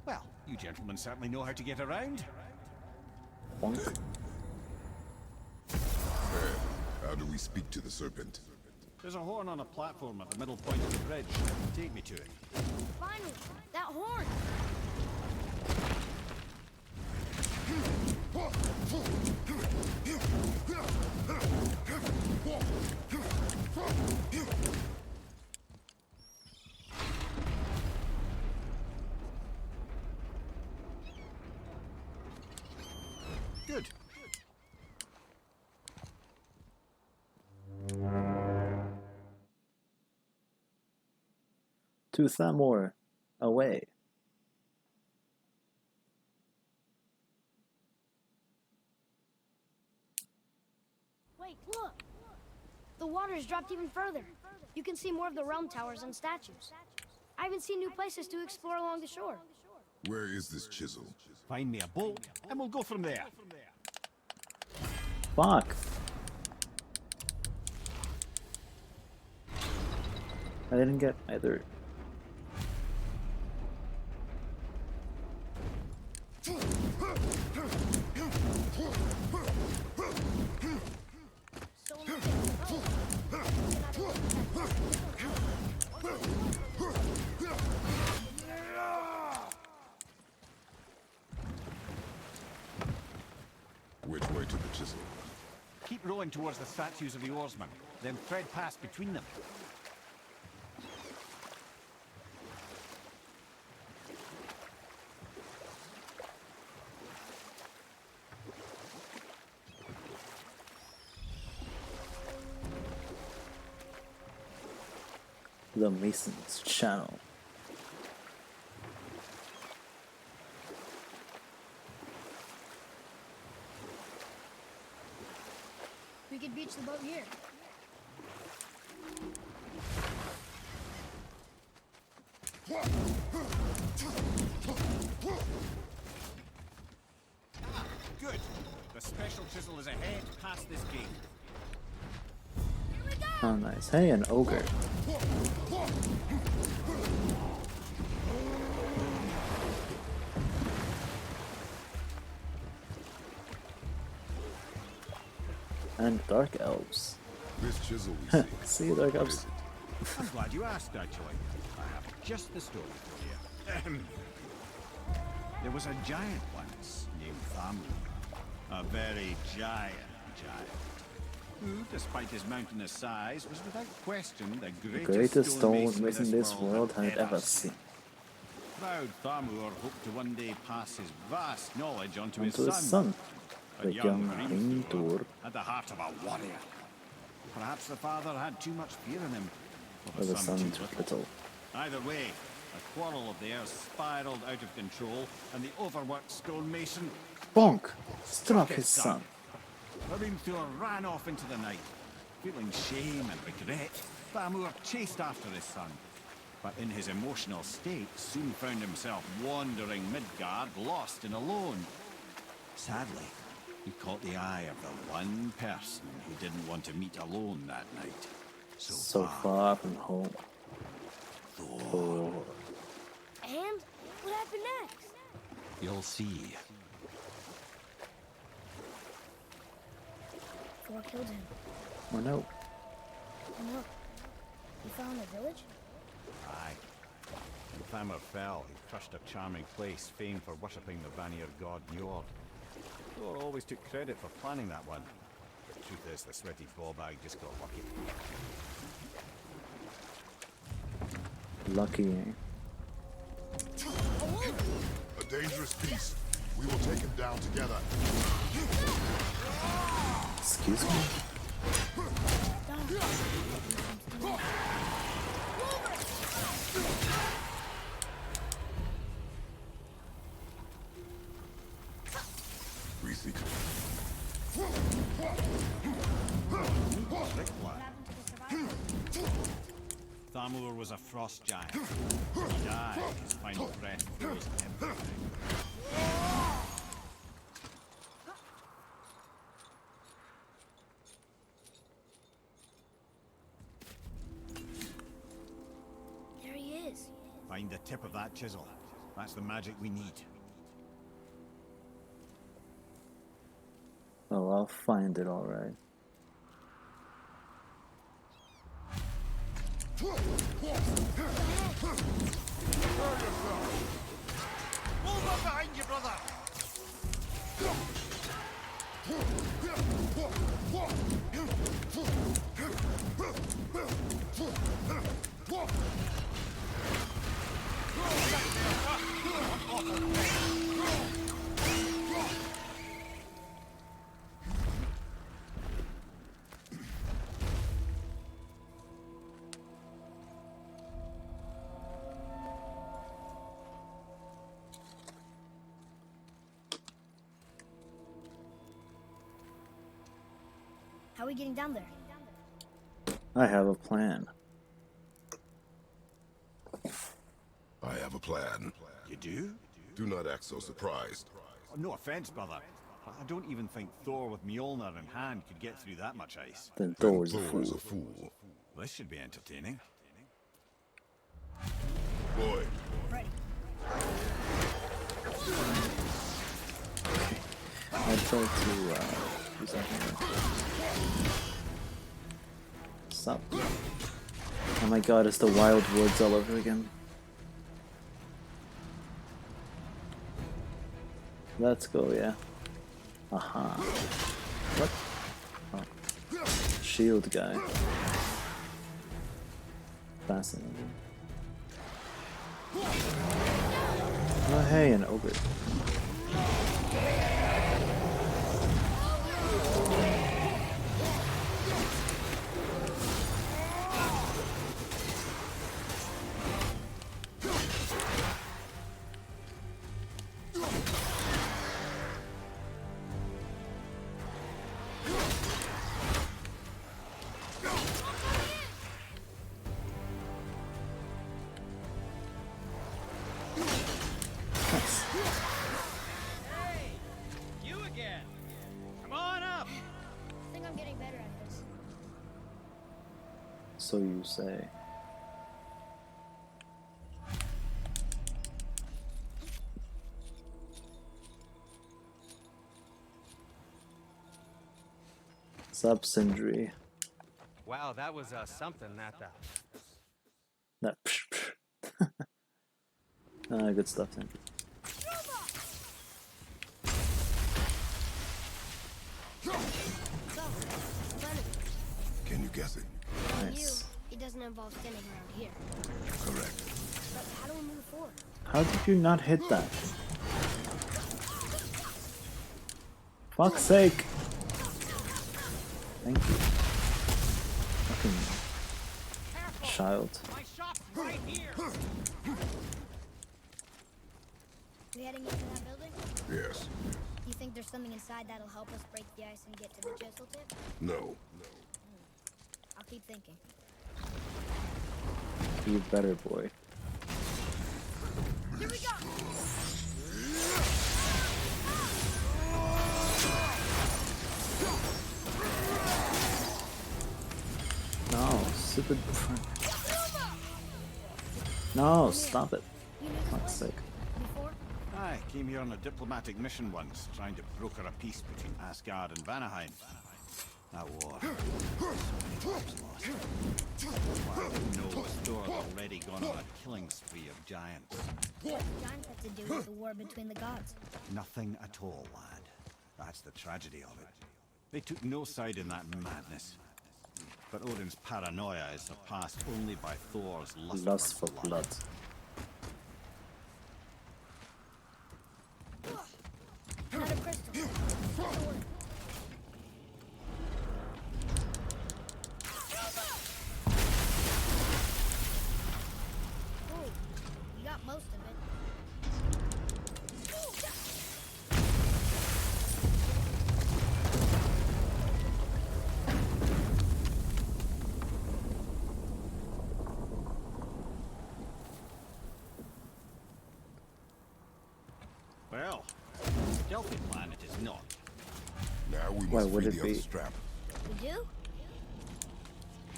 Well, you gentlemen certainly know how to get around. Bonk. How do we speak to the serpent? There's a horn on a platform at the middle point of the bridge. Take me to it. finally, that horn. Good. To Thamor. Away. Wait, look. The water's dropped even further. You can see more of the realm towers and statues. I even see new places to explore along the shore. Where is this chisel? Find me a boat, and we'll go from there. Fuck. I didn't get either. So Which way to the chisel? Keep rowing towards the statues of the oarsmen, then thread past between them. The Mason's Channel. we could beach the boat here. Good. The special chisel is ahead past this gate. Oh, nice. Hey, an ogre. And dark elves. This chisel we see. See you, dark What elves. is it? I'm glad you asked, actually. I have just the story for you. Ahem. There was a giant once named Thamur. A very giant who, despite his mountainous size, was without question the The greatest greatest stonemason stonemason this world had ever seen. seen. Proud Thamur hoped to one day pass his vast knowledge onto Onto his son, But the young Hrimthur, had the heart of a warrior. Perhaps the father had too much fear in him, or the son too little. Either way, a quarrel of theirs spiraled out of control, and the overworked stonemason Bonk! Struck his son. Hrimthur ran off into the night, feeling shame and regret. Thamur chased after his son, but in his emotional state soon found himself wandering Midgard, lost and alone. Sadly, he caught the eye of the one person he didn't want to meet alone that night. So far from home. Thor. And what happened next? You'll see. Thor killed him. Oh no. Oh no. He fell in the village? Aye. When Thamur fell, he crushed a charming place famed for worshipping the Vanir god Njord. Thor always took credit for planning that one. The truth is, the sweaty ballbag just got lucky. Lucky, eh? A dangerous beast. We will take him down together. Excuse me? Thamur was a frost giant. He died, his final breath frozen everything. There he is. Find the tip of that chisel. That's the magic we need. Oh, I'll find it alright. Move up behind you, brother! How are we getting down there? I have a plan. I have a plan. You do? Do not act so surprised. Oh, no offense, brother. I don't even think Thor with Mjolnir in hand could get through that much ice. Then Thor's a Thor is a fool. fool. This should be entertaining. Boy, Ready. I tried to do something. Stop. Oh my god, it's the Wild Woods all over again. Let's go, yeah. Aha. What? Oh. Shield guy. Fascinating. Oh hey, an ogre. So you say. Sup, Sindri? Wow, that was something, that. That psh psh. Good stuff, then. Can you guess it? Nice. It doesn't involve standing around here. Correct. But how do we move forward? How did you not hit that? Fuck's sake! Thank you. Fucking child. My shop's right here. We heading into that building? Yes. You think there's something inside that'll help us break the ice and get to the chisel tip? No. I'll keep thinking. You better, boy. Here we go. No, stupid. No, stop it. Fuck's sake. Before? I came here on a diplomatic mission once, trying to broker a peace between Asgard and Vanaheim. That war. So many lives lost. Well, no, Thor's already gone on a killing spree of giants. What do giants have to do with the war between the gods? Nothing at all, lad. That's the tragedy of it. They took no side in that madness. But Odin's paranoia is surpassed only by Thor's Lust for blood. Another crystal. Oh, you got most of it. Well, stealthy planet is not. Now we Why must would free it the other be? strap. We do?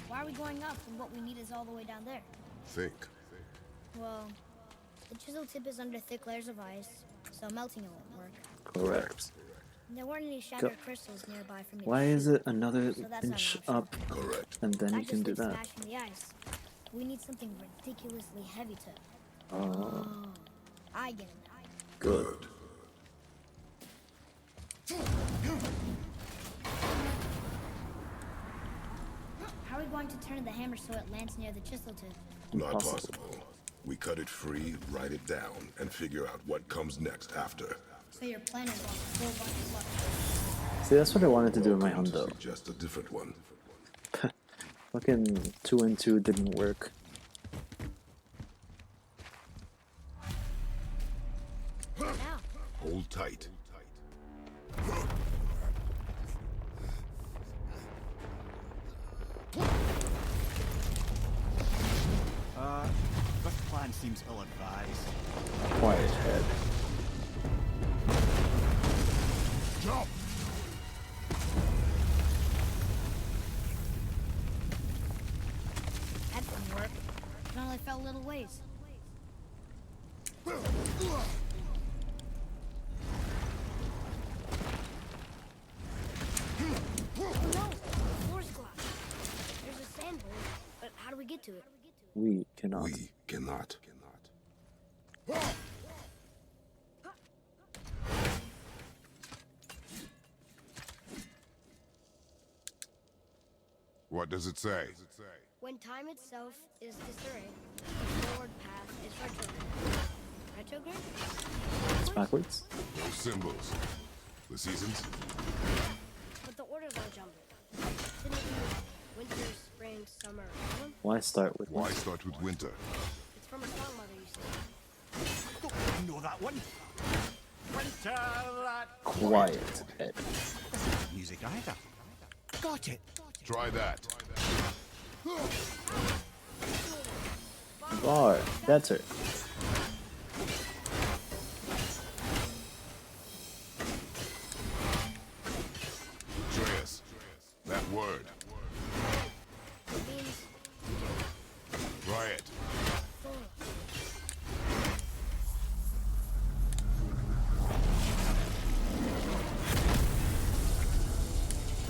Why are we going up when what we need is all the way down there? Think. Well, the chisel tip is under thick layers of ice, so melting it won't work. Correct. And there weren't any shattered crystals nearby for me Why to is shoot, it another so that's not inch an option. up? Correct. And then That you can just do like that. smashing the ice. We need something ridiculously heavy to... Oh, I get it now. Good. How are we going to turn the hammer so it lands near the chisel tip? Not Impossible. possible. We cut it free, write it down, and figure out what comes next after. So your plan is on a full bunch of luck. see, that's what I wanted to do in my Welcome to hundo. suggest a different one. Fucking 2 and 2 didn't work. Now, Hold tight. This plan seems ill-advised. Quiet head. Jump! that didn't work. It only fell a little ways. Oh no! Force cloud. There's a sand bowl, but how do we get to it? We cannot. We cannot. What does it say? When time itself is disarray, the forward path is retrograde. Retrograde? It's backwards. Those symbols. The seasons? But the orders are jumbled. Shouldn't it be winter, spring, summer, autumn? Why start with Why one? start with winter? It's from a song mother used to sing. Don't you know that one? Winter that Quiet head. music either. Got it. Try that. Bar. Better. Atreus. That word. It means Try it. full.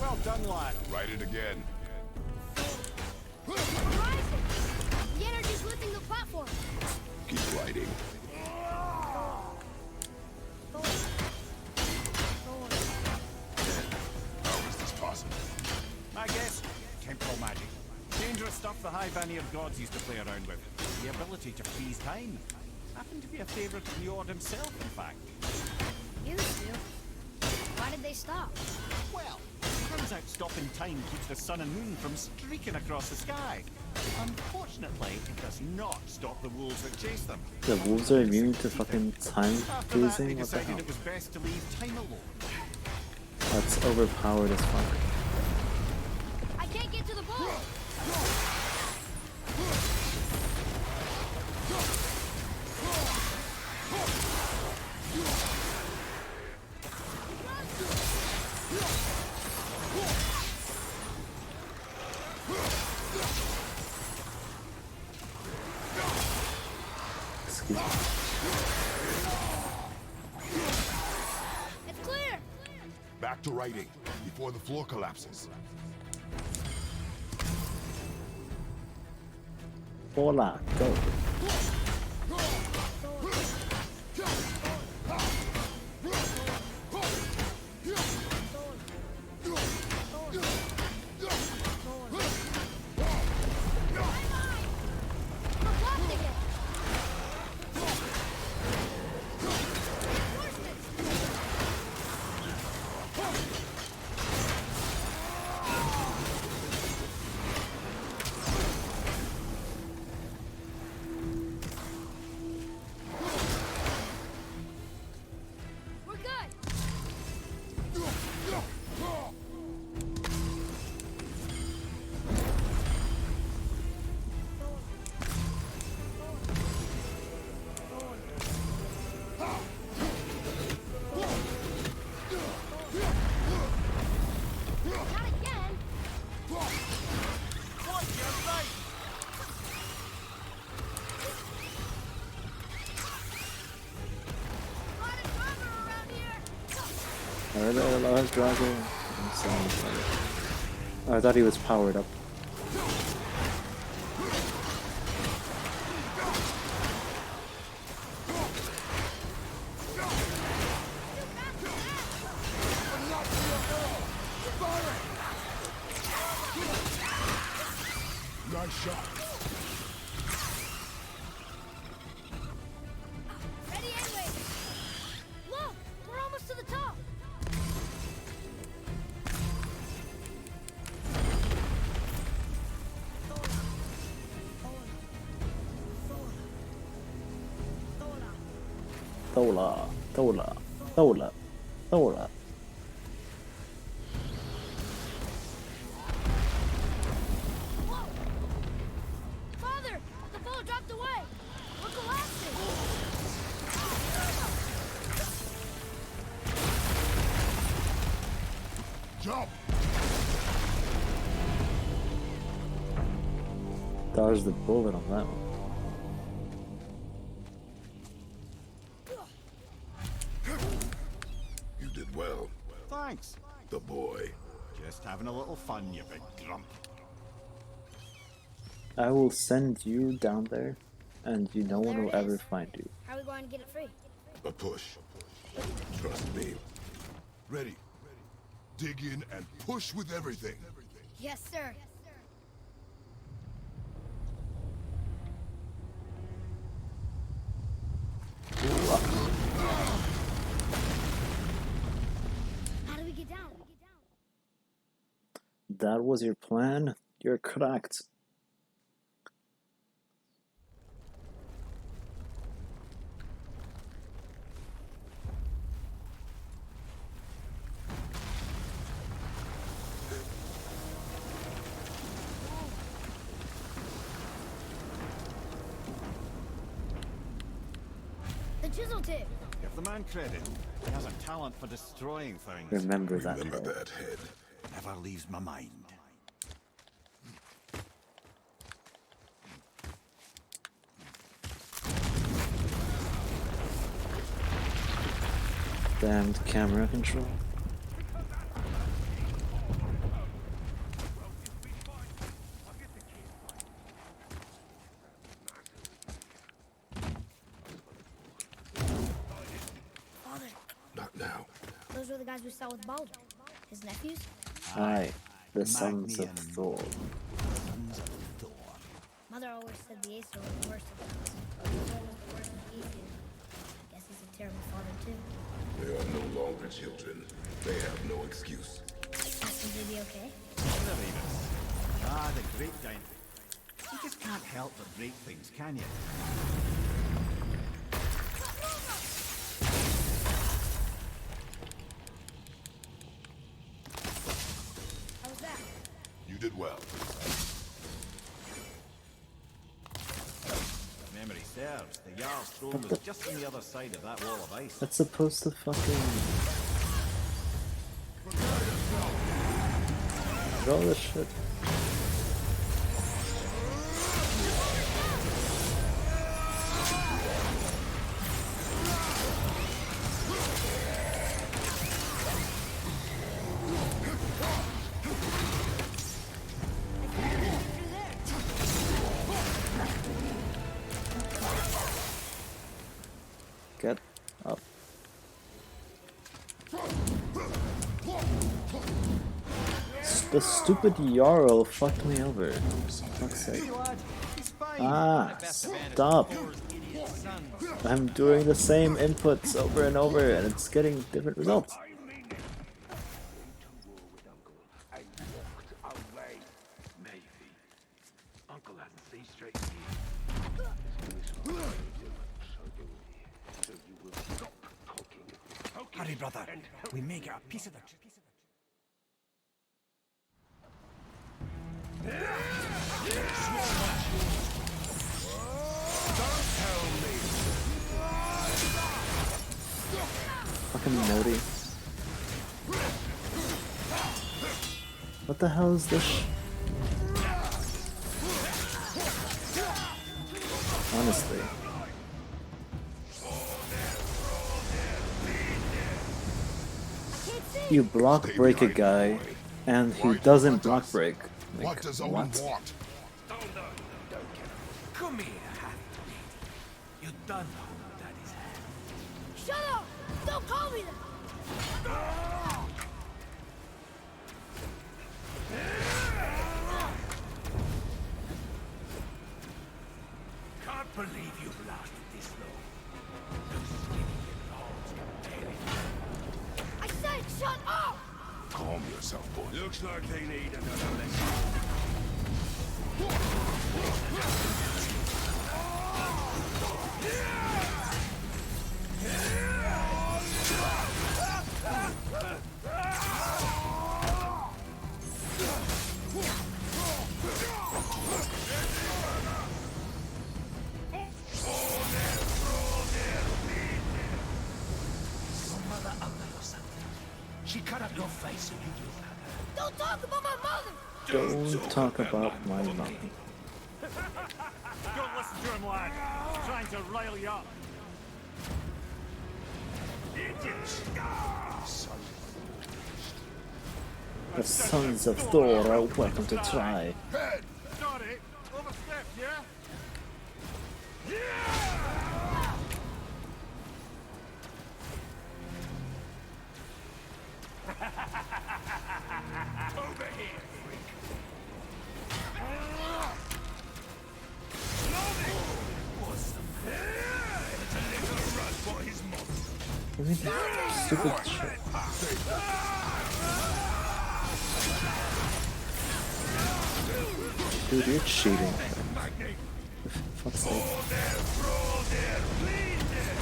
Well done, lad. Write it again. Horizon! The energy's lifting the platform. Keep writing. Forward. Forward. How is this possible? I guess temporal magic. Dangerous stuff the high Vanir gods used to play around with. The ability to freeze time. Happened to be a favorite of Njord himself, in fact. Used to. Why did they stop? Well, turns out stopping time keeps the sun and moon from streaking across the sky. Unfortunately, it does not stop the wolves that chase them. The wolves are immune to fucking time After that, they freezing? What the decided hell? it was best to leave time alone. That's overpowered as fuck. I can't get to the ball! It's clear! Back to writing, before the floor collapses. Hola, go. We're good! Not again! Lot of cover around here! I heard a large dragon. Oh, I thought he was powered up. Nice shot. Ready anyway! Look! We're almost to the top! Thola, Thola, Thola, Thola. Whoa! Father! The boat dropped away! We're collapsing! Jump! Dodged the bullet on that one. You did well. Thanks. The boy. Just having a little fun, you big grump. I will send you down there, and no one There will it ever is. find you. How are we going to get it free? A push. Trust me. Ready. Dig in and push with everything. Yes, sir. How do we get down? That was your plan? You're correct. The chisel tip! Give the man credit. He has a talent for destroying things. Remember that. Remember head. that head. Never leaves my mind. Damned camera control. Father, Not now. those were the guys we saw with Baldur. His nephews? Aye, the sons of Magni and Thor. Sons of Thor. Mother always said the Aesir was the worst of them. Thor was the worst of the Aesir. I guess he's a terrible father too. They are no longer children. They have no excuse. Ask him to be okay? Remus. Ah, the great giant. You just can't help but break things, can you? How was that? You did well. If memory serves, the Jarl's throne was just on the other side of that wall of ice. That's supposed to fucking... Throw this shit. Get up. The stupid Jarl fucked me over. Fuck's sake. Ah, stop. I'm doing the same inputs over and over and it's getting different results. Hurry, brother. We may get a piece of the... Fucking Modi. What the hell is this? Honestly. You block break a guy, and he doesn't block break. Like, What does Odin want? Come here, half-breed. You don't know who that is. Shut up! Don't call me that! Can't believe you've lasted this long. Those skinny balls can bear it. I said shut up! Calm yourself, boy. Looks like they need another lesson. She cut up your face and you look at her. Don't talk about my mother! don't talk about my mom. Don't listen to him, lad. He's trying to rile you up. The sons of Thor are welcome to try. Sorry, overstepped, yeah? Over here, freak. Give me the stupid shit. Dude, you're cheating. Fuck's sake.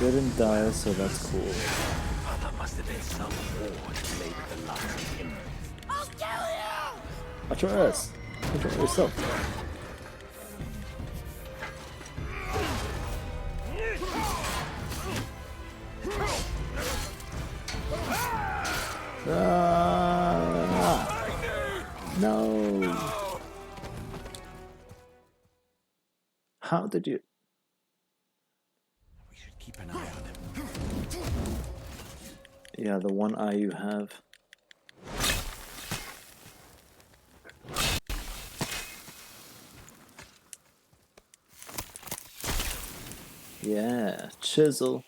Didn't die, so that's cool. There must have been some war that made the last him. I'll kill you! Watch your ass. Control yourself. No. How did you? We should keep an eye on him. Yeah, the one eye you have. Yeah, chisel.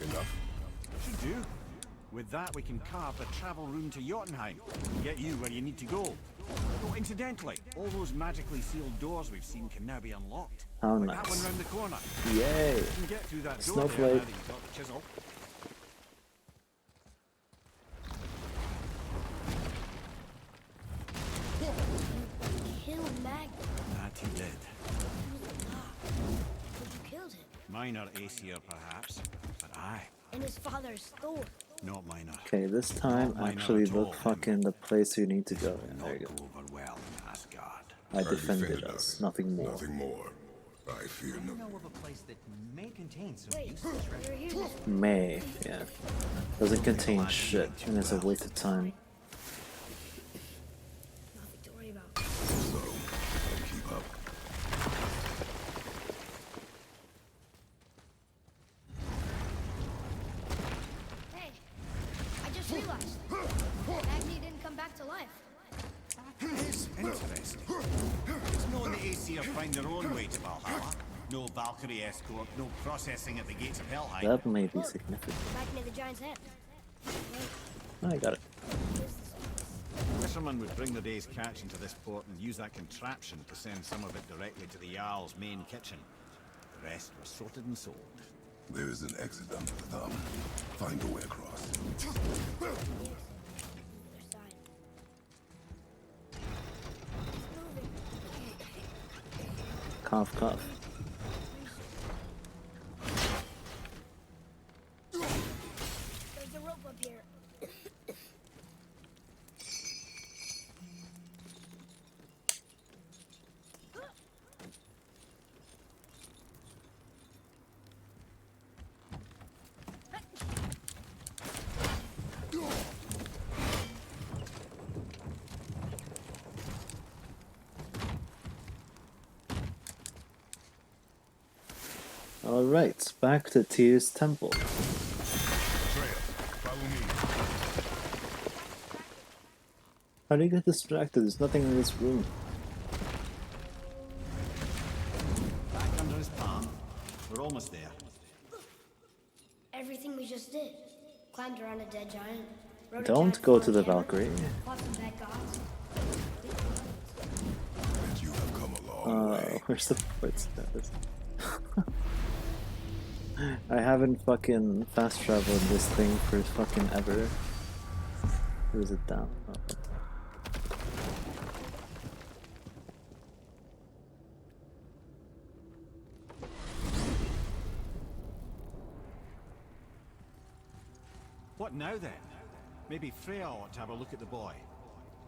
Enough. Should do. With that, we can carve the travel room to Jotunheim and get you where you need to go. Oh, incidentally, all those magically sealed doors we've seen can now be unlocked. How like nice. that one round the corner. Yay. You can get through that door Snowflake. there now that you've got the chisel. Kill Magnus. That he did. He was alive. But you killed him. Minor Aesir, perhaps, but I, And his father's Thor. not minor. Okay, this time Not minor actually at all, look fucking the place you need to go. And there you go. Over well in Asgard. I defended us, nothing more. Nothing more. I fear no. know of a place that may contain some Wait, useful treasure. you're here. May, yeah. Doesn't contain shit, and it's a waste of time. Nothing to worry about. So, keep up. Hey, I just realized. Magni didn't come back to life. It's interesting. It's known the Aesir warriors find their own way to Valhalla. No Valkyrie escort, no processing at the gates of Helheim. That may be significant. Back near the giant's head. I got it. Fishermen would bring their day's catch into this port and use that contraption to send some of it directly to the Jarl's main kitchen. The rest was sorted and sold. There is an exit under the thumb. Find a way across. Other side. Moving. Cough, cough. There's a rope up here. Alright, back to Tyr's temple. Atreus, follow me. How do you get distracted? There's nothing in this room. Back under his palm. We're almost there. Everything we just did. Climbed around a dead giant. rode a Don't giant go flying to the camel, Valkyrie. Fought some bad gods. And you have come a long way. Where's the footsteps? I haven't fucking fast traveled this thing for fucking ever. Or is it down? Oh. What now then? Maybe Freya ought to have a look at the boy.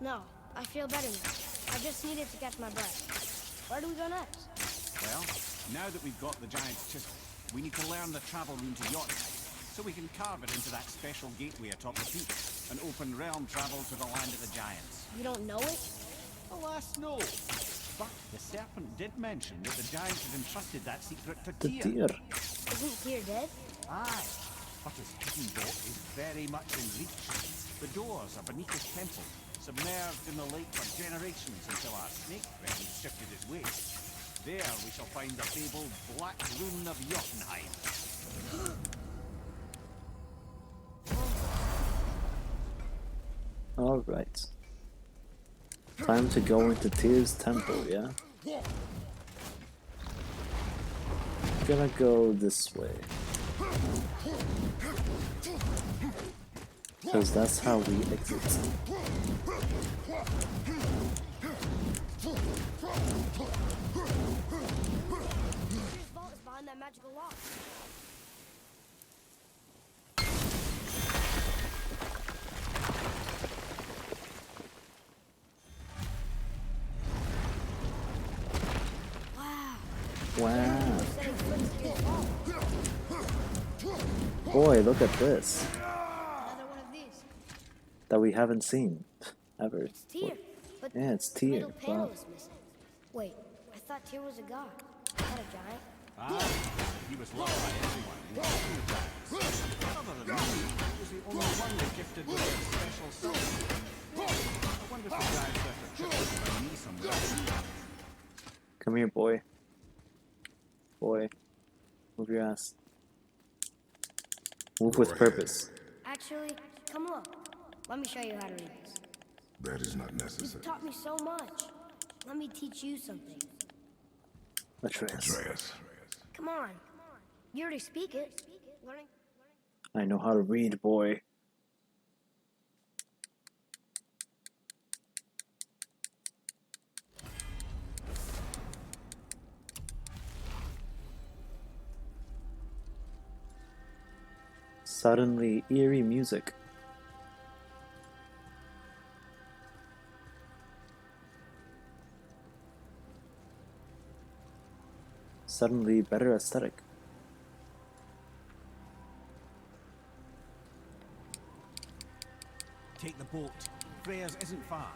No, I feel better now. I just needed to catch my breath. Where do we go next? Well, now that we've got the giant's chisel, we need to learn the travel rune to Jotunheim, so we can carve it into that special gateway atop the peak, and open realm travel to the land of the giants. You don't know it? Alas, no. But the serpent did mention that the giants had entrusted that secret to The Tyr. deer. Isn't Tyr dead? Aye, but his hidden boat is very much in reach. The doors are beneath his temple, submerged in the lake for generations until our snake friend shifted his way. There we shall find the fabled Black Rune of Jotunheim. Alright. Time to go into Tyr's temple, yeah? Gonna go this way. Because that's how we exit. Tyr's vault is behind that magical lock. Wow. Wow. Setting foot in Tyr's vault. Boy, look at this. Another one of these. That we haven't seen. Ever. It's Tyr. But Yeah, it's the Tyr. middle panel Wow. is missing. Wait, I thought Tyr was a god, not a giant. He was loved by everyone, including the giants. Other than me, he was the only one they gifted with a special soul. I wonder if the giants left a tribute by me somewhere. Come here, boy. Boy. Move your ass. Move with purpose. Actually, come look. Let me show you how to read this. That is not You've necessary. taught me so much. Let me teach you something. Atreus. Atreus. Come on. You already speak it. Learning. I know how to read, boy. Suddenly eerie music. Suddenly better aesthetic. Take the boat. Freya's isn't far.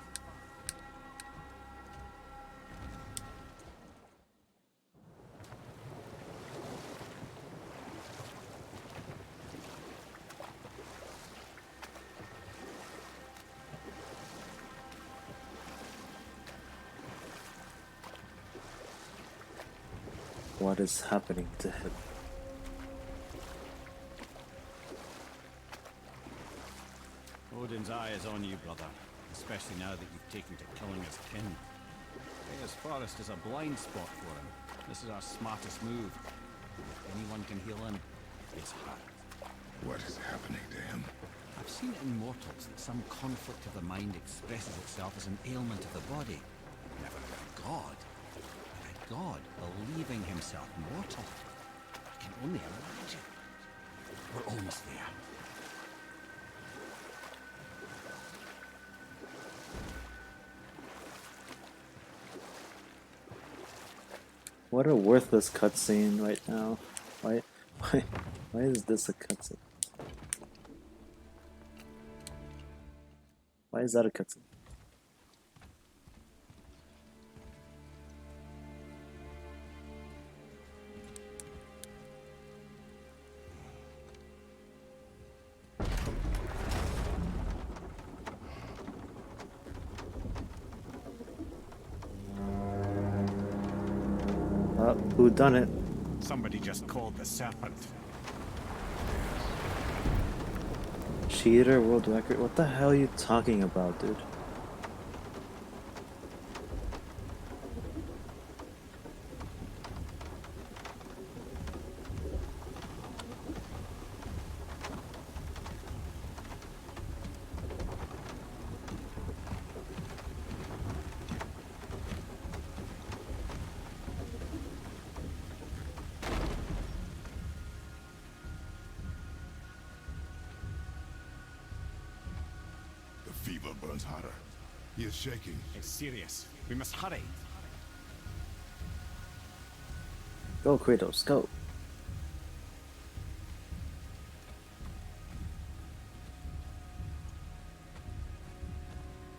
what is happening to him. Odin's eye is on you, brother. Especially now that you've taken to killing his kin. Freya's forest is a blind spot for him. This is our smartest move. If anyone can heal him, it's her. What is happening to him? I've seen it in mortals that some conflict of the mind expresses itself as an ailment of the body. Never heard of God. But a God believing himself mortal. I can only imagine. We're almost there. What a worthless cutscene right now. Why is this a cutscene? Why is that a cutscene? Who done it? Somebody just called the serpent. Cheater world record? What the hell are you talking about, dude? Fever burns hotter. He is shaking. It's serious. We must hurry. Go, Kratos, go.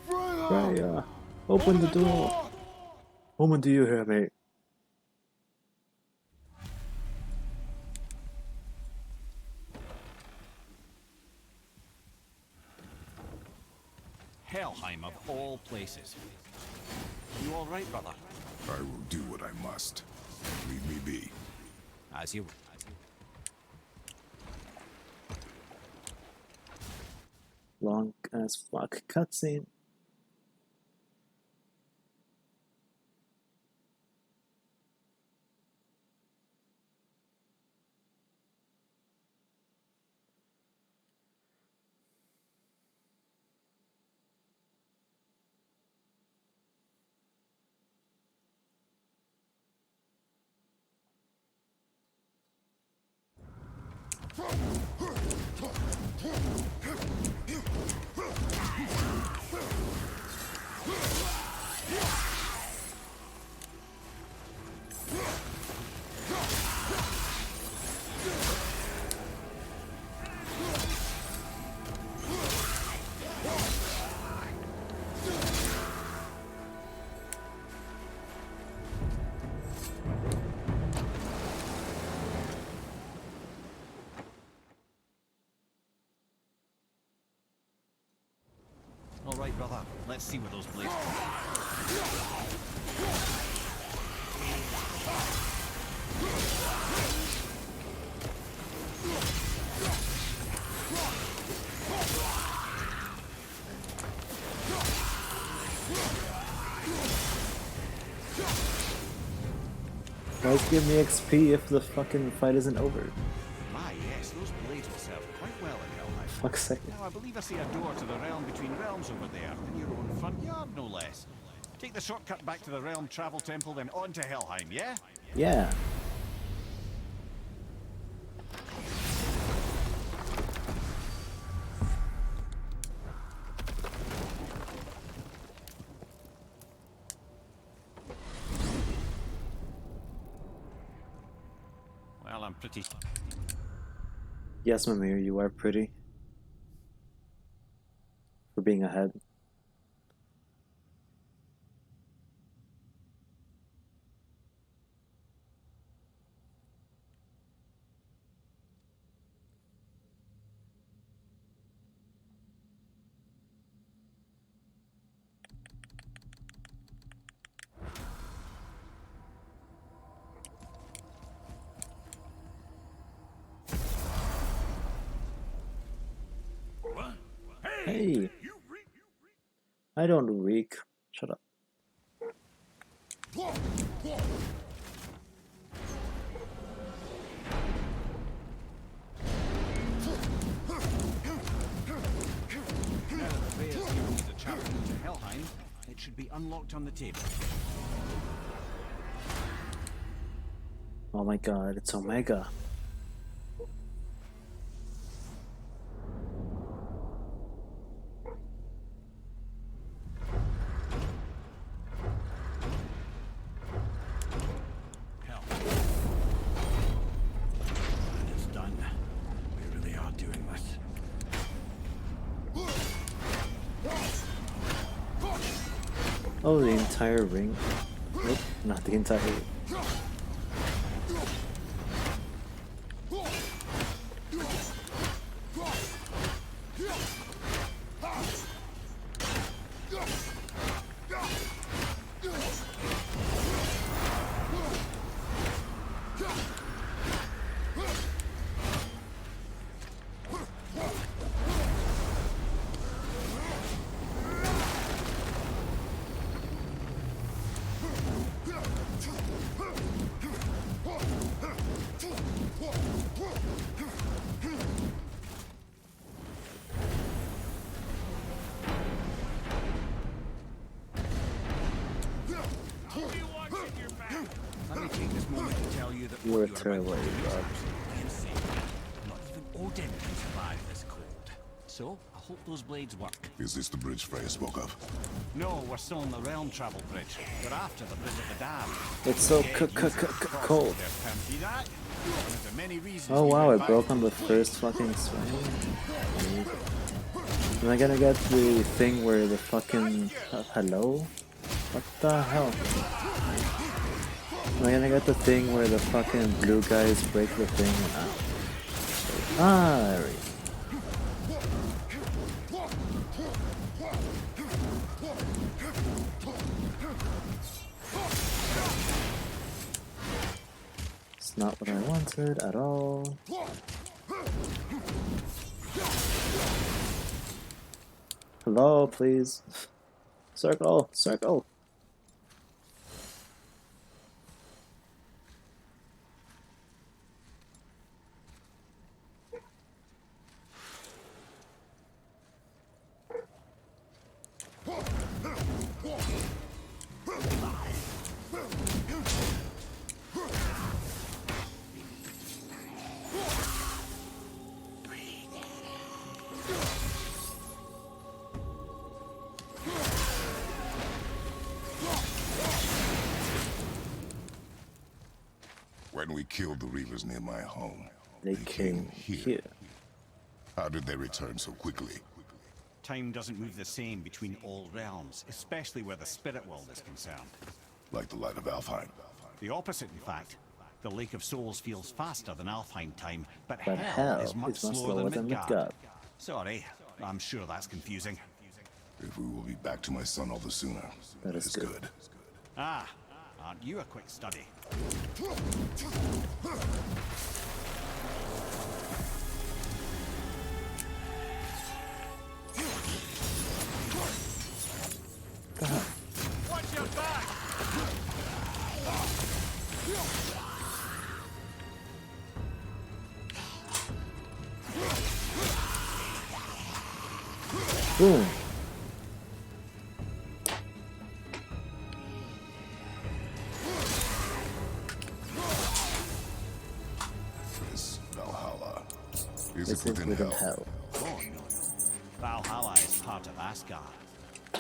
Freya, open the door. Woman, do you hear me? Helheim of all places. You all right, brother? I will do what I must. Leave me be. As you... Long as fuck cutscene. All right, brother. Let's see where those blades Guys, give me XP if the fucking fight isn't over. Ah, yes, those blades will serve quite well in Helheim. Fuck's sake. Now, I believe I see a door to the realm between realms over there, in your own front yard, no less. Take the shortcut back to the realm travel temple, then on to Helheim, yeah? Yeah. Well, I'm pretty... Yes, Mimir, you are pretty. For being ahead. Hey! I don't reek. Shut up. Now that the bear's given you the chapter to Helheim, it should be unlocked on the table. Oh my god, it's Omega. Hell. And it's done. We really are doing this. Oh, the entire ring. Nope, not the entire ring. Let me take this moment to tell you that You're a what terrible about to do is God. absolutely insane. Not even Odin can survive this cold. So, I hope those blades work. Is this the bridge Freya spoke of? No, we're still on the realm travel bridge. We're after the bridge of the dam. It's so cold. See that? There's many reasons Oh we wow, went I back broke to on the first fucking swing. Am I gonna get the thing where the fucking... hello? What the hell? Am I gonna get the thing where the fucking blue guys break the thing? Ah, there we go. It's not what I wanted at all. Hello, please. Circle, circle. When we killed the Reavers near my home, They came here. How did they return so quickly? Time doesn't move the same between all realms, especially where the spirit world is concerned. Like the light of Alfheim. The opposite, in fact. The Lake of Souls feels faster than Alfheim time, but But hell is much slower than Midgard. Midgard. Sorry, I'm sure that's confusing. If we will be back to my son all the sooner, That is good. Ah, aren't you a quick study? Watch your back! Boom. This Valhalla. Is This it is within within hell? hell. Oh, no. Valhalla is part of Asgard.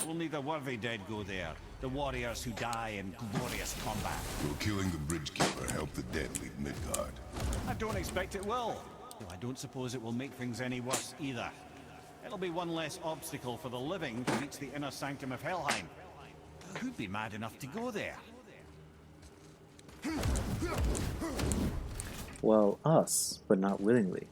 Only the worthy dead go there. The warriors who die in glorious combat. Will killing the Bridgekeeper help the dead leave Midgard? I don't expect it will. Though I don't suppose it will make things any worse either. It'll be one less obstacle for the living to reach the inner sanctum of Helheim. Who'd be mad enough to go there? Well, us, but not willingly.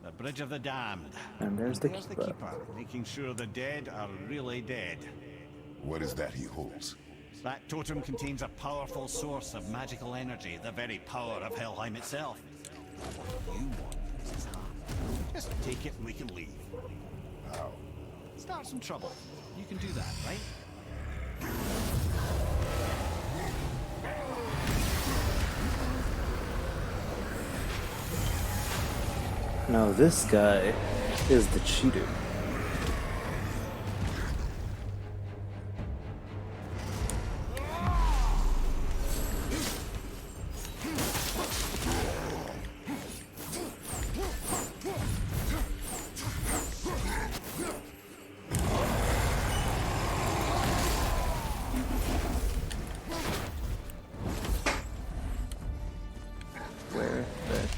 The Bridge of the Damned. And there's the Keeper, keeper. making sure the dead are really dead. What is that he holds? That totem contains a powerful source of magical energy, the very power of Helheim itself. You want Princess Heart. Just take it and we can leave. How? Start some trouble. You can do that, right? Now this guy is the cheater. Where? There.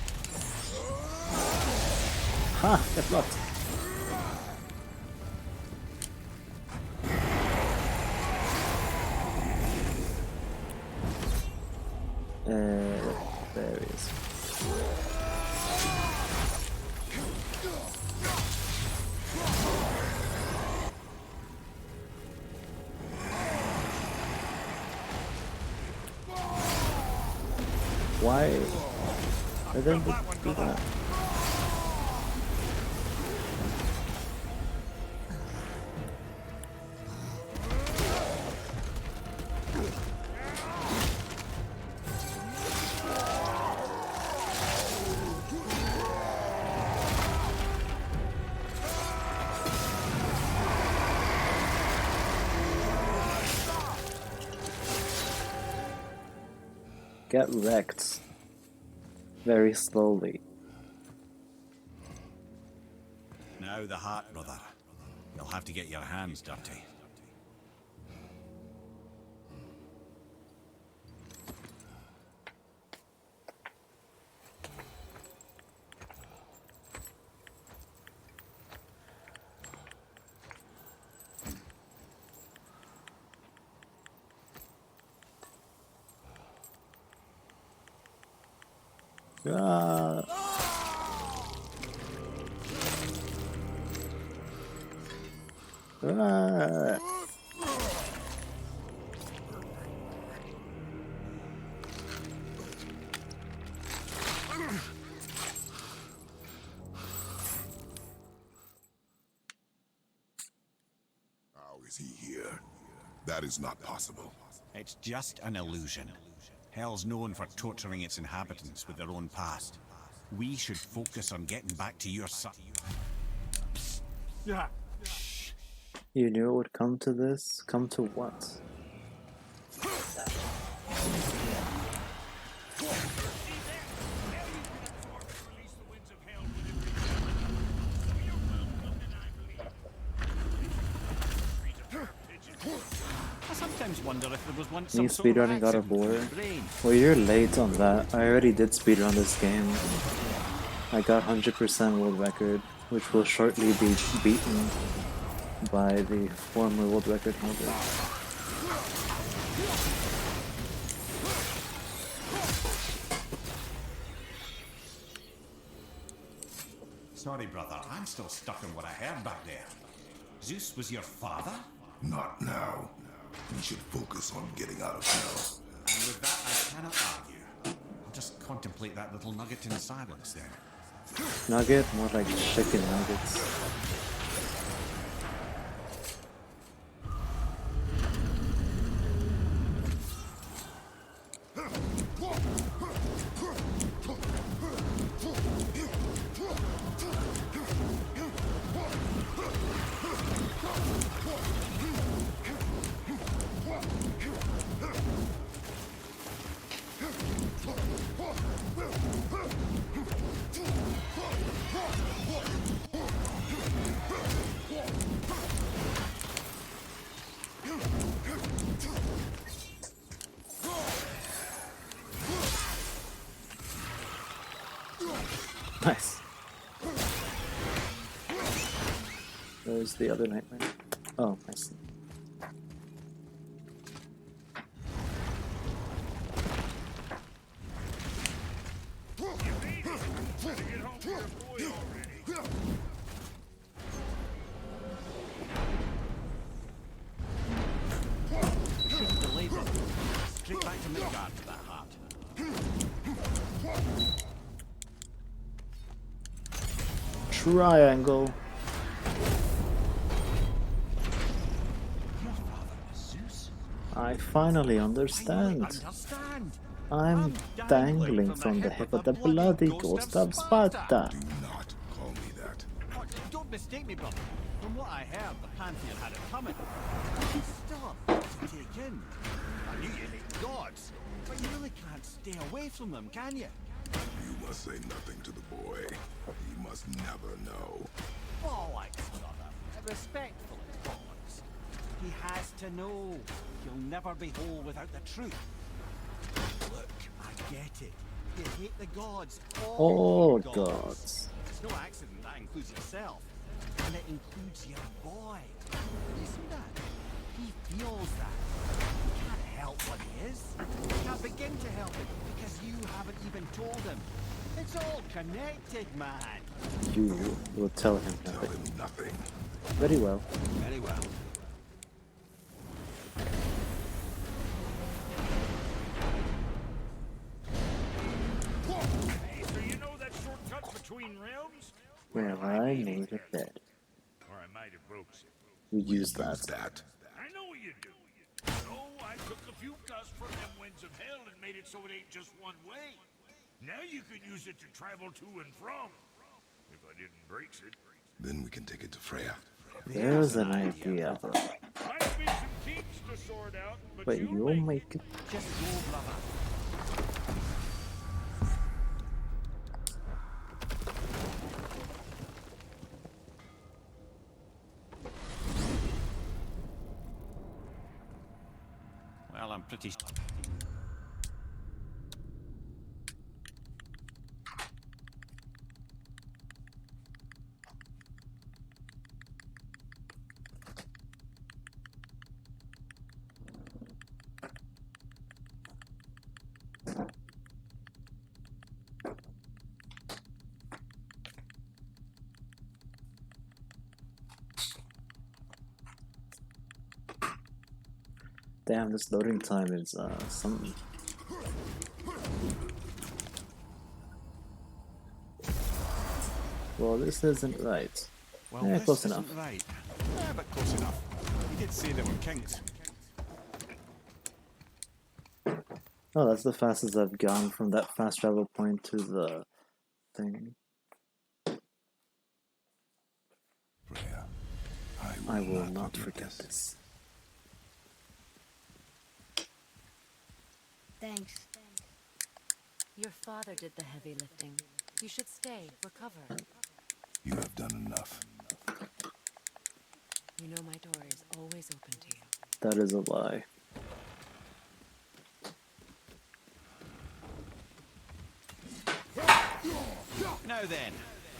Ha! Get blocked. There he is. Why? I didn't do that. Get wrecked. Very slowly. Now the heart, brother. You'll have to get your hands dirty. Ah. Ah. How is he here? That is not possible. It's just an illusion. Hell's known for torturing its inhabitants with their own past. We should focus on getting back to your son. Yeah. You knew it would come to this? Come to what? I sometimes wonder if there was once Me some sort of speedrunning God of accident War? with the brain. Well, you're late on that. I already did speedrun this game. I got 100% world record, which will shortly be beaten by the former world record holder. Sorry, brother. I'm still stuck on what I heard back there. Zeus was your father? Not now. We should focus on getting out of hell. And with that, I cannot argue. I'll just contemplate that little nugget in silence then. Nugget? More like chicken nuggets. Nice. Where's the other nightmare? Oh, I see. Shouldn't delay, brother. Straight back to Midgard with that heart. triangle. Your father was Zeus? I finally understand. Understand? I'm dangling from the hip of the bloody ghost of Sparta. Do not call me that. Oh, don't mistake me, brother. From what I heard, the Pantheon had it coming. Still a lot to take in. I knew you hate gods, but you really can't stay away from them, can you? You must say nothing to the boy. He must never know. Bollocks, brother. Respectfully, bollocks. He has to know. He'll never be whole without the truth. Look, I get it. You hate the gods. All gods. gods. It's no accident that includes yourself. And it includes your boy. You see that? He feels that. He can't help what he is. He can't begin to help it because you haven't even told him. It's all connected, man. You will tell him Tell nothing. him nothing. Very well. Very well. Hey, so you know that shortcut between realms? Well, I made a bed. Or I might have broke some. We use that. I know you do. So I took a few gusts from them winds of hell and made it so it ain't just one way. Now you can use it to travel to and from. If I didn't break it. Then we can take it to Freya. There's an idea. Might be some kinks to sort out, But you'll make it. Just go, brother. Well, I'm pretty... Damn, this loading time is something. Well, this isn't right. Well, Yeah, this close isn't enough. right. Yeah, but close enough. You did say there were kinks. Oh, that's the fastest I've gone from that fast travel point to the thing. Freya, I will not forget this. Thanks. Your father did the heavy lifting. You should stay, recover. You have done enough. You know my door is always open to you. That is a lie. Now then,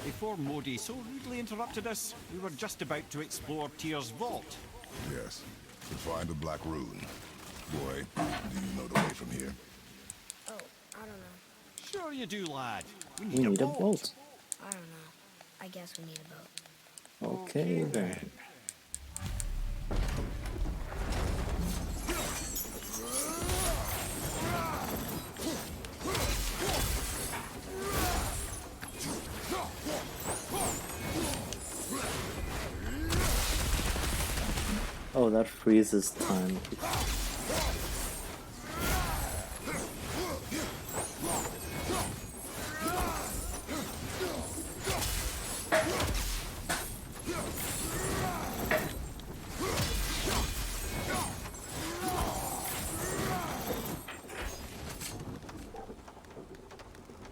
before Modi so rudely interrupted us, we were just about to explore Tyr's vault. Yes. To find a black rune. Boy, do you know the way from here? Oh, I don't know. Sure you do, lad. We need a bolt. I don't know. I guess we need a boat. Okay then. Oh, that freezes time.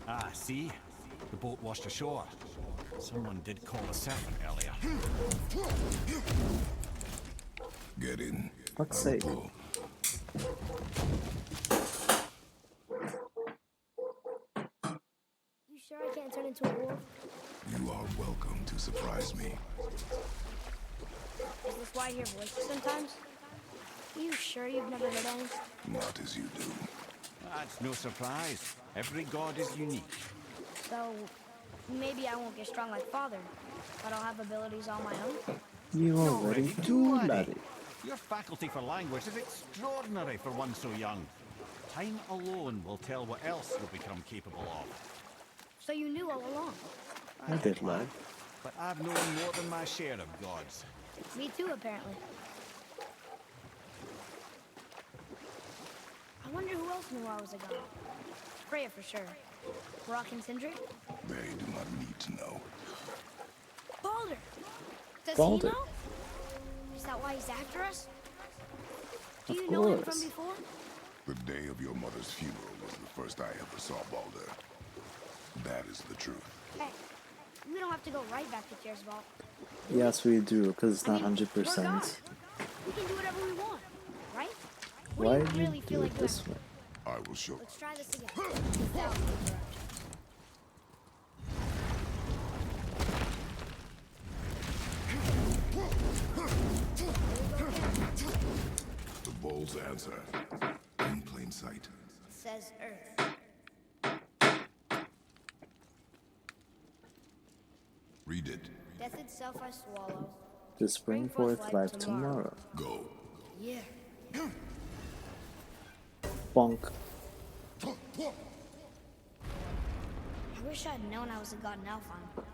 Ah, see? The boat washed ashore. Someone did call a serpent earlier. Get in. Fuck's sake. Pull. You sure I can't turn into a wolf? You are welcome to surprise me. Is this why I hear voices sometimes? You sure you've never heard any? Not as you do. That's no surprise. Every god is unique. So, maybe I won't get strong like Father, but I'll have abilities all my own? You already do, laddie. Your faculty for language is extraordinary for one so young. Time alone will tell what else you'll become capable of. So you knew all along? I did, lad. but I've known more than my share of gods. Me too, apparently. I wonder who else knew I was a god. Freya for sure. Rock and Sindri? They do not need to know. Baldur! Does Baldur. he know? Is that why he's after us? Do Of you know him from course. before? The day of your mother's funeral was the first I ever saw Baldur. That is the truth. Hey, we don't have to go right back to Tyr's Vault. Yes, we do, because it's not I mean, 100%. we're gods. We can do whatever we want, right? What Why do did you you really do feel it like this doing? way? I will show. Let's try this again. Without the interruption. The bull's answer. In plain sight. It says Earth. Read it. Death itself I swallow. To spring forth life tomorrow. Go. Yeah. Bonk. I wish I'd known I was a god in Alfheim.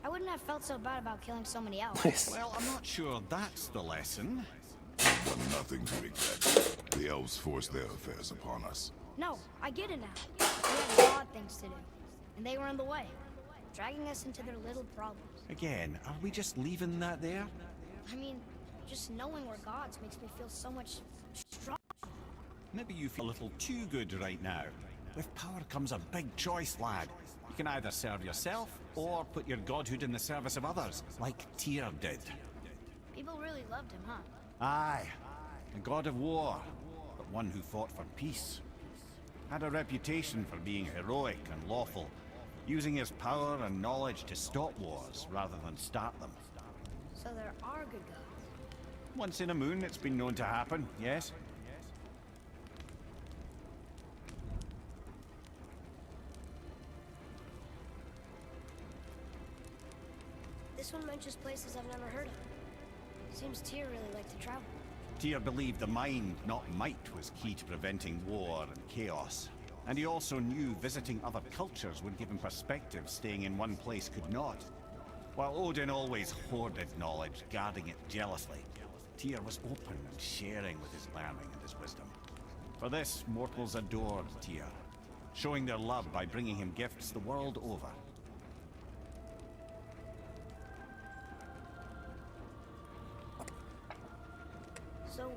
I wouldn't have felt so bad about killing so many elves. Nice. Well, I'm not sure that's the lesson. But nothing to regret. The elves forced their affairs upon us. No, I get it now. We had god things to do. And they were in the way. Dragging us into their little problems. Again, are we just leaving that there? I mean, just knowing we're gods makes me feel so much stronger. Maybe you feel a little too good right now. With power comes a big choice, lad. You can either serve yourself, or put your godhood in the service of others, like Tyr did. People really loved him, huh? Aye, a god of war, but one who fought for peace. Had a reputation for being heroic and lawful, using his power and knowledge to stop wars rather than start them. So there are good gods. Once in a moon, it's been known to happen, yes? This one mentions places I've never heard of. Seems Tyr really liked to travel. Tyr believed the mind, not might, was key to preventing war and chaos. And he also knew visiting other cultures would give him perspective staying in one place could not. While Odin always hoarded knowledge, guarding it jealously, Tyr was open and sharing with his learning and his wisdom. For this, mortals adored Tyr, showing their love by bringing him gifts the world over. So,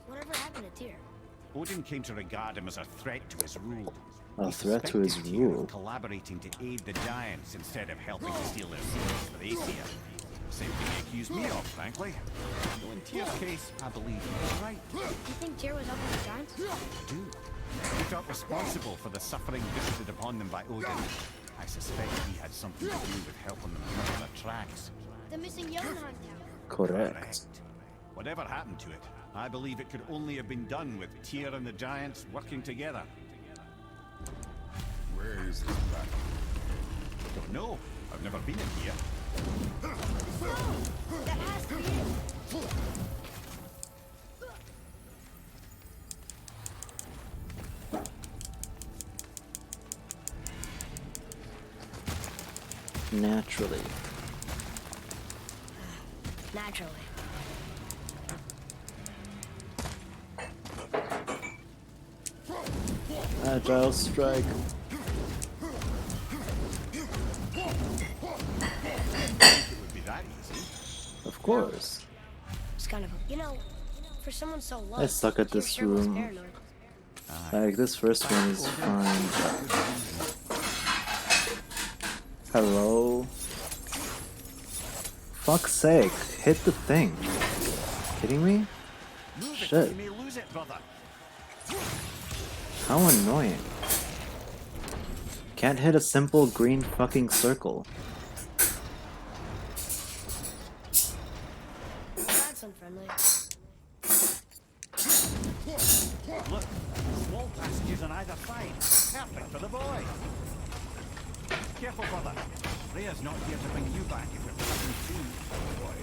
whatever happened to Tyr? Odin came to regard him as a threat to his rule. A He threat to his suspected Tyr of rule. collaborating to aid the giants instead of helping to steal their secrets for Aesir. Same thing he accused me of, frankly. Though in Tyr's case, I believe he was right. You think Tyr was helping the giants? I do. He felt responsible for the suffering visited upon them by Odin. I suspect he had something to do with helping them cover their tracks. The missing Jotunheim tower. Correct. Whatever happened to it, I believe it could only have been done with Tyr and the giants working together. Where is this battle? Don't know. I've never been in here. That has to be it. Naturally. Naturally. Agile strike. It would be that easy. Of course. It's kind of, for someone so low. I suck at Tyr this sure was room. paranoid. Like, this first one is fine. Hello? Fuck's sake, hit the thing. Kidding me? Move it, Shit. you may lose it, brother. How annoying. Can't hit a simple green fucking circle. That's unfriendly. Look, small passages on either side. Perfect for the boy. Careful, brother. Rhea's not here to bring you back if you're passing through. Boy.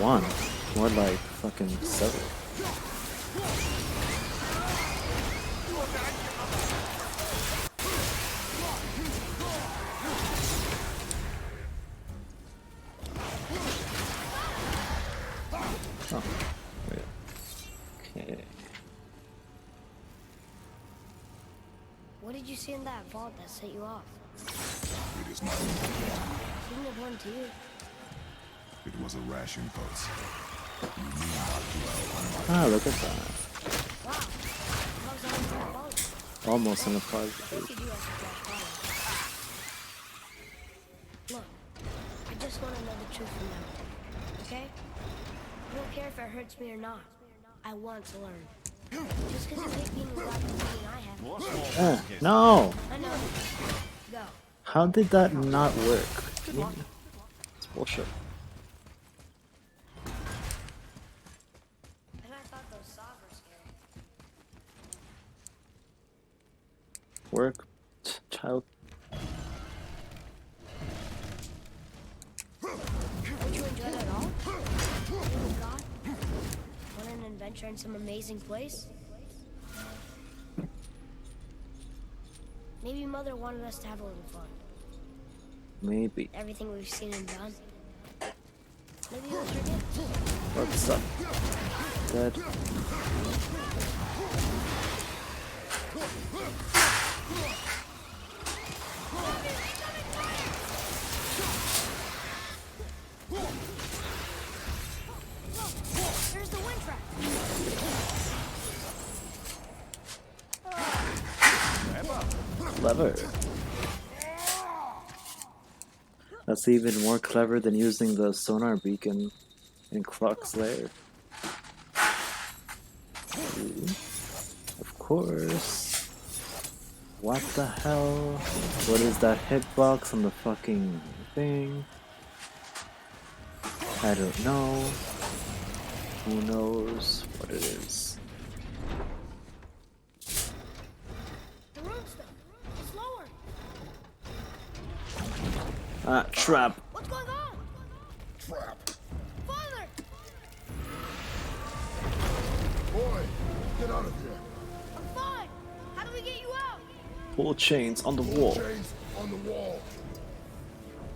one. More like fucking 7. Oh, wait. Okay. What did you see in that vault that set you off? It is not Seemed important to you. It was a ration pulse. You need not dwell on Ah, look at that. Wow. How's that in the vault? Almost in a I positive. think you do have to trash bottle. Look, I just want to know the truth from now. Okay? I don't care if it hurts me or not. I want to learn. Just because you hate being without the meaning I have. No! I know. Go. How did that not work? It's bullshit. And I thought those saws were scary. Work, child. Did you enjoy it at all? Oh God. Want an adventure in some amazing place? Maybe Mother wanted us to have a little fun. Maybe. Everything we've seen and done. Maybe you'll forget. What's up? Dead. There's the wind trap. Clever. That's even more clever than using the sonar beacon in Clock's lair. Ooh. Of course. What the hell? What is that hitbox on the fucking thing? I don't know. Who knows what it is? The runestone. It's lower. Ah, trap. What's going on? Trap. Father! Boy, get out of here. I'm fine. How do we get you out? Pull chains on the wall. Chains on the wall.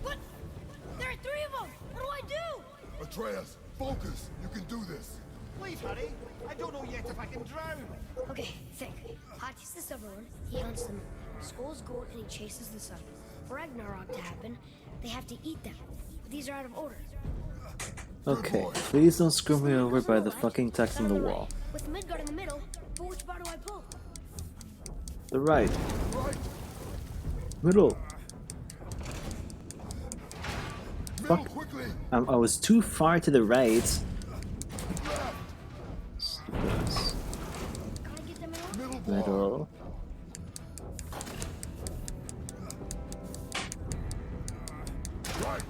But there are 3 of them. What do I do? Atreus, focus. You can do this. Please hurry. I don't know yet if I can drown. Okay, think. Hati's the silver one. He hunts them. Skull's gold and he chases the sun. For Ragnarok to happen, they have to eat them. But these are out of order. Okay, please don't screw me over by the fucking text on the wall. With Midgard in the middle, but which bar do I pull? The right. Right. Middle. Middle, Fuck. quickly. I was too far to the right. Left. Gotta get them in order. Middle bar. Middle. Right.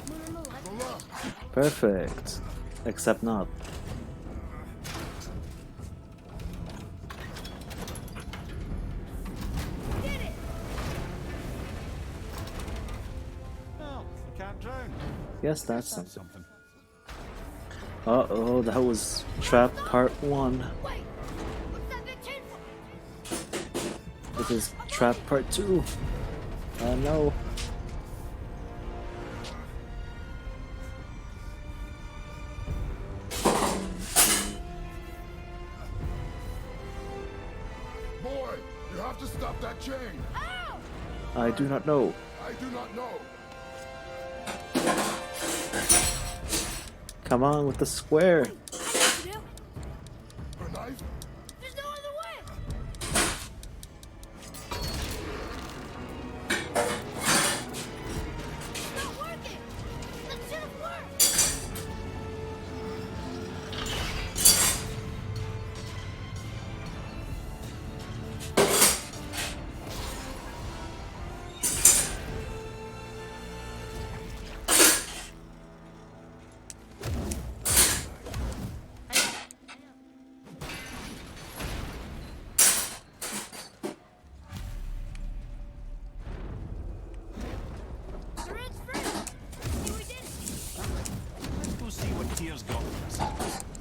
Moon on the left. The left. Perfect. Except not. Did it! Well, I can't drown. Yes, that's That's something. something. Uh-oh, that was trap part 1. Wait! What's that big chain for? This is trap part 2. No. Boy, you have to stop that chain. Ow! I do not know. I do not know. Come on with the square. I know what to do. A knife? There's no other way! It's not working! That should have worked!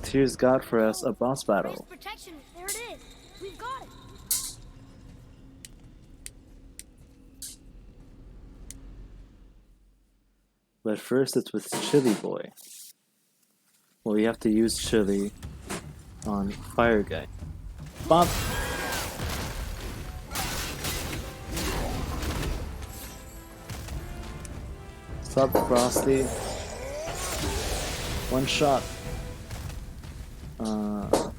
Tyr's got for us a boss battle. Raise protection. There it is. We've got it. But first it's with Chili Boy. Well, we have to use Chili on Fire Guy. Bop! Sup, Frosty? One shot.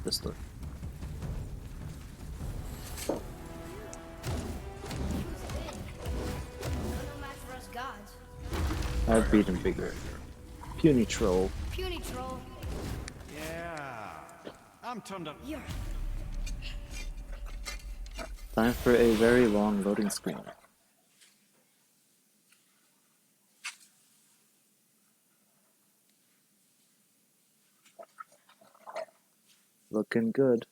Pistol. No match for us gods. I've beaten bigger. Puny Troll. Puny troll. Yeah. I'm turned up. You're Time for a very long loading screen. Looking good.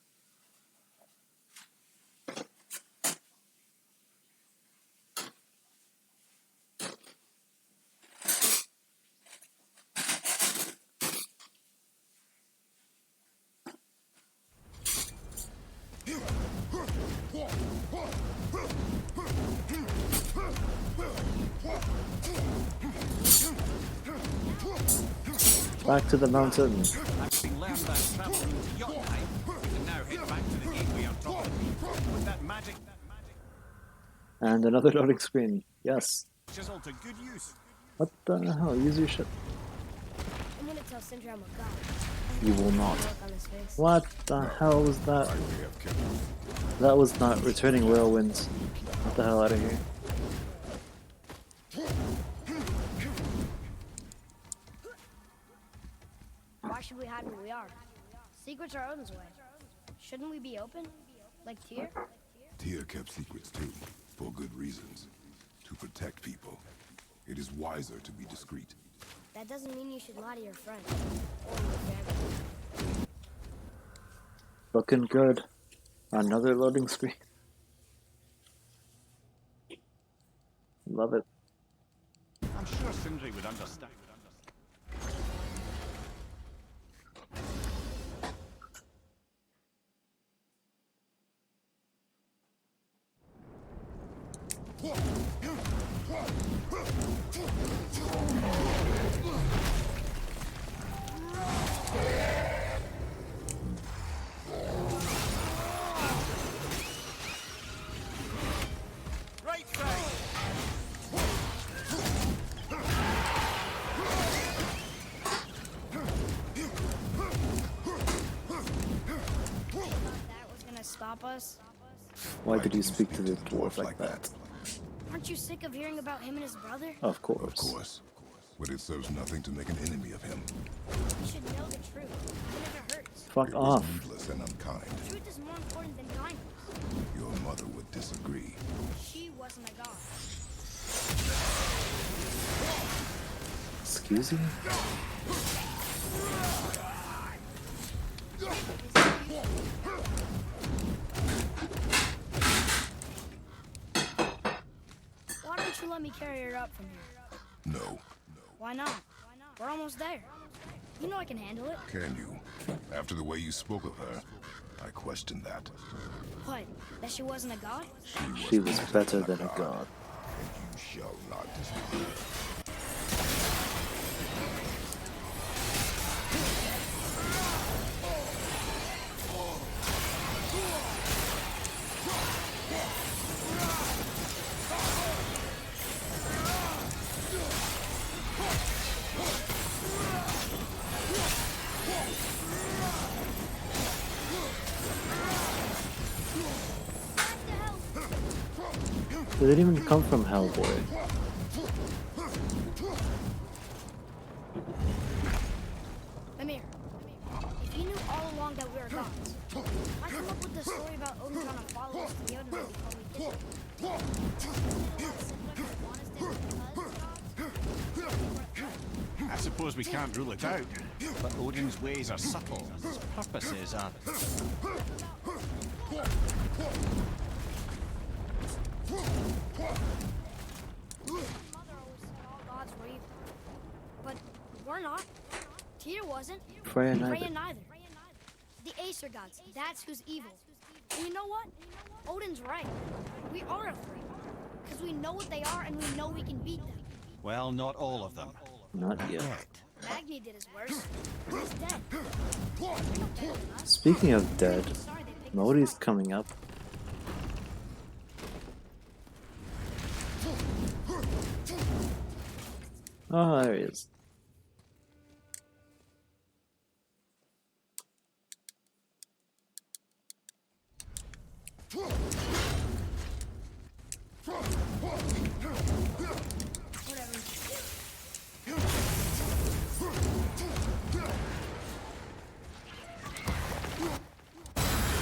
Back to the mountain. Having learned that travel route to Jotunheim, we can now head back to the gateway on top of the peak with that magic And another loading screen. Yes. chisel to good use. What the hell? Use your shit. I'm gonna tell Sindri I'm a god. You will not. Look on his face. What the hell was that? That was not returning whirlwinds. Get the hell out of here. Why should we hide where we are? Secrets are Odin's way. Shouldn't we be open? Like Tyr? Tyr kept secrets too, for good reasons. To protect people. It is wiser to be discreet. That doesn't mean you should lie to your friends. Or your family. Looking good. Another loading screen. Love it. I'm sure Sindri would understand. Stop us? Why did you speak to the dwarf like that? Aren't you sick of hearing about him and his brother? Of course. Of course. But it serves nothing to make an enemy of him. You should know the truth, even if it hurts. Fuck It off. is needless and unkind. Truth is more important than kindness. Your mother would disagree. She wasn't a god. Excuse me? Why don't you let me carry her up from here? No. Why not? We're almost there. You know I can handle it. Can you? After the way you spoke of her, I question that. What? That she wasn't a god? She was better than a god. You shall not disagree. They didn't even come from Hellboy. Mimir, if you knew all along that we were gods, why come up with the story about Odin trying to follow us to the Odin before we I suppose we can't rule it out, but Odin's ways are subtle, and his purposes are... Mother always said all gods were evil. But we're not. Tyr wasn't. Freya Freya neither. neither. Acer gods, that's who's evil. And you know what? Odin's right. We are afraid. Because we know what they are and we know we can beat them. Well, not all of them. Not yet. Magni did his worst. He's dead. They're no better than us. Speaking of dead, Sorry they picked us Modi's up. coming up. Oh, there he is.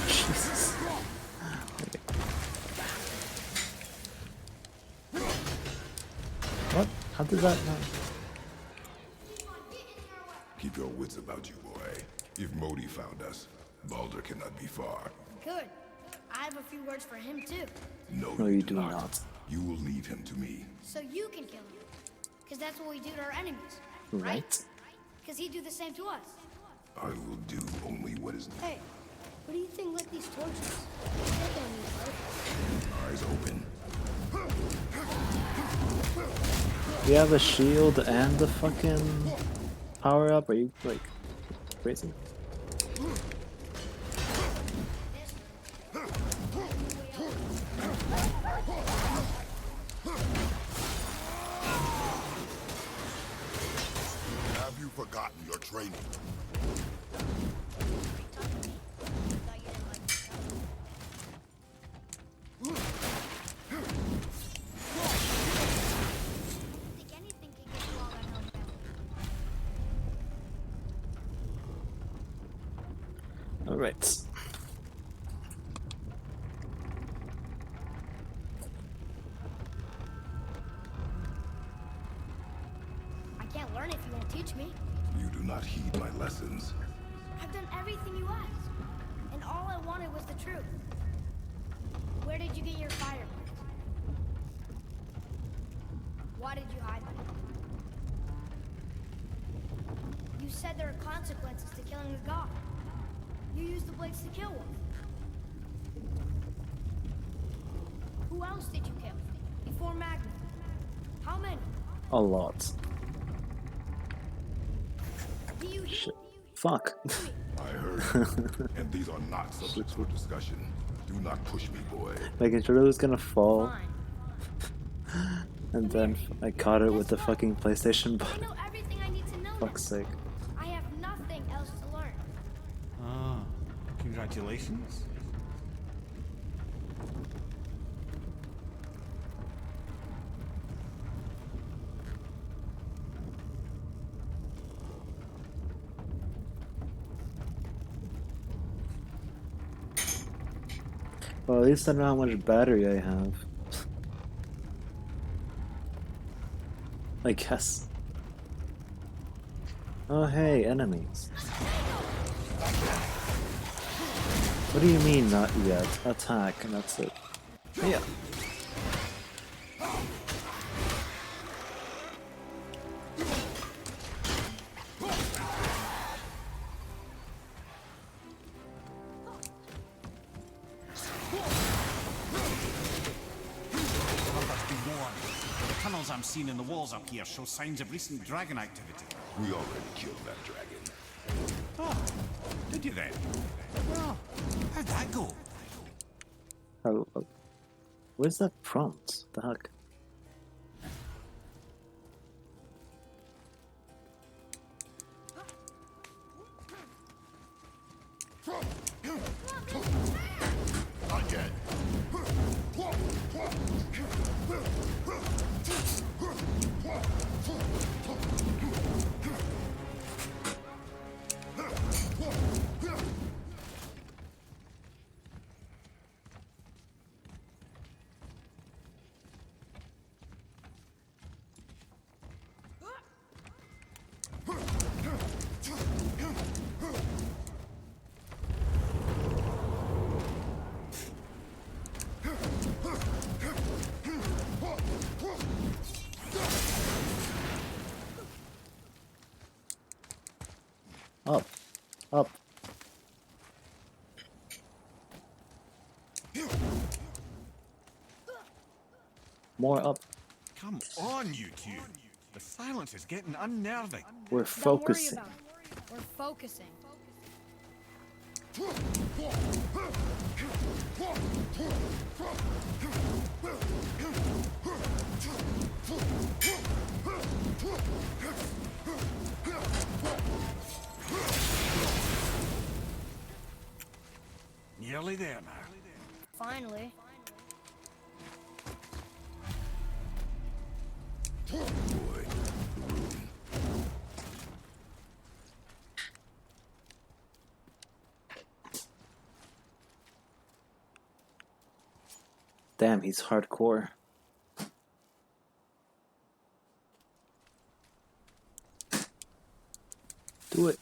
Jesus. Okay. What? How did that not? Keep your wits about you, boy. If Modi found us, Baldur cannot be far. Good. I have a few words for him too. No, you do not. You will leave him to me. So you can kill him. Because that's what we do to our enemies. Right? Because he'd do the same to us. I will do only what is Hey, what do you think lit these torches? They're gonna need light. eyes open. You have a shield and the fucking power up? Are you like crazy? Have you forgotten your training? Think anything can get you all that help out. Alright. I can't learn if you won't teach me. You do not heed my lessons. I've done everything you asked. And all I wanted was the truth. Where did you get your fire? Why did you hide them? You said there are consequences to killing a god. You used the blades to kill one. Who else did you kill? Before Magna? How many? A lot. Do you hear? Shit. Fuck. I heard. And these are not subjects for discussion. Do not push me, boy. Making sure it was gonna fall. Fine. And then I caught it with the fucking PlayStation I button. know everything I need to know. Fuck's sake. I have nothing else to learn. Ah, congratulations. Well, at least I know how much battery I have. I guess. Oh hey, enemies. What do you mean not yet? Attack and that's it. Yeah. Others be warned. The tunnels I'm seeing in the walls up here show signs of recent dragon activity. We already killed that dragon. Oh, did you then? Well, how'd that go? Where's that prompt? The heck? Not yet. Up. Up. More up. Come on, you two. The silence is getting unnerving. We're Don't worry focusing. about it. We're focusing. Nearly there now. Finally. Boy, the room. Damn, he's hardcore. Do it.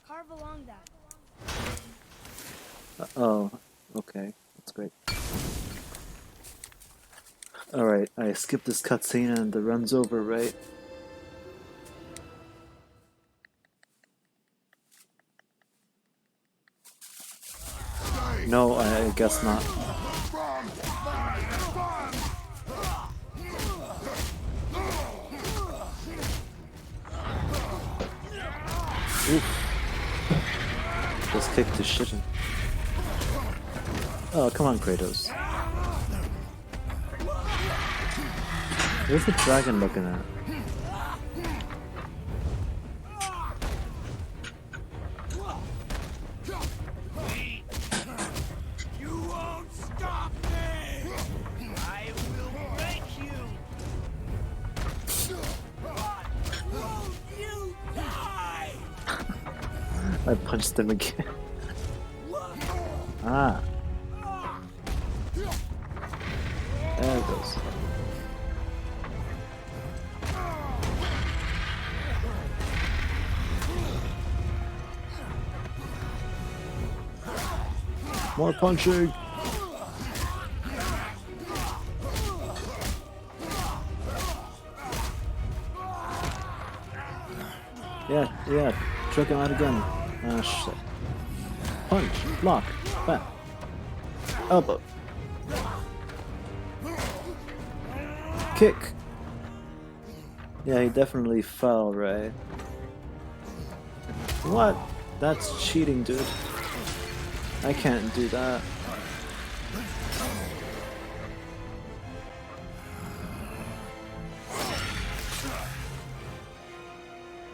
Carve along that. Oh, okay. That's great. Alright, I skipped this cutscene and the run's over, right? No, I guess not. Oof. Just kicked the shit in. Oh, come on, Kratos. Where's the dragon looking at? You won't stop me! I will break you! Won't you die? I punched him again. Ah. There it goes. More punching! Yeah, choke him out again. Ah, shit. Punch, block, bam. Elbow. Kick. Yeah, he definitely fell, right? What? That's cheating, dude. I can't do that.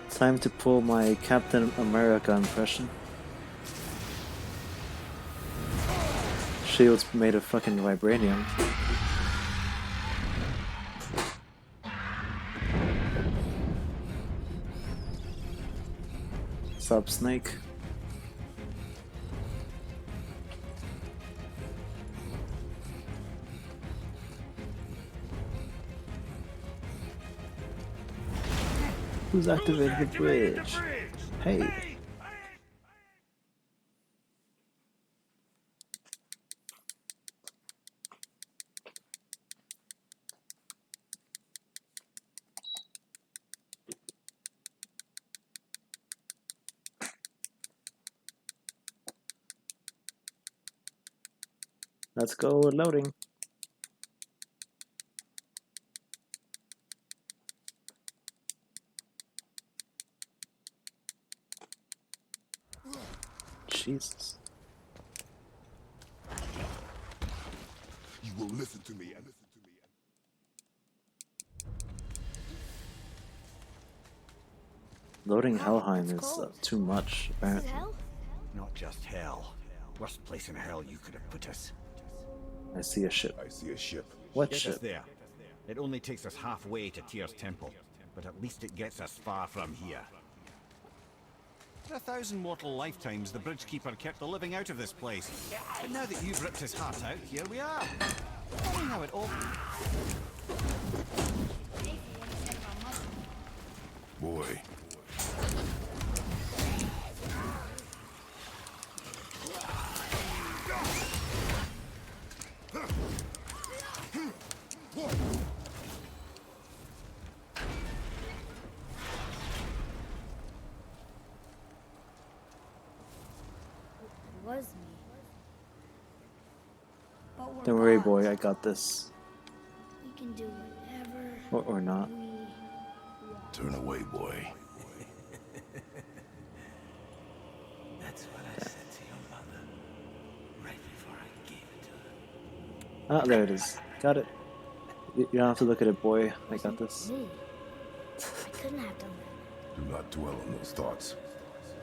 Time to pull my Captain America impression. Shield's made of fucking vibranium. Sup, Snake? Who's activated the bridge? Hey. Let's go loading. Jesus. You will listen to me and listen to me. Loading Helheim is too much, This is apparently. hell? Not just hell. Worst place in hell you could have put us. I see a ship. I see a ship. What Get us ship? there. It only takes us halfway to Tyr's temple, but at least it gets us far from here. For 1,000 mortal lifetimes, the Bridgekeeper kept the living out of this place. But now that you've ripped his heart out, here we are. Funny how it all... Boy. It was me. But we're Don't worry, gods. boy, I got this. Or not. Turn away, boy. That's what I said to your mother right before I gave it to her. Ah, there it is. Got it. You don't have to look at it, boy. I got this. Me. I couldn't have done that. Do not dwell on those thoughts.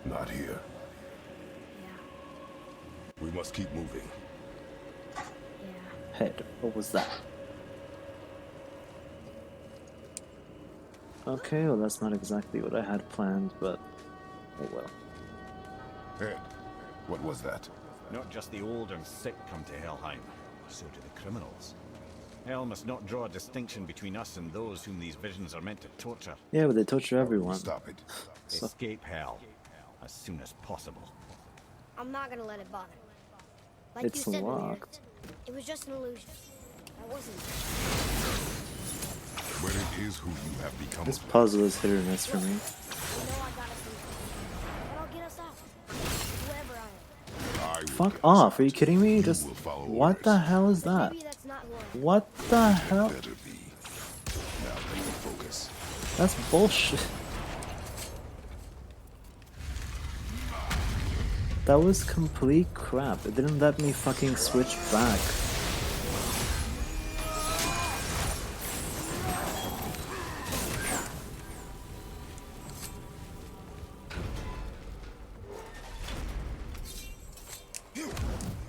Not here. Yeah. We must keep moving. Yeah. Head. What was that? Okay, well that's not exactly what I had planned, but oh well. Ed, what was that? Not just the old and sick come to Helheim, so do the criminals. Hell must not draw a distinction between us and those whom these visions are meant to torture. Yeah, but they torture everyone. Stop it. So, Escape hell as soon as possible. I'm not gonna let it bother me. Like It's you said locked. earlier, it was just an illusion. I wasn't. But it is who you have become. this puzzle is hit or miss for me. I know I gotta sleep. But I'll get us out. Whoever I am. I will Fuck get us off, out. are you kidding me? You Just will follow what the orders. hell is that? Maybe that's not who I am. What the hell? Better be. Now take the focus. That's bullshit. That was complete crap. It didn't let me fucking switch back.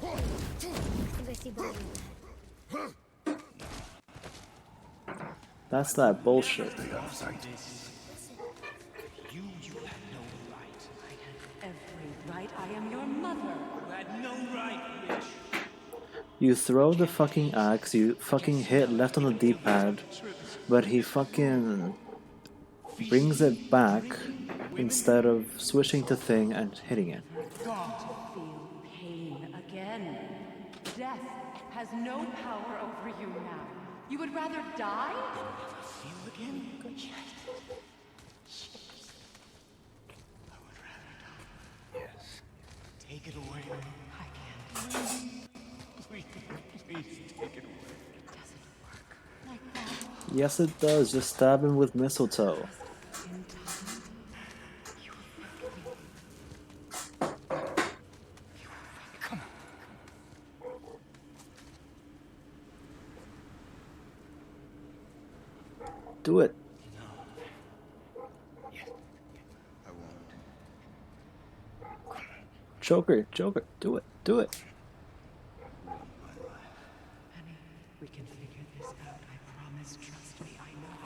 I think I see both of them. That's that bullshit. You had no right. Every right. I am your mother. You had no right, bitch. You throw the fucking axe, you fucking hit left on the D-pad, but he fucking brings it back instead of switching to thing and hitting it. Feel pain again. Death has no power over you now. You would rather die? Feel again? Yes. Take it away. I can't. Please take it away. Like that. Yes it does, just stab him with mistletoe. In time. Come on. Do it. Yes. I won't. Joker, Joker, do it, do it. Honey, we can figure this out. I promise. Trust me. I know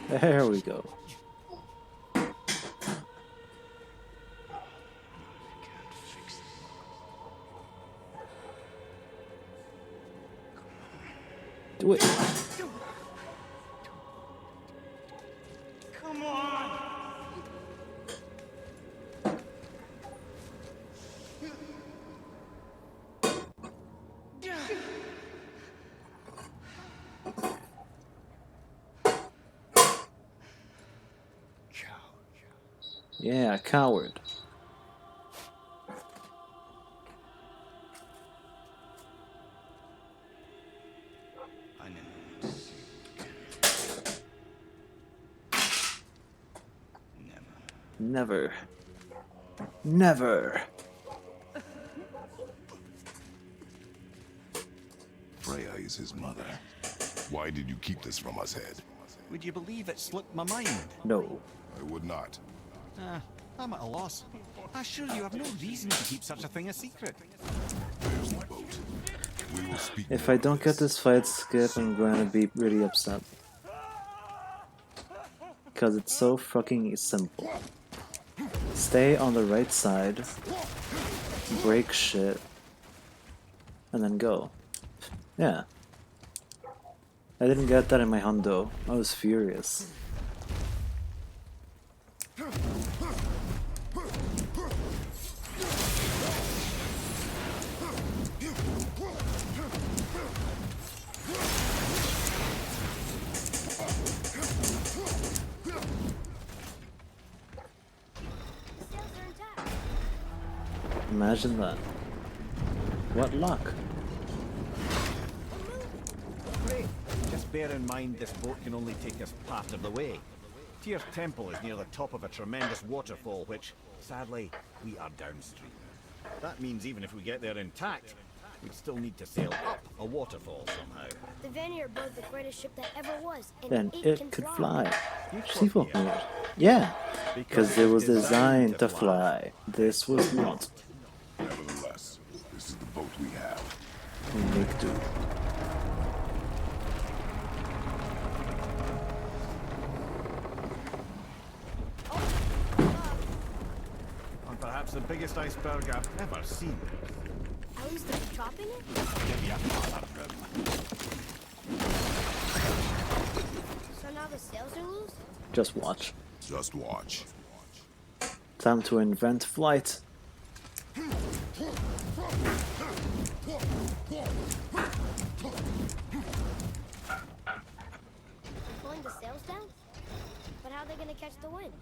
how. There we go. Do it. Come on! Yeah, coward. I never. Never. Never. Freya is his mother. Why did you keep this from us, Ed? Would you believe it slipped my mind? No. I would not. I'm at a loss. I assure you have no reason to keep such a thing a secret. There's the boat. We will speak. If more I of don't get this fight skip, I'm going to be really upset. Because it's so fucking simple. Stay on the right side, break shit, and then go. Yeah. I didn't get that in my hundo. I was furious. Imagine that. What luck. Great. Just bear in mind this boat can only take us part of the way. Tyr's temple is near the top of a tremendous waterfall, which, sadly, we are downstream. That means even if we get there intact, we'd still need to sail up a waterfall somehow. The Vanir built the greatest ship that ever was, And it can could fly. fly. Seafolk knew it. Yeah, because it was designed to fly. This was not. Nevertheless, this is the boat we have. We make do. And perhaps the biggest iceberg I've ever seen. At least they're chopping it? Give you another room. So now the sails are loose? Just watch. Just watch. Time to invent flight. Pulling the sails down? But how are they gonna catch the wind?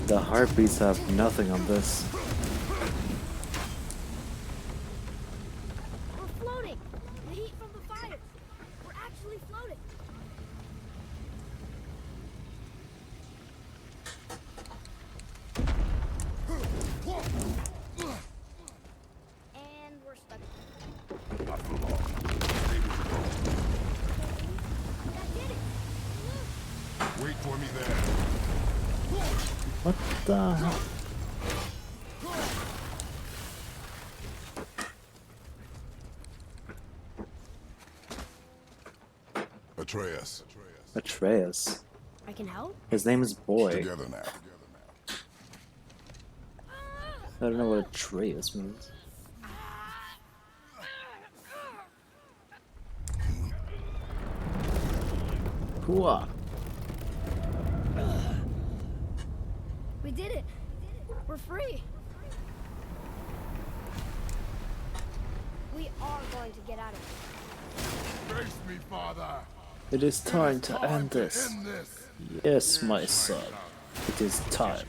The heartbeats have nothing on this. We're floating! The heat from the fire! We're actually floating! And we're stuck. Not for long. Stay with the boat. That did it! Wait for me there. What the hell? Atreus. Atreus. I can help? His name is Boy. Together now. I don't know what Atreus means. Hooah. We did it! We're free! We are going to get out of here. Face me, father. It is time to end this. End this. Yes, my son. It is time.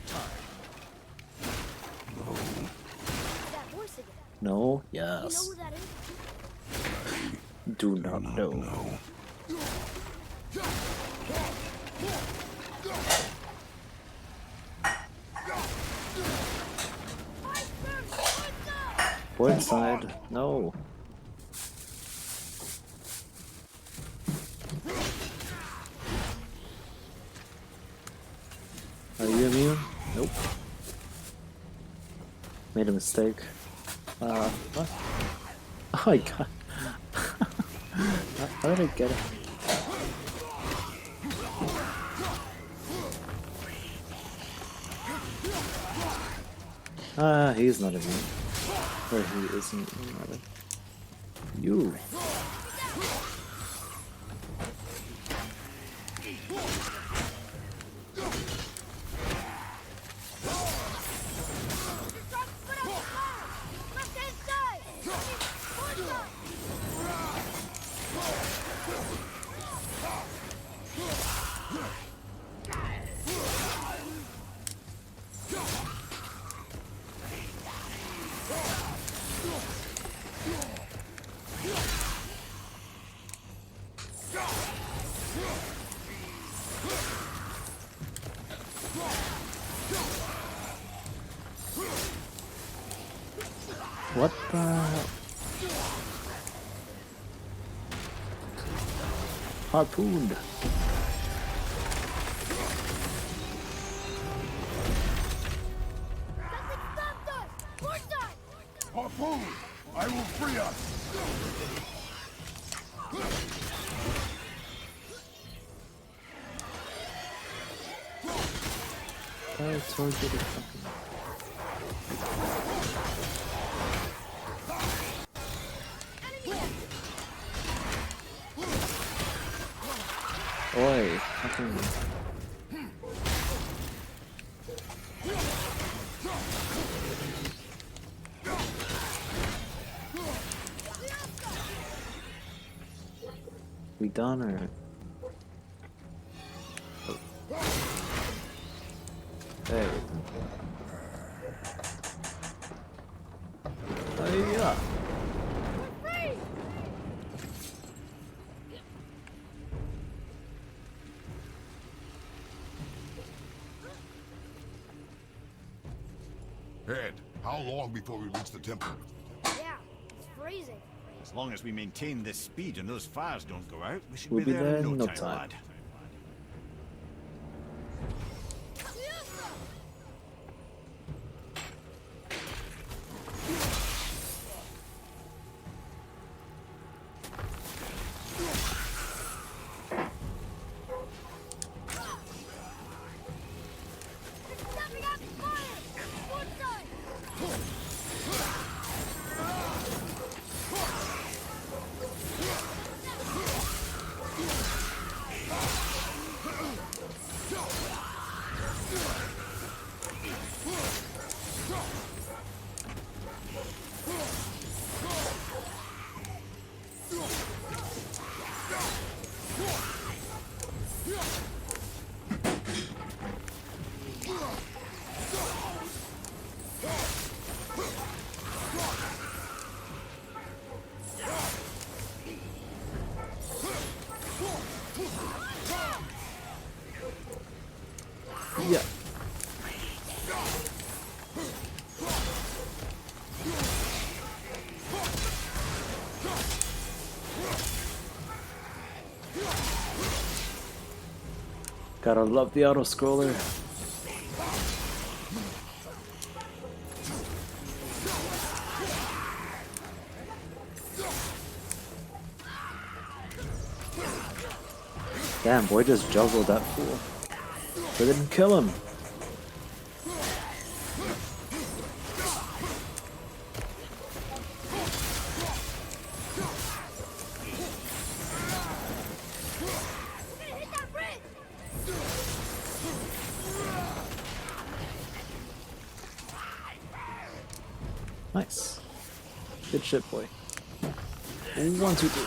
That voice again. No? You know Yes. who that is? Do not know. No. Port side. No. Are you immune? Nope. Made a mistake. What? Oh my god. How did I get it? Ah, he's not immune. Or he isn't. Rather. You. What the? Harpooned. Harpoon! I will free us! I told you to fucking. Oi, fucking. We done or? Hey. Oh yeah. Head, how long before we reach the temple? Yeah, it's freezing. As long as we maintain this speed and those fires don't go out, we should We'll be be there in there no in no time, time. lad. Yeah. Gotta love the auto scroller. Damn, boy just juggled that fool. But didn't kill him. Nice. Good shit, boy. 1, 2, 3.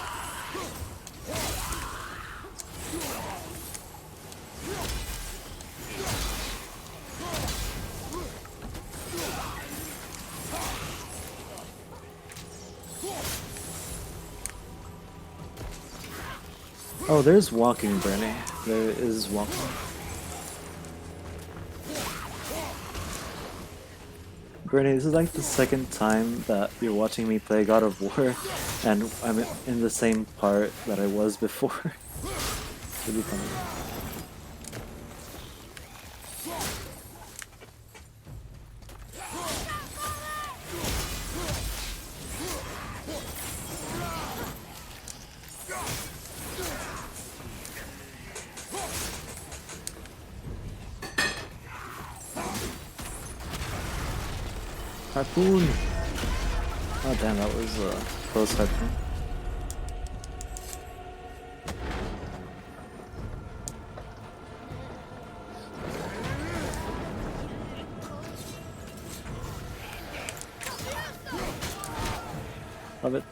Oh, there's walking, Bernie. There is walking. Bernie, this is like the second time that you're watching me play God of War, and I'm in the same part that I was before. It's really funny. Harpoon! Oh damn, that was a close harpoon. Love it.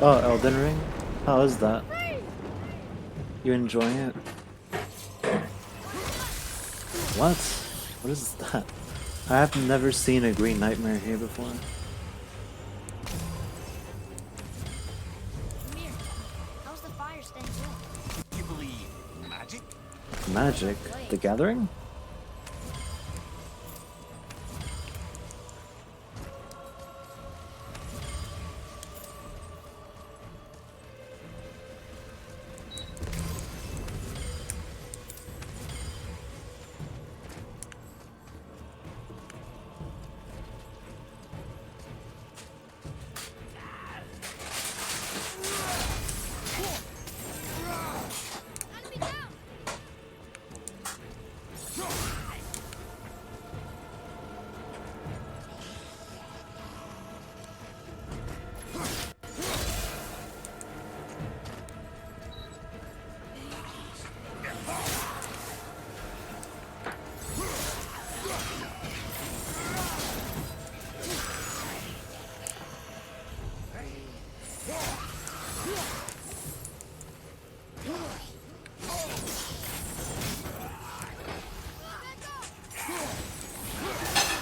Oh, Elden Ring? How is that? You enjoying it? What? What is that? I have never seen a green nightmare here before. Amir, how's the fire stand doing? You believe magic? Magic? The Gathering?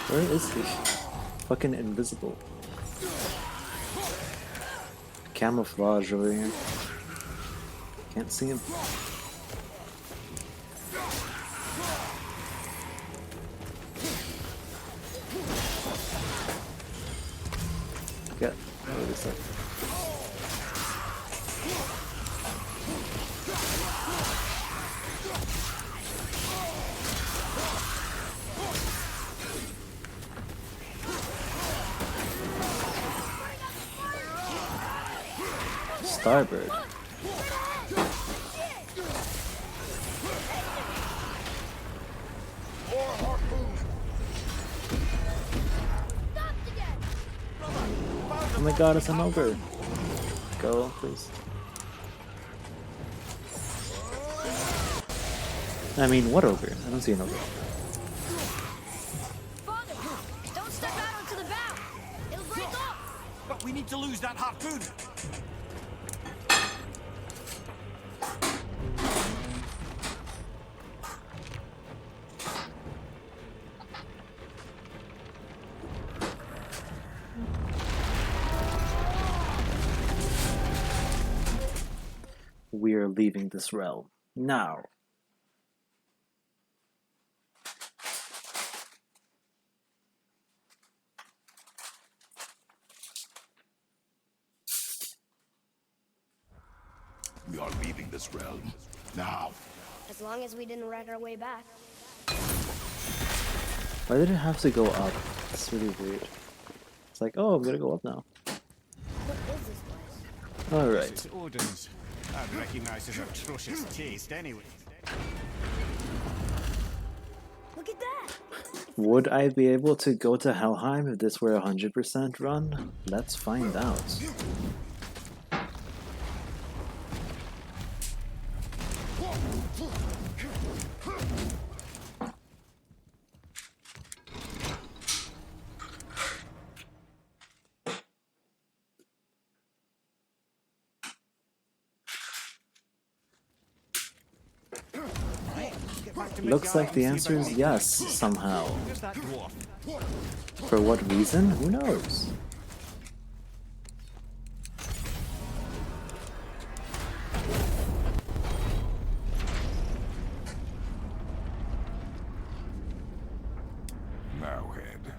Where is he? Fucking invisible. Camouflage over here. Can't see him. Yeah, what is that? Starbird. Oh my god, it's an ogre. Go, please. I mean, what ogre? I don't see an ogre. Father, don't step out onto the bow. It'll break off. But we need to lose that harpoon. We're leaving this realm now. We are leaving this realm. Now. As long as we didn't wreck our way back. Why did it have to go up? It's really weird. It's like, oh, I'm gonna go up now. What is this place? Alright. It's Odin's. I'd recognize his atrocious taste anyway. Look at that. Would I be able to go to Helheim if this were a 100% run? Let's find out. Looks like the answer is yes, somehow. Where's that dwarf? For what reason? Who knows? Now, Head.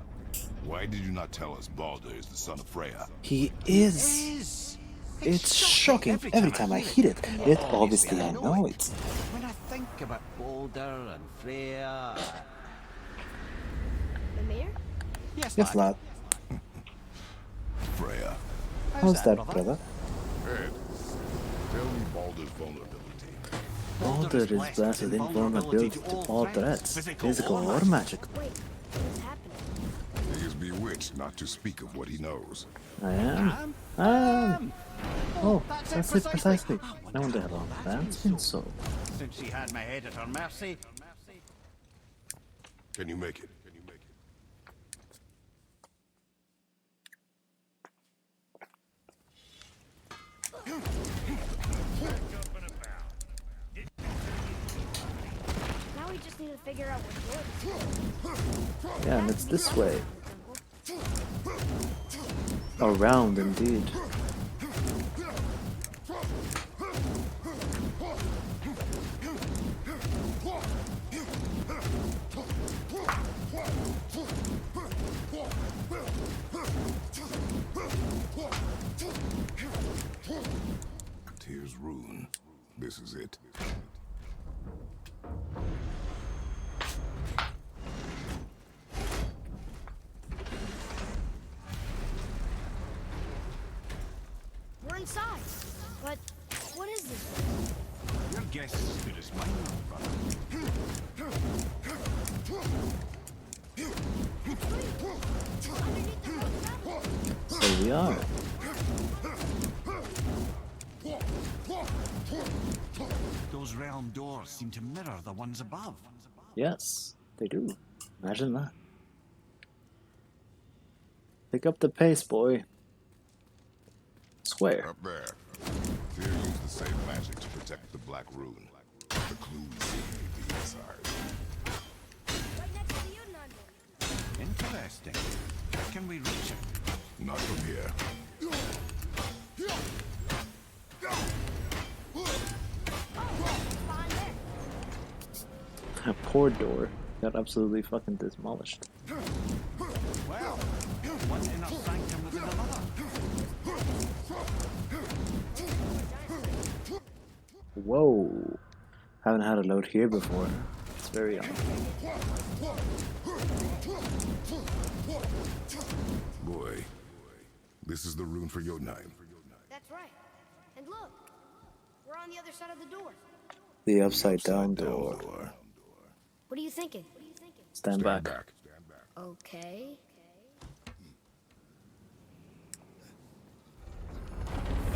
Why did you not tell us Baldur is the son of Freya? He is. It's shocking every time I hear it. Yet obviously I know it. When I think about Baldur and Freya... Mimir? Yes, Yes, lad. Freya. How's that, brother? Head, tell me Baldur's vulnerability. Baldur is blessed with invulnerability to all threats, physical or magical. Wait, what's happening? He is bewitched not to speak of what he knows. I am. Oh, that's it precisely. I wonder how long that's been so. Since she had my head at her mercy. Can you make it? Can you make Now we just need to figure out what door Yeah, and it's this way. Around, indeed. Tyr's Rune. This is it. We're inside. But what is this? Your guess is as good as mine, brother. So we are. Those realm doors seem to mirror the ones above. Yes, they do. Imagine that. Pick up the pace, boy. Swear. Up there. Tyr used the same magic to protect the Black Rune. The clues may be inside. Right next to you, Nando. Interesting. Can we reach it? Not from here. A poor door got absolutely fucking demolished. Well, one inner sanctum within another. Whoa. Haven't had a load here before. It's very odd. Boy, this is the rune for Jotunheim. That's right. And look, we're on the other side of the door. The upside down door. What are you thinking? Stand back. Okay.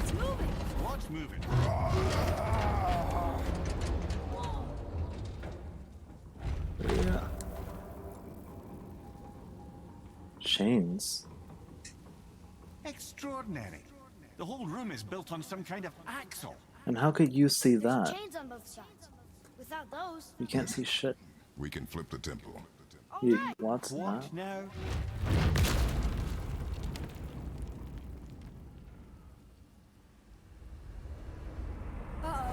It's moving! What's moving? Yeah. Chains. Extraordinary. The whole room is built on some kind of axle. And how could you see There's that? chains on both sides. Without those, You can't see shit. We can flip the temple. You, what's What that? now? uh-oh,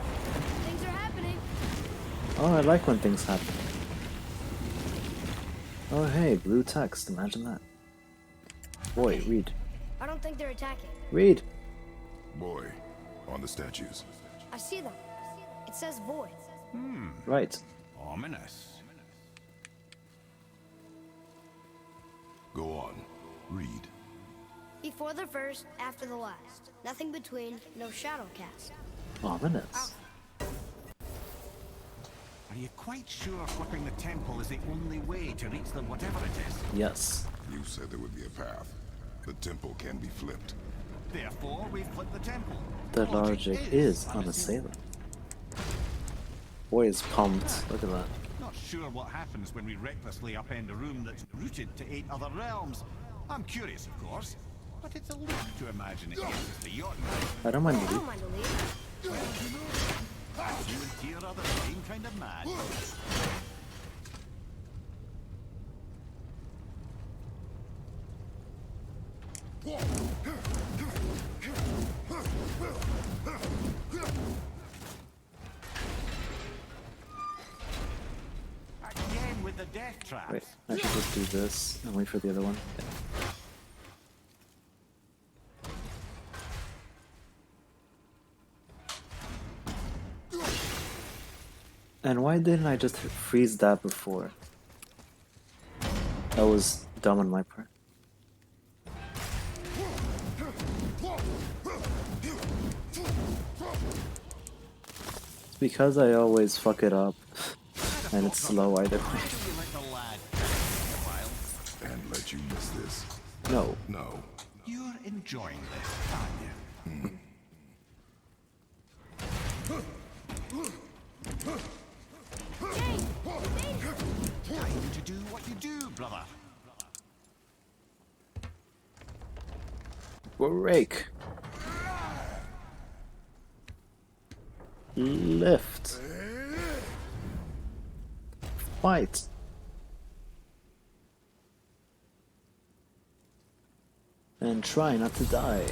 things are happening. Oh, I like when things happen. Oh, hey, blue text. Imagine that. Boy, read. I don't think they're attacking. Read. Boy, on the statues. I see them. It says void. Right. Ominous. Go on. Read. Before the first, after the last. Nothing between, no shadow cast. Ominous. Are you quite sure flipping the temple is the only way to reach them, whatever it is? Yes. You said there would be a path. The temple can be flipped. Therefore, we flip the temple. The logic is unassailable. Boy is pumped. Look at that. Not sure what happens when we recklessly upend a room that's rooted to 8 other realms. I'm curious, of course, but it's a leap to imagine it gets us to Jotunheim. I don't mind I the don't mind a lead. You and Tyr are the same kind of mad. Again with the death traps. Wait, I should just do this and wait for the other one. And why didn't I just freeze that before? That was dumb on my part. It's because I always fuck it up. And it's slow either way. And let you miss this. No. No. You're enjoying this, aren't you? Time to do what you do, brother. Break. Lift. Fight. And try not to die.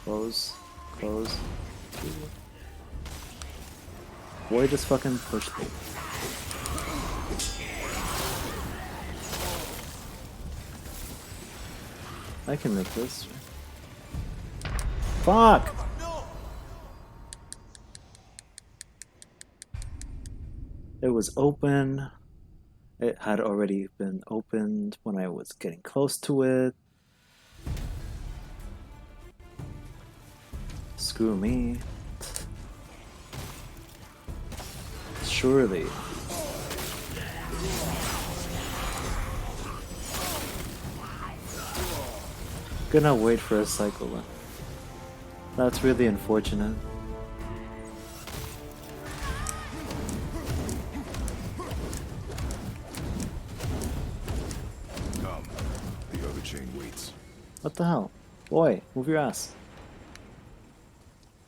Close. Close. Boy just fucking pushed me. I can make this. Fuck! It was open. It had already been opened when I was getting close to it. Screw me. Surely. Gonna wait for a cycle then. That's really unfortunate. Come. What the hell? Boy, move your ass.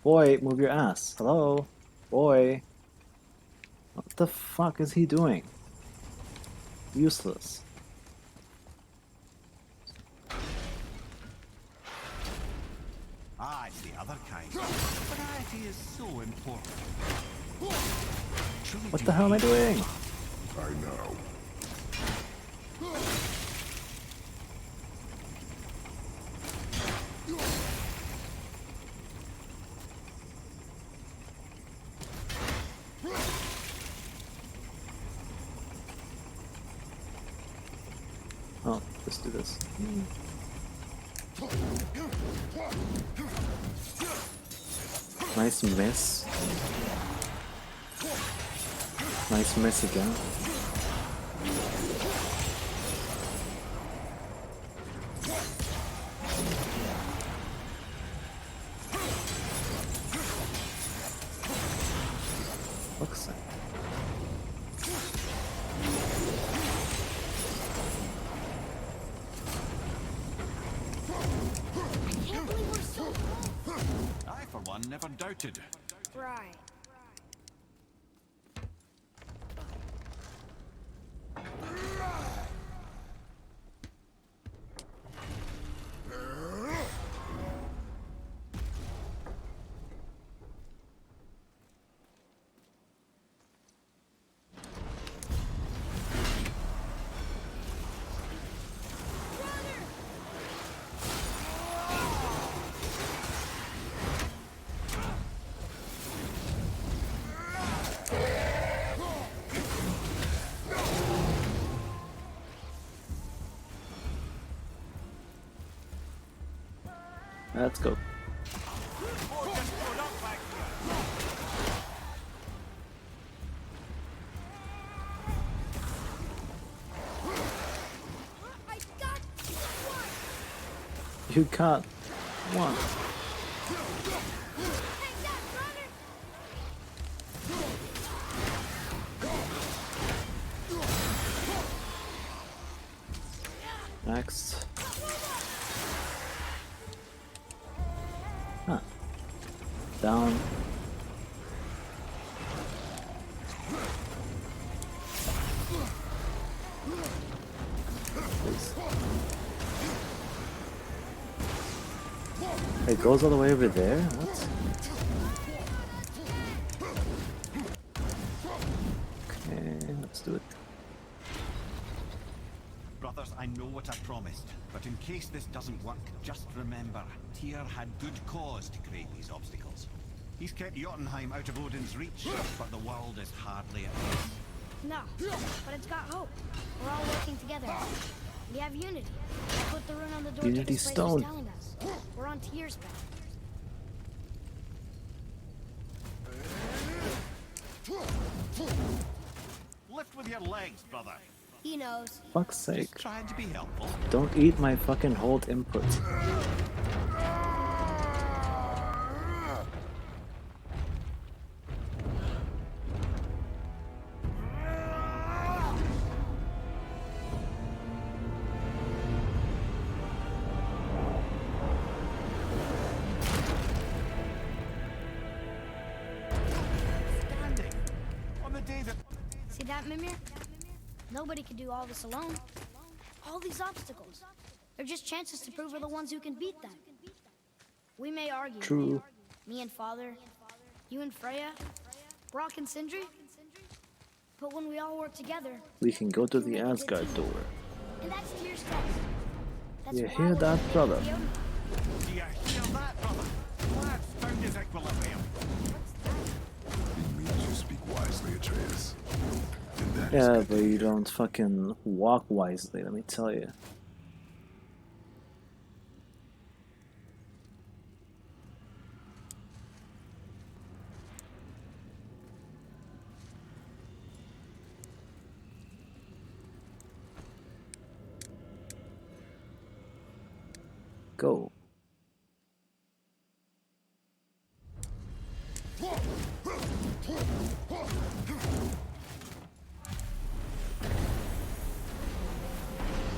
Boy, move your ass. Hello? Boy. What the fuck is he doing? Useless. Ah, it's the other kind. Variety is so important. What the hell am I doing? I know. Oh, let's do this. Nice miss. Nice miss again. Looks like. I can't believe we're so close. I, for one, never doubted. Right. Let's go. I got one. You got one. Take that, runner. Next. Huh. Down. Please. It goes all the way over there? What? Okay, let's do it. Brothers, I know what I promised, but in case this doesn't work, just remember, Tyr had good cause to create these obstacles. He's kept Jotunheim out of Odin's reach, but the world is hardly at peace. No, but it's got hope. We're all working together. We have unity. I put the rune on the door Unity to this place stone. was telling us. We're on Tyr's path. Lift with your legs, brother. He knows. Fuck's sake. Just trying to be helpful. Don't eat my fucking hold input. Standing. On the day that... See that, Mimir? Nobody could do all this alone. All these obstacles. They're just chances to prove we're the ones who can beat them. We may argue. True. Me and Father, you and Freya, Brock and Sindri. But when we all work together, We can go to the we make a good Asgard team. door. And that's Tyr's test. That's You why hear we're that, gonna brother? make Fiona. Do you hear that, brother? Lad's found his equilibrium. It means you speak wisely, Atreus. And that is Yeah, good but to you hear. don't fucking walk wisely, let me tell you. Go.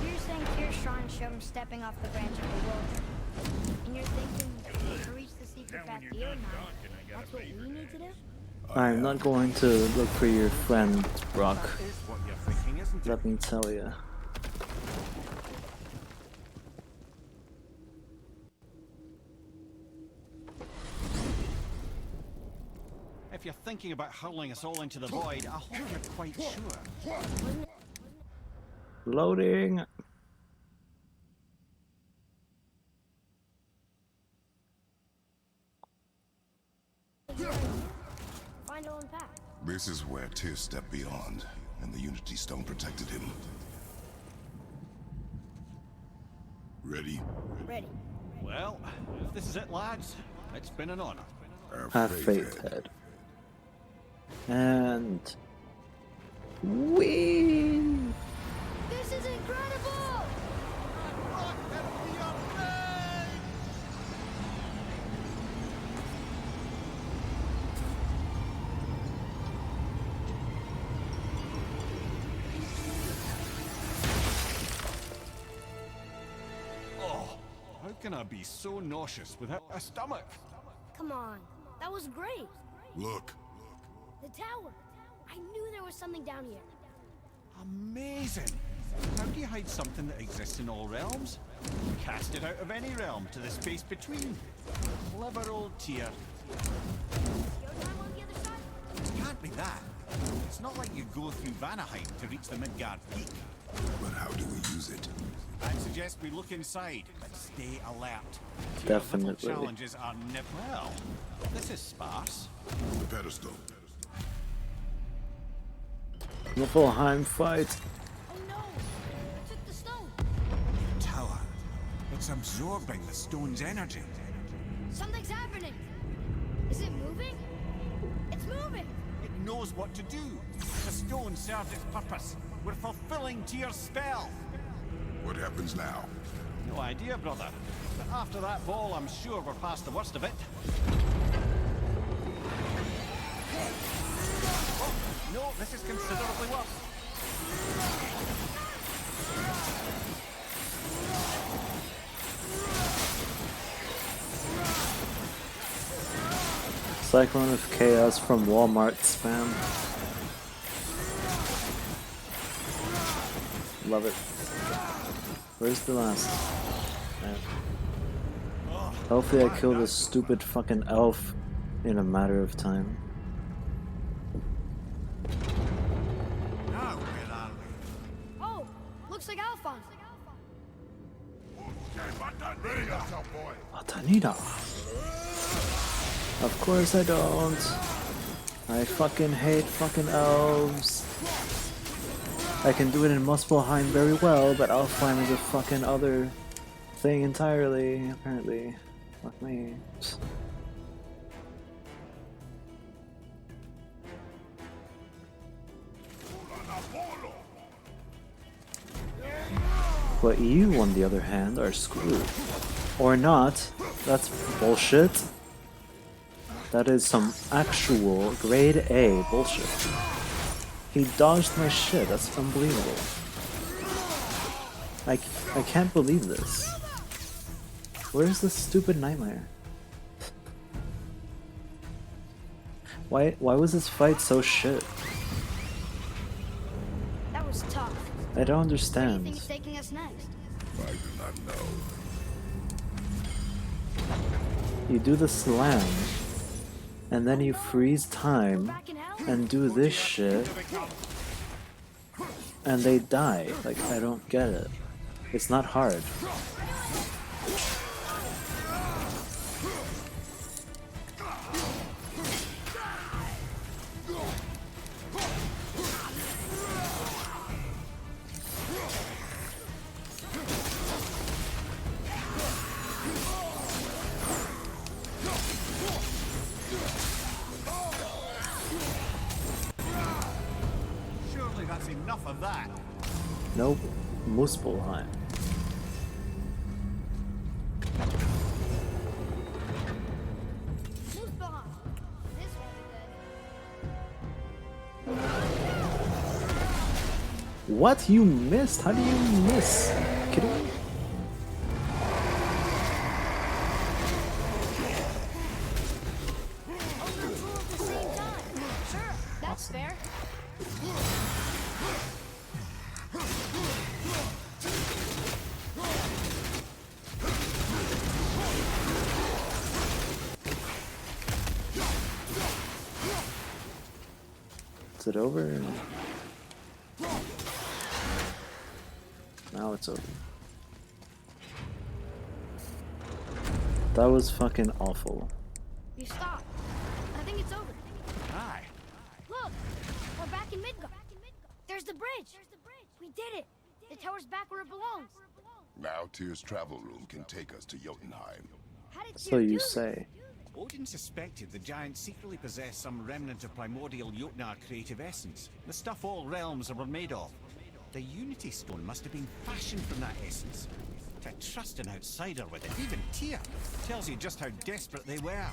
You're saying Tyr's shrine showed him stepping off the branch of the world. And you're thinking to reach the secret path here now. That's what we need to do? I'm not going to look for your friend, Brock. That is what you're thinking, isn't it? Let me tell you. If you're thinking about hurling us all into the void, I hope you're quite sure. Loading. Find Owen Path. This is where Tyr stepped beyond, and the Unity Stone protected him. Ready? Ready. Well, if this is it, lads, it's been an honor. Have faith, Head. And we. This is incredible! Oh, how can I be so nauseous without a stomach? Come on, that was great. Look. The tower. I knew there was something down here. Amazing! How do you hide something that exists in all realms? Cast it out of any realm to the space between. Clever old Tyr. Your time on the other side? It can't be that. It's not like you go through Vanaheim to reach the Midgard Peak. But how do we use it? I'd suggest we look inside and stay alert. Definitely. Little challenges are never... Well, this is sparse. The pedestal. Niflheim fight. Oh no! It took the stone. Tower. It's absorbing the stone's energy. Something's happening. Is it moving? It's moving. It knows what to do. The stone served its purpose. We're fulfilling Tyr's spell. What happens now? No idea, brother. But after that ball, I'm sure we're past the worst of it. Oh, no, this is considerably worse. Cyclone of Chaos from Walmart spam. Love it. Where's the last? Hopefully I kill this stupid fucking elf in a matter of time. Now, where are we? Oh, looks like Alphonse. Ready up, boy. Atanita. Of course I don't. I fucking hate fucking elves. I can do it in Muspelheim very well, but Alfheim is a fucking other thing entirely, apparently. Fuck me. But you, on the other hand, are screwed. Or not. That's bullshit. That is some actual grade A bullshit. He dodged my shit. That's unbelievable. I can't believe this. Where's this stupid nightmare? Why was this fight so shit? That was tough. I don't Where do you understand. think it's taking us next? I do not know. You do the slam, and then you freeze time, and do this shit, and they die. Like, I don't get it. It's not hard. Surely that's enough of that. Nope. Muspelheim. Muspelheim. This won't be good. What? You missed? How do you miss? Kidding me? Is it over? Now it's over. That was fucking awful. You stop. I think it's over. Aye. Look, we're back in Midgard. There's the bridge. We did it. The tower's back where it belongs. Now Tyr's travel room can take us to Jotunheim. How did So Tyr you do this? say. Odin suspected the giant secretly possessed some remnant of primordial Jotnar creative essence, the stuff all realms were made of. The Unity Stone must have been fashioned from that essence. To trust an outsider with it, even Tyr, tells you just how desperate they were.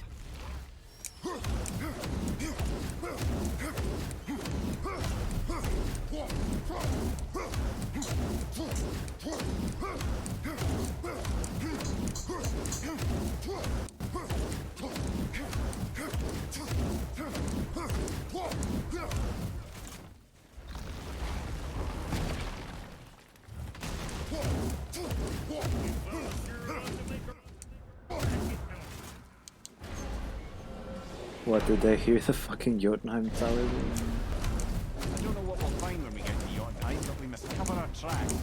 What, did they hear the fucking Jotunheim tower? I don't know what we'll find when we get to Jotunheim, but we must cover our tracks.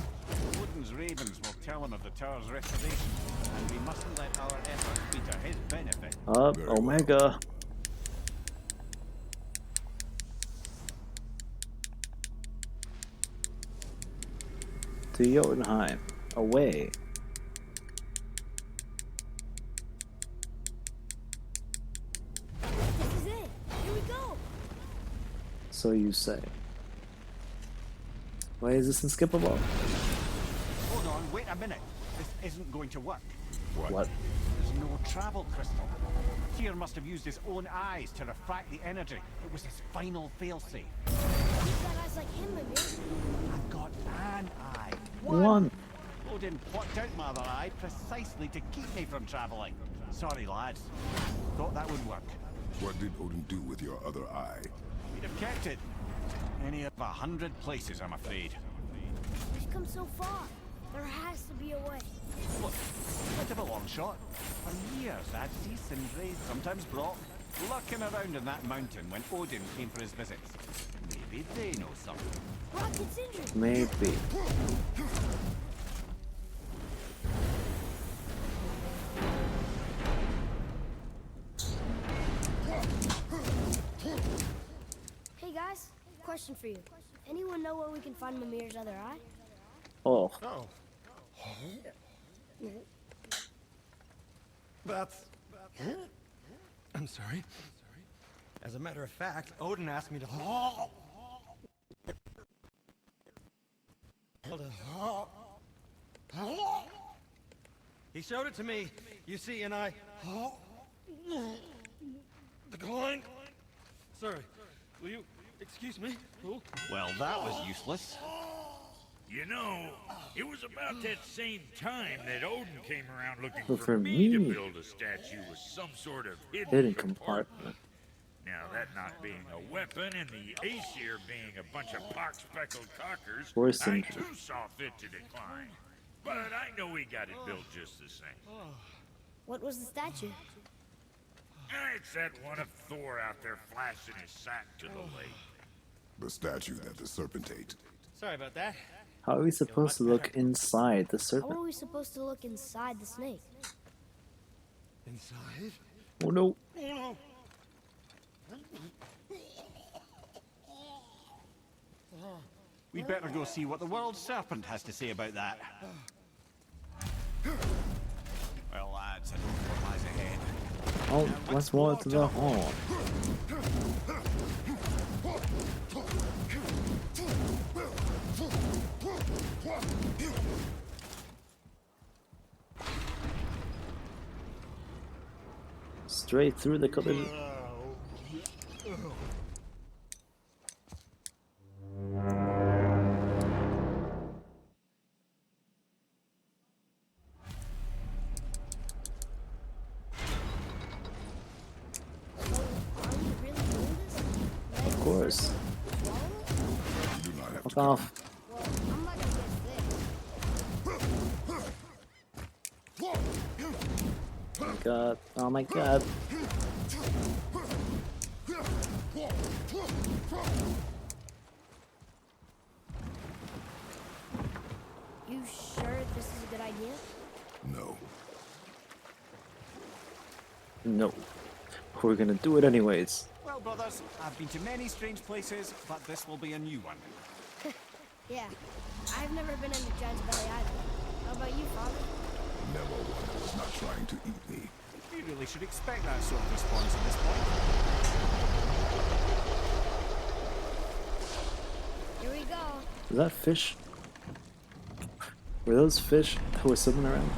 Odin's ravens will tell him of the tower's restoration, and we mustn't let our efforts be to his benefit. Up, Omega. To Jotunheim. Away. This is it. Here we go. So you say. Why is this unskippable? Hold on, wait a minute. This isn't going to work. What? There's no travel crystal. Tyr must have used his own eyes to refract the energy. It was his final failsafe. You've got eyes like him, Mimir. I've got an eye. One. Odin plucked out my other eye precisely to keep me from traveling. Sorry, lads. Thought that would work. What did Odin do with your other eye? He'd have kept it. Any of 100 places, I'm afraid. We've come so far. There has to be a way. Look, bit of a long shot. For years, I'd see Sindri, sometimes Brock, lurking around in that mountain when Odin came for his visits. Maybe they know something. Brock and Sindri. Maybe. Hey guys, question for you. Anyone know where we can find Mimir's other eye? Oh. That's... I'm sorry. As a matter of fact, Odin asked me to... He showed it to me, you see, and I... declined. Sorry, will you excuse me? Cool. Well, that was useless. You know, it was about that same time that Odin came around looking But for for me to me- build a statue with some sort of Hidden compartment. Now, that not being a weapon and the Aesir being a bunch of pock-speckled cockers, Or I Sindri. too saw fit to decline. But I know we got it built just the same. What was the statue? It's that one of Thor out there flashing his sack to the lake. The statue that the serpent ate. Sorry about that. How are we supposed to look inside the How serpent? are we supposed to look inside the snake? Inside? Oh no. Oh no. We'd better go see what the world serpent has to say about that. Well, lads, I don't know what lies ahead. Oh, let's walk to the hall. Straight through the collision. Of course. You do not have Fuck to off. I'm not gonna Oh my god. Oh my god. You sure this is a good idea? No. No. We're gonna do it anyways. Well, brothers, I've been to many strange places, but this will be a new one. Yeah. I've never been into Giant's Belly either. How about you, Father? Never one was not trying to eat me. We really should expect that sort of response at this point. Here we go. Is that fish? Were those fish that were swimming around?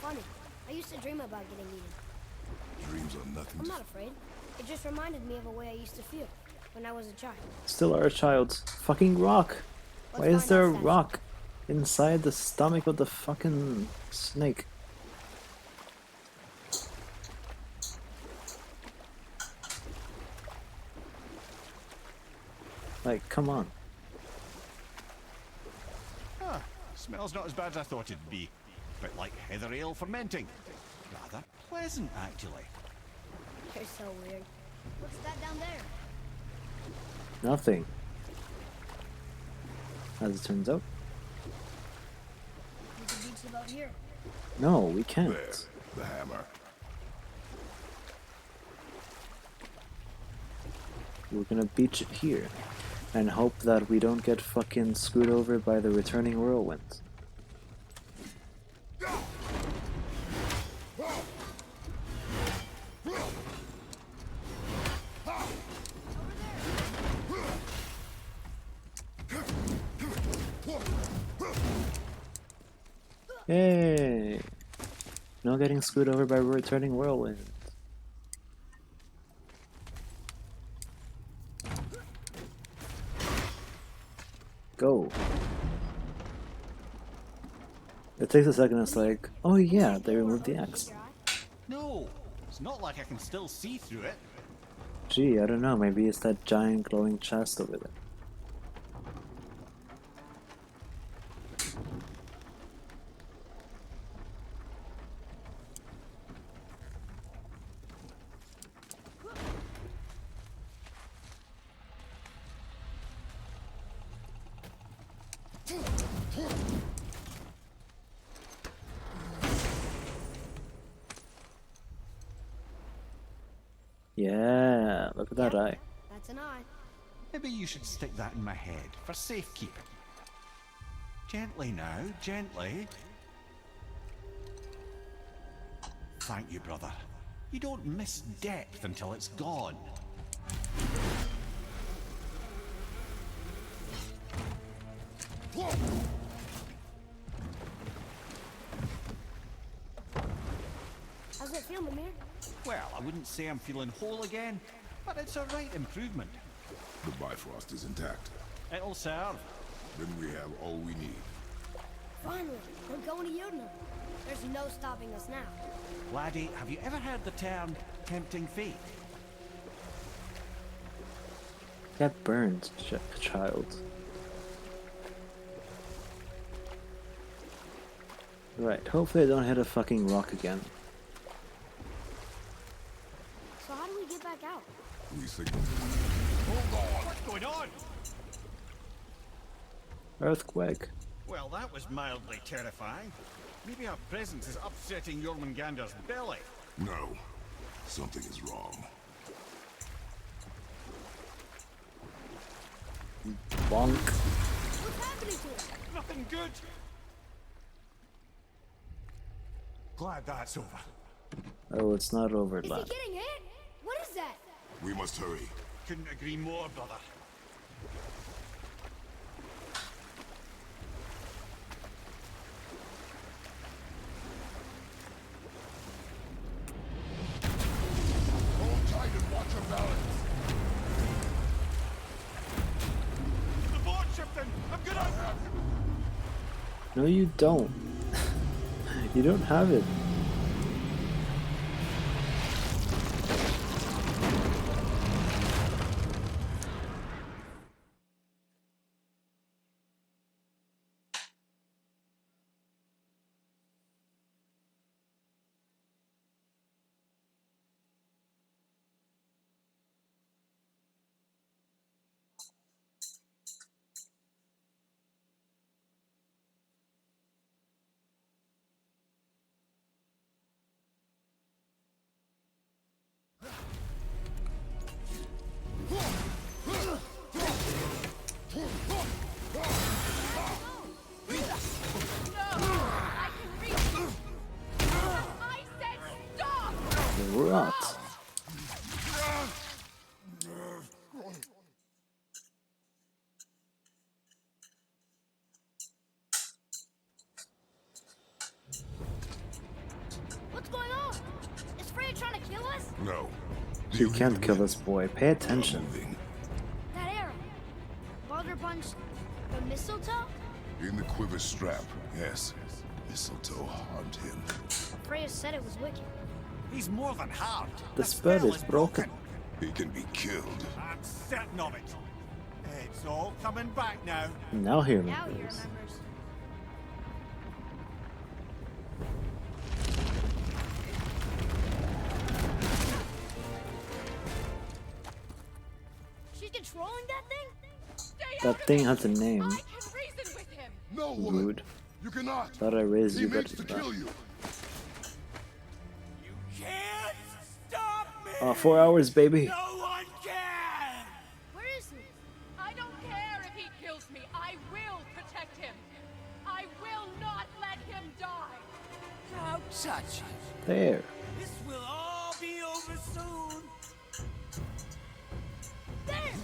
Funny. I used to dream about getting eaten. Dreams are nothing I'm to... not afraid. It just reminded me of a way I used to feel when I was a child. Still are a child. Fucking rock. Why is there a rock inside the stomach of the fucking snake? Like, come on. Ah, smells not as bad as I thought it'd be. Bit like heather ale fermenting. Rather pleasant, actually. You're so weird. What's that down there? Nothing. As it turns out. We can beach the boat here. No, we can't. There, the hammer. We're gonna beach it here. And hope that we don't get fucking screwed over by the returning whirlwind. Yay! No getting screwed over by returning whirlwind. Go. It takes a second, it's like, oh yeah, they removed the axe. No, it's not like I can still see through it. Gee, I don't know, maybe it's that giant glowing chest over there. Yeah, look at that eye. That's an eye. Maybe you should stick that in my head for safekeeping. Gently now, gently. Thank you, brother. You don't miss depth until it's gone. How's it feel, Mimir? Well, I wouldn't say I'm feeling whole again, but it's a right improvement. The Bifrost is intact. It'll serve. Then we have all we need. Finally, we're going to Yudna. There's no stopping us now. Laddie, have you ever heard the term tempting fate? Get burned, child. Right, hopefully I don't hit a fucking rock again. So how do we get back out? We signal. Hold on! What's going on? Earthquake. Well, that was mildly terrifying. Maybe our presence is upsetting Jormungandr's belly. No. Something is wrong. Bonk. What's happening to it? Nothing good. Glad that's over. Oh, it's not over, Is he lad. getting hit? What is that? We must hurry. Couldn't agree more, brother. Hold tight and watch your balance. The board shifting! I'm gonna... No, you don't. You don't have it. Rot. What's going on? Is Freya trying to kill us? No. You can't kill this boy. Pay attention. That arrow. Baldur punched the mistletoe? In the quiver strap, yes. Mistletoe harmed him. Freya said it was wicked. He's more than harmed. The spell is broken. He can be killed. I'm certain of it. It's all coming back now. Now he Now he remembers. remembers. She's controlling that thing? That thing has a name. I can reason with him. No, woman. Rude. You cannot. Thought I raised He you means better to than kill that. you. You can't stop me! 4 hours, baby. No one can! Where is he? I don't care if he kills me. I will protect him. I will not let him die. Don't touch it. There. This will all be over soon. There!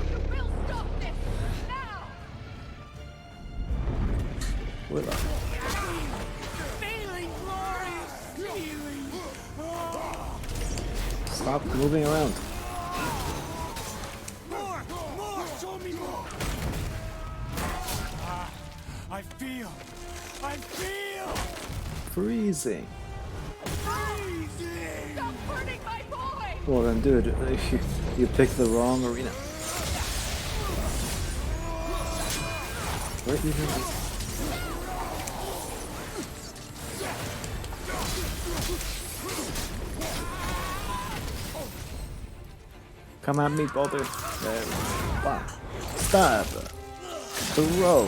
You will stop this now. Willa. Feeling glorious. Feeling. Stop moving around. More! Show me more! I feel. Freezing. Freezing! Stop hurting my boy. Well then, dude, you picked the wrong arena. Where even is... Come at me, Baldur. There. Bam. Stab. Throw.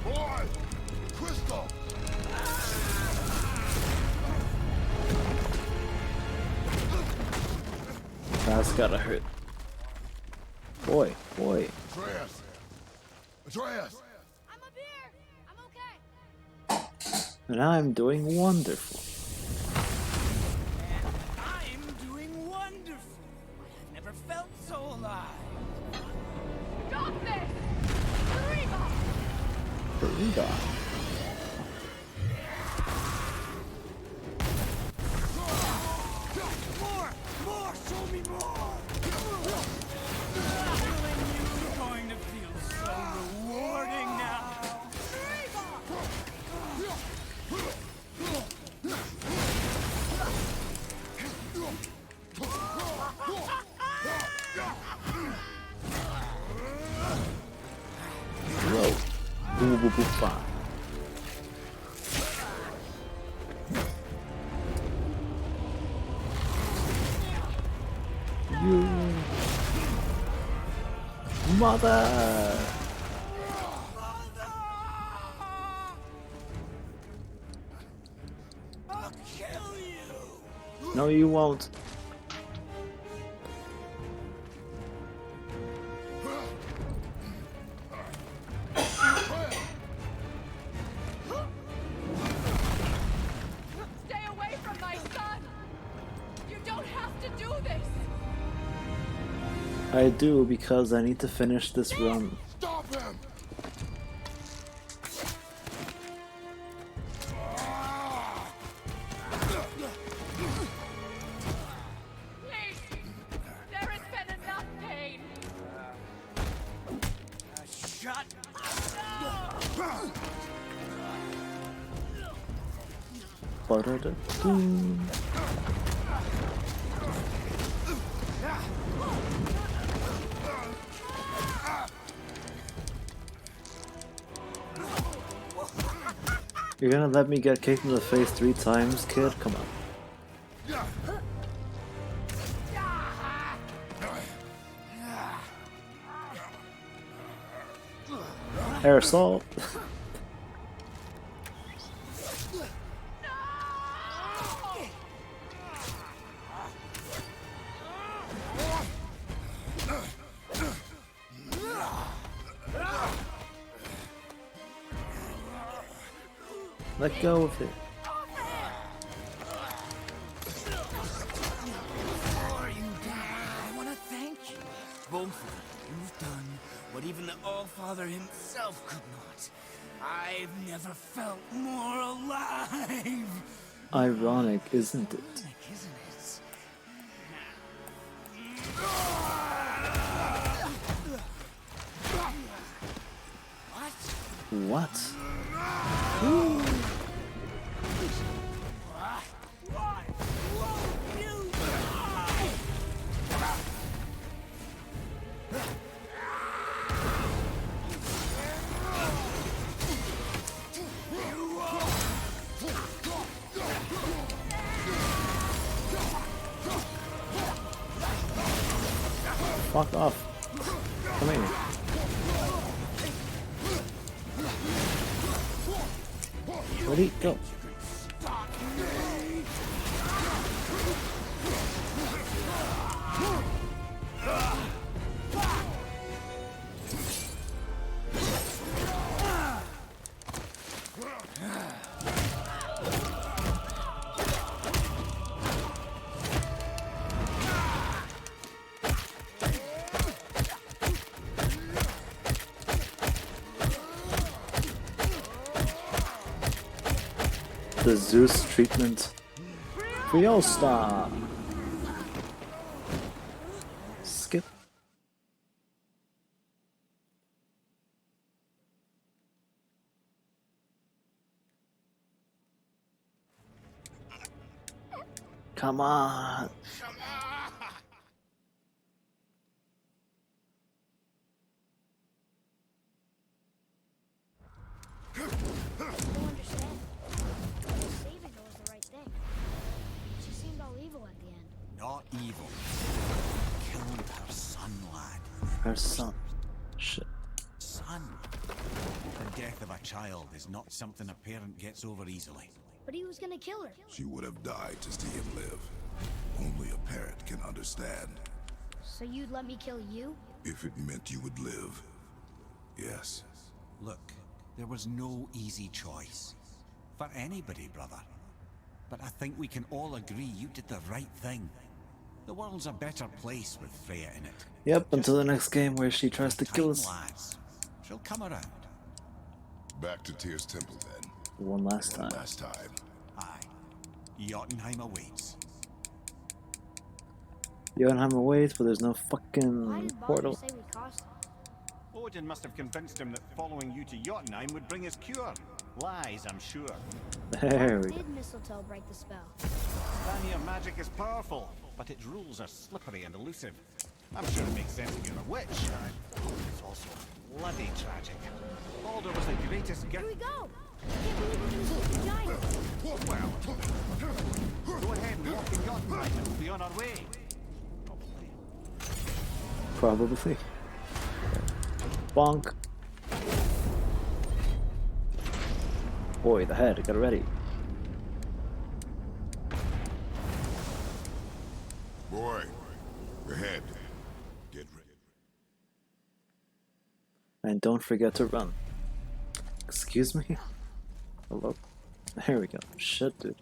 Boy! Crystal! That's gotta hurt. Boy. Atreus! Atreus! I'm up here! I'm okay! And I'm doing wonderful. I'm doing wonderful. I've never felt so alive. Stop this. Reba. Farida. More! Show me more! Killing you's going to feel so rewarding now. Throw. Boo boo boo bam. You mother. I'll kill you! No, you won't. Stay away from my son. You don't have to do this. I I do because I need to finish this run. Stop him! Please! There has been enough pain! Shut Ba-da-da-doo. You're gonna let me get kicked in the face 3 times, kid? Come on. Aerosol. Let go of it. Before you die, I want to thank you. Both of you. You've done what even the All-Father himself could not. I've never felt more alive. Ironic, isn't it? Isn't it? What? Fuck off. Come here. Ready? Go. The Zeus treatment. Friosta! Skip. Come on! Not evil. Killed her son, lad. Her son. Shit. Son. The death of a child is not something a parent gets over easily. But he was gonna kill her. She would have died to see him live. Only a parent can understand. So you'd let me kill you? If it meant you would live. Yes. Look, there was no easy choice. For anybody, brother. But I think we can all agree you did the right thing. The world's a better place with Freya in it. Yep, until the next game where she tries to kill us. Lads, she'll come around. Back to Tyr's temple then. One last time. Last time. Aye. Jotunheim awaits. Jotunheim awaits, but there's no Why fucking did Baldur portal. say we cost him? Odin must have convinced him that following you to Jotunheim would bring his cure. Lies, I'm sure. There we go. Did mistletoe break the spell? Vanir magic is powerful, but its rules are slippery and elusive. I'm sure it makes sense if you're a witch. It's also bloody tragic. Baldur was the greatest gift. Here we go! I can't believe we're gonna see the giant! Well, go ahead and walk in Jotunheim and we'll be on our way. Probably. Bonk. Boy, the head, get ready. Boy, your head. Get ready. And don't forget to run. Excuse me? Hello? There we go. Shit, dude.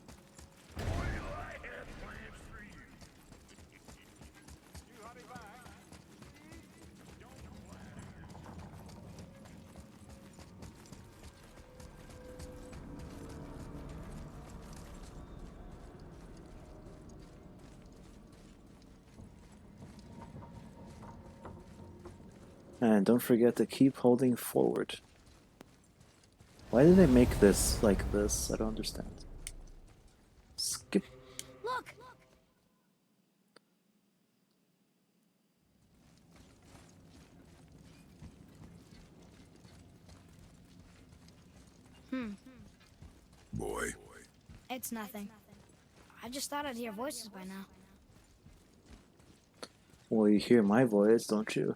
And don't forget to keep holding forward. Why did they make this like this? I don't understand. Skip. Look! Boy. It's nothing. I just thought I'd hear voices by now. Well, you hear my voice, don't you?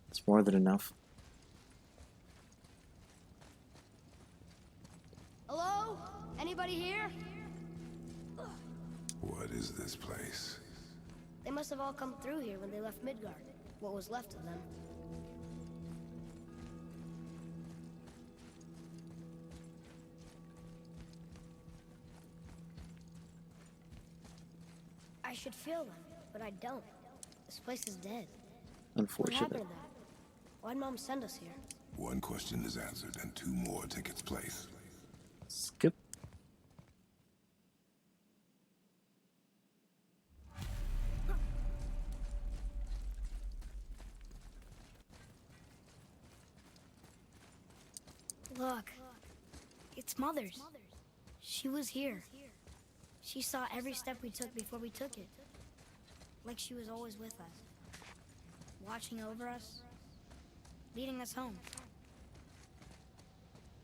It's more than enough. Hello? Anybody here? What is this place? They must have all come through here when they left Midgard. What was left of them. I should feel them, but I don't. This place is dead. What Unfortunate. happened to them? Why'd Mom send us here? One question is answered and two more take its place. Skip. Look. It's Mother's. She was here. She saw every step we took before we took it. Like she was always with us. Watching over us. Leading us home.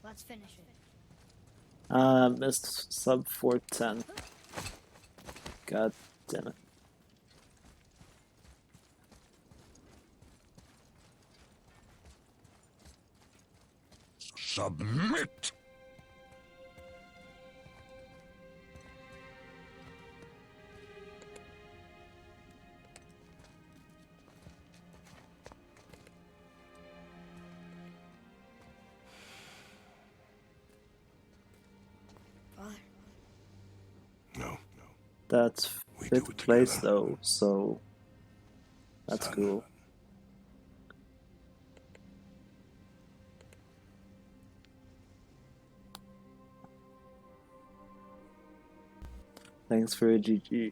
Let's finish it. Missed sub 410. God damn it. Submit! Father. No. That's We do fifth it place together. though, so that's Son. cool. Thanks for a GG.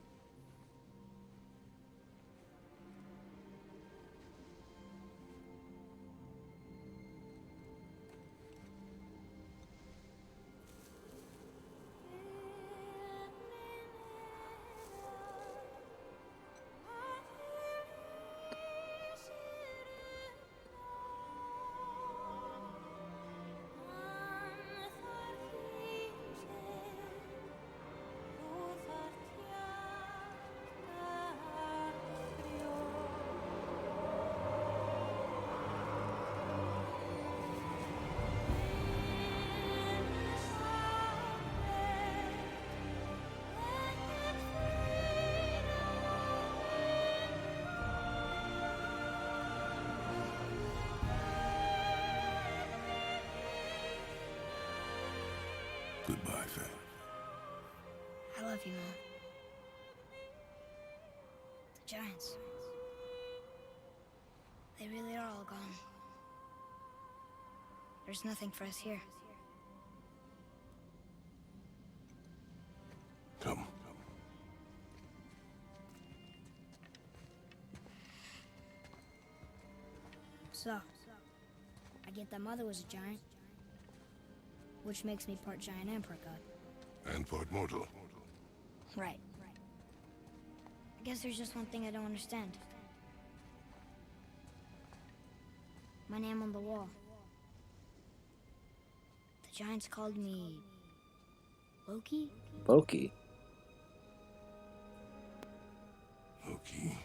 Goodbye, Faye. I love you, Mom. The giants. They really are all gone. There's nothing for us here. Come. So, I get that Mother was a giant, which makes me part giant and part god. And part mortal. Right. I guess there's just one thing I don't understand. My name on the wall. The giants called me... Loki? Loki. Loki.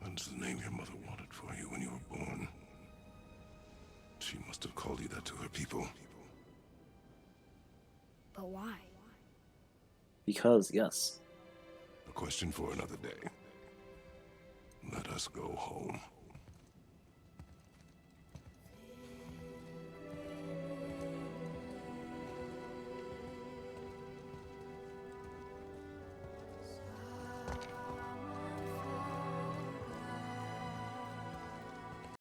That's the name your mother wanted for you when you were born. She must have called you that to her people. But why? Because, yes. A question for another day. Let us go home.